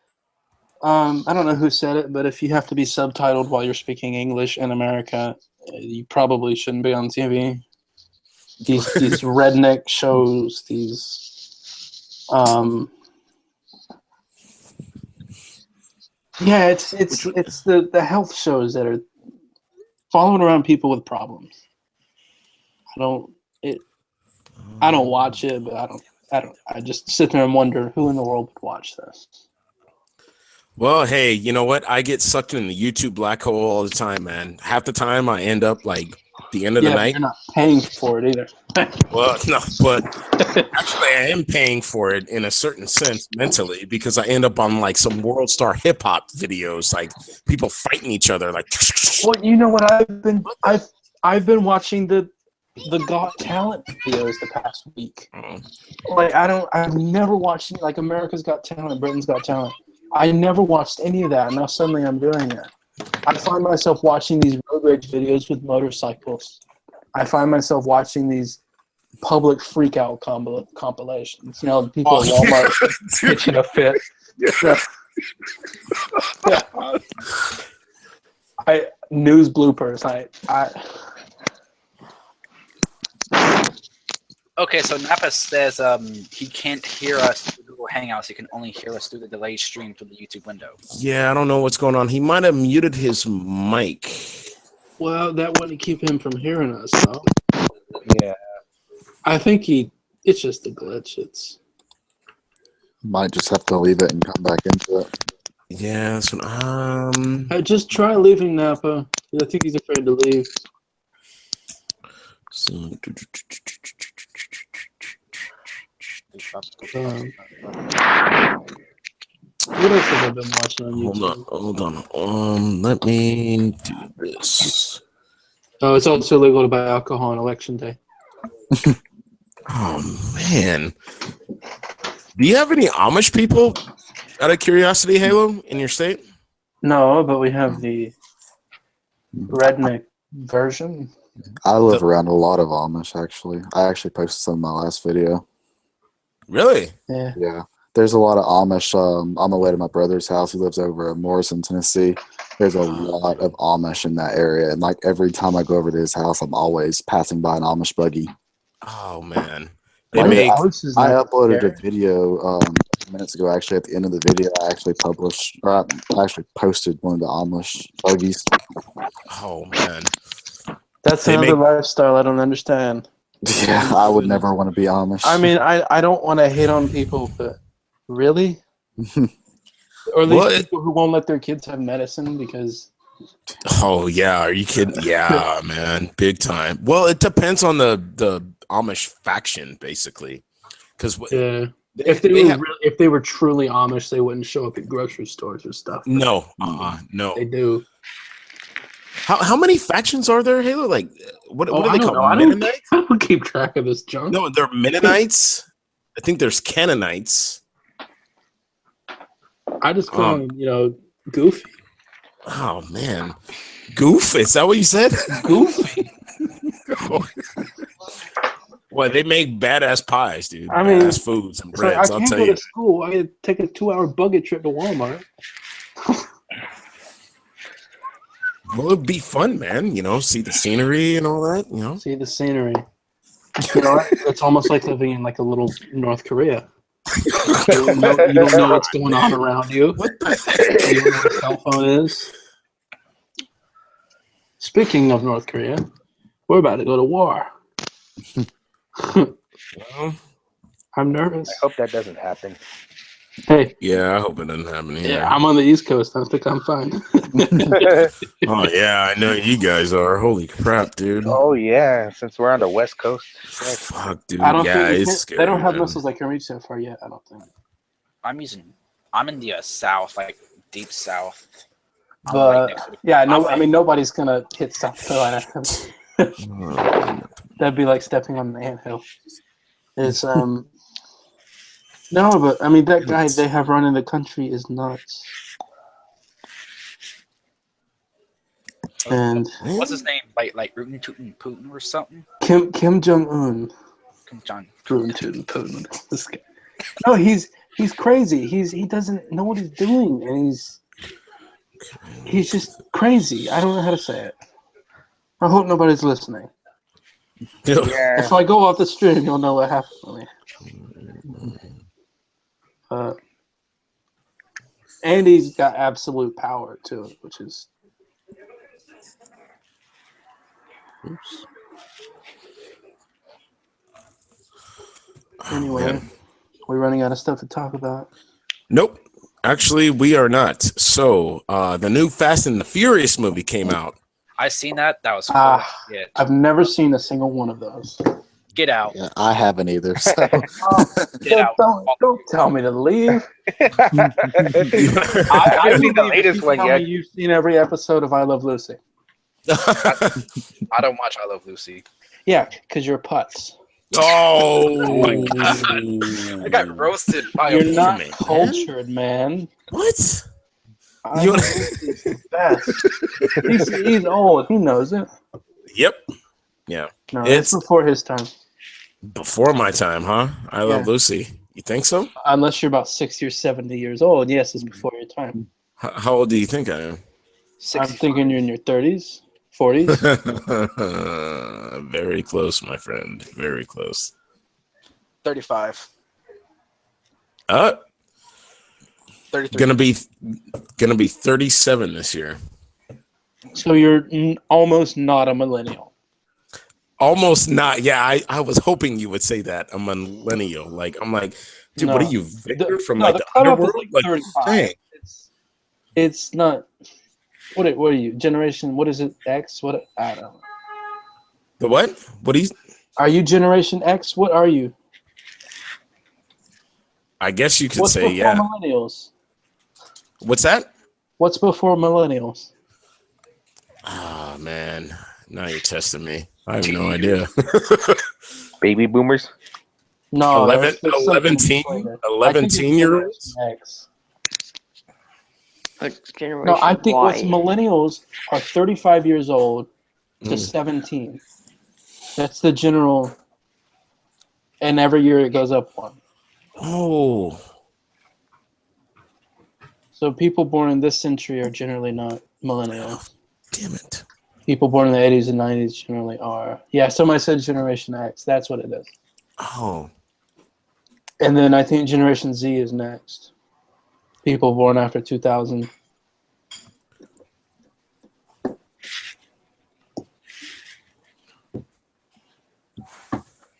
D: I don't know who said it, but if you have to be subtitled while you're speaking English in America, you probably shouldn't be on TV. These redneck shows, these yeah, it's the health shows that are following around people with problems. I don't watch it, but I just sit there and wonder who in the world would watch this.
C: Well, hey, you know what? I get sucked in the YouTube black hole all the time, man. Half the time I end up like the end of the night.
D: You're not paying for it either.
C: Well, no, but actually I am paying for it in a certain sense mentally because I end up on like some world star hip hop videos, like people fighting each other. Like,
D: well, you know what I've been watching the the Got Talent videos the past week. Like I've never watched like America's Got Talent, Britain's Got Talent. I never watched any of that, and now suddenly I'm doing it. I find myself watching these road rage videos with motorcycles. I find myself watching these public freak out compilations. You know, people at Walmart pitching a fit. Yeah. News bloopers.
G: Okay, so Napa says he can't hear us through Google Hangouts. He can only hear us through the delayed stream through the YouTube window.
C: Yeah, I don't know what's going on. He might have muted his mic.
D: Well, that wouldn't keep him from hearing us, though.
I: Yeah.
D: I think it's just a glitch.
J: Might just have to leave it and come back into it.
C: Yeah, so,
D: just try leaving Napa. I think he's afraid to leave.
C: So,
D: What else have I been watching on YouTube?
C: hold on. Let me do this.
D: Oh, it's also illegal to buy alcohol on election day.
C: Oh man, do you have any Amish people? Out of curiosity, Halo, in your state?
D: No, but we have the redneck version.
J: I live around a lot of Amish, actually. I actually posted some in my last video.
C: Really?
D: Yeah.
J: Yeah. There's a lot of Amish on my way to my brother's house. He lives over in Morrison, Tennessee. There's a lot of Amish in that area. And like every time I go over to his house, I'm always passing by an Amish buggy.
C: Oh man.
J: I uploaded a video minutes ago. Actually, at the end of the video, I actually posted one of the Amish buggies.
C: Oh man.
D: That's another lifestyle I don't understand.
J: Yeah, I would never want to be Amish.
D: I mean, I don't want to hate on people, but really? Or these people who won't let their kids have medicine because...
C: Oh, yeah. Are you kidding? Yeah, man. Big time. Well, it depends on the Amish faction, basically. Because
D: if they were truly Amish, they wouldn't show up at grocery stores or stuff.
C: No. No.
D: They do.
C: How many factions are there, Halo? Like, what do they call them? Mennonites?
D: I don't keep track of this junk.
C: No, they're Mennonites. I think there's Canaanites.
D: I just call them, Goofy.
C: Oh, man. Goof? Is that what you said?
D: Goofy.
C: Well, they make badass pies, dude.
D: I mean,
C: badass foods and breads,
D: I can't go to school. I had to take a 2-hour buggy trip to Walmart.
C: Well, it'd be fun, man. See the scenery and all that,
D: See the scenery. It's almost like living in like a little North Korea. You don't know what's going on around you.
C: What the heck?
D: You don't know what a cell phone is. Speaking of North Korea, we're about to go to war.
C: Well,
D: I'm nervous.
I: I hope that doesn't happen.
D: Hey.
C: Yeah, I hope it doesn't happen either.
D: Yeah, I'm on the East Coast. I think I'm fine.
C: Oh, yeah, I know you guys are. Holy crap, dude.
I: Oh, yeah, since we're on the West Coast.
C: Fuck, dude.
D: I don't
C: it's scary.
D: They don't have
C: man.
D: missiles that can reach so far yet, I don't think.
G: I'm in the south, like deep south.
D: But nobody's gonna hit South Carolina. That'd be like stepping on an anthill. It's no, but I mean that guy they have running the country is nuts. And
G: what's his name? Like Rootin' Tootin' Putin or something?
D: Kim Jong Un.
G: Kim Jong.
D: Rootin' Tootin' Putin. This guy. No, he's crazy. He doesn't know what he's doing, and he's just crazy. I don't know how to say it. I hope nobody's listening.
I: Yeah.
D: If I go off the stream, you'll know what happened to me. And he's got absolute power to it, which is. Oops. Anyway, we're running out of stuff to talk about.
C: Nope. Actually, we are not. So, the new Fast and the Furious movie came out.
G: I seen that. That was cool. Yeah.
D: I've never seen a single one of those.
G: Get out.
J: Yeah, I haven't either. So.
G: Get out.
D: Don't tell me to leave.
I: I've seen the latest one yet.
D: You've seen every episode of I Love Lucy.
G: I don't watch I Love Lucy.
D: Yeah, because you're putz.
C: Oh
G: my God. I got roasted by
D: You're
G: a
D: not
C: man.
D: cultured, man.
C: What?
D: I
C: You-
D: know Lucy's the best. DCE's old. He knows it.
C: Yep. Yeah.
D: No, it's
C: It's
D: before his time.
C: before my time, huh? I love
D: Yeah.
C: Lucy. You think so?
D: Unless you're about 60 or 70 years old. Yes, it's before your time.
C: How old do you think I am?
D: I'm thinking you're in your 30s, 40s.
C: Very close, my friend. Very close.
G: 35. 33.
C: Gonna be 37 this year.
D: So you're almost not a millennial.
C: Almost not. Yeah, I was hoping you would say that. A millennial. Like I'm like, dude, what are
D: No.
C: you, Victor from
D: No,
C: like
D: the
C: the
D: cutoff is
C: underworld?
D: like
C: Like,
D: 35.
C: dang.
D: It's not. What are you? Generation? What is it? X? What? I don't know.
C: The what? What do you?
D: Are you Generation X? What are you?
C: I guess you could
D: What's
C: say,
D: before
C: yeah.
D: millennials?
C: What's that?
D: What's before millennials?
C: Oh man, now you're testing me. I have no idea.
I: Baby boomers.
D: No,
C: 11,
D: there's
C: 11
D: something
C: teen,
D: later.
C: 11
D: I think it's
C: teen-year-olds?
D: Generation X.
E: Like generation
D: No, I think what's
E: Y.
D: millennials are 35 years old to
C: Mm.
D: 17. That's the general. And every year it goes up one.
C: Oh,
D: So people born in this century are generally not millennials.
C: damn it.
D: People born in the 80s and 90s generally are. Yeah, somebody said Generation X. That's what it is.
C: Oh,
D: And then I think Generation Z is next. People born after 2000.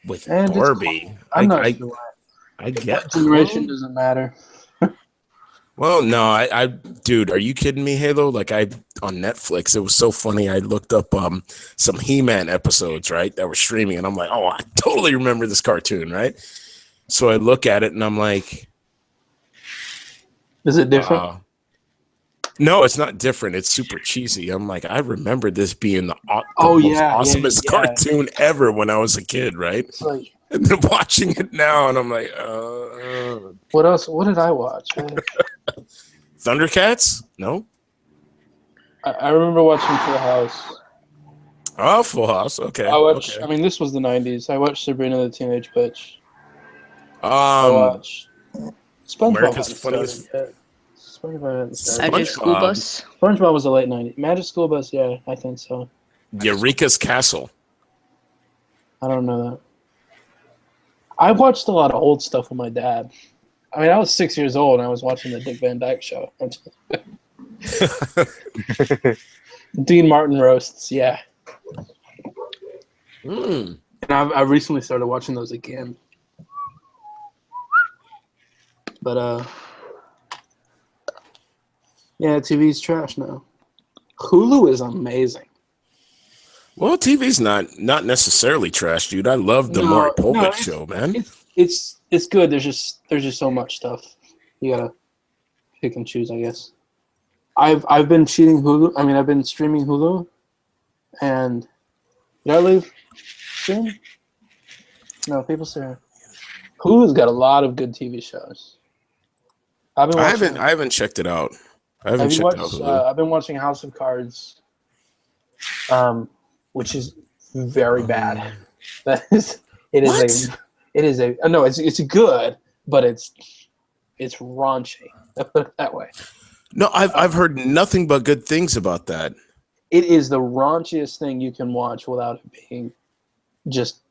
C: with
D: And it's
C: Barbie.
D: I'm not
C: I
D: sure why.
C: I get
D: Generation doesn't matter.
C: Well, no, dude, are you kidding me, Halo? Like on Netflix, it was so funny. I looked up some He-Man episodes, right, that were streaming, and I'm like, oh, I totally remember this cartoon, right? So I look at it and I'm like,
D: Is it different?
C: no, it's not different. It's super cheesy. I'm like, I remember this being the most awesomest cartoon ever when I was a kid, right?
D: It's like,
C: And then watching it now, and I'm like,
D: what else? What did I watch?
C: Thundercats? No.
D: I remember watching Full House.
C: Oh, Full House. Okay.
D: I watched.
C: Okay.
D: I mean, this was the 90s. I watched Sabrina the Teenage Witch. I watched SpongeBob.
C: America's
D: hadn't
C: Funniest.
D: started yet. SpongeBob hadn't started.
E: Magic School Bus.
D: SpongeBob was the late 90s. Magic School Bus, yeah, I think so.
C: Eureka's Castle.
D: I don't know that. I watched a lot of old stuff with my dad. I mean, I was 6 years old and I was watching the Dick Van Dyke Show. Dean Martin roasts, yeah.
C: Mm.
D: And I recently started watching those again. But, yeah, TV's trash now. Hulu is amazing.
C: Well, TV's not necessarily trash, dude. I love the Maury Povich show, man.
D: It's good. There's just so much stuff. You gotta pick and choose, I guess. I've been cheating Hulu. I mean, I've been streaming Hulu, and did I leave soon? No, people say Hulu's got a lot of good TV shows. I
C: haven't checked it out. I haven't checked out Hulu.
D: I've been watching House of Cards, which is very bad. It's good, but it's raunchy. Let's put it that way.
C: No, I've heard nothing but good things about that.
D: It is the raunchiest thing you can watch without it being just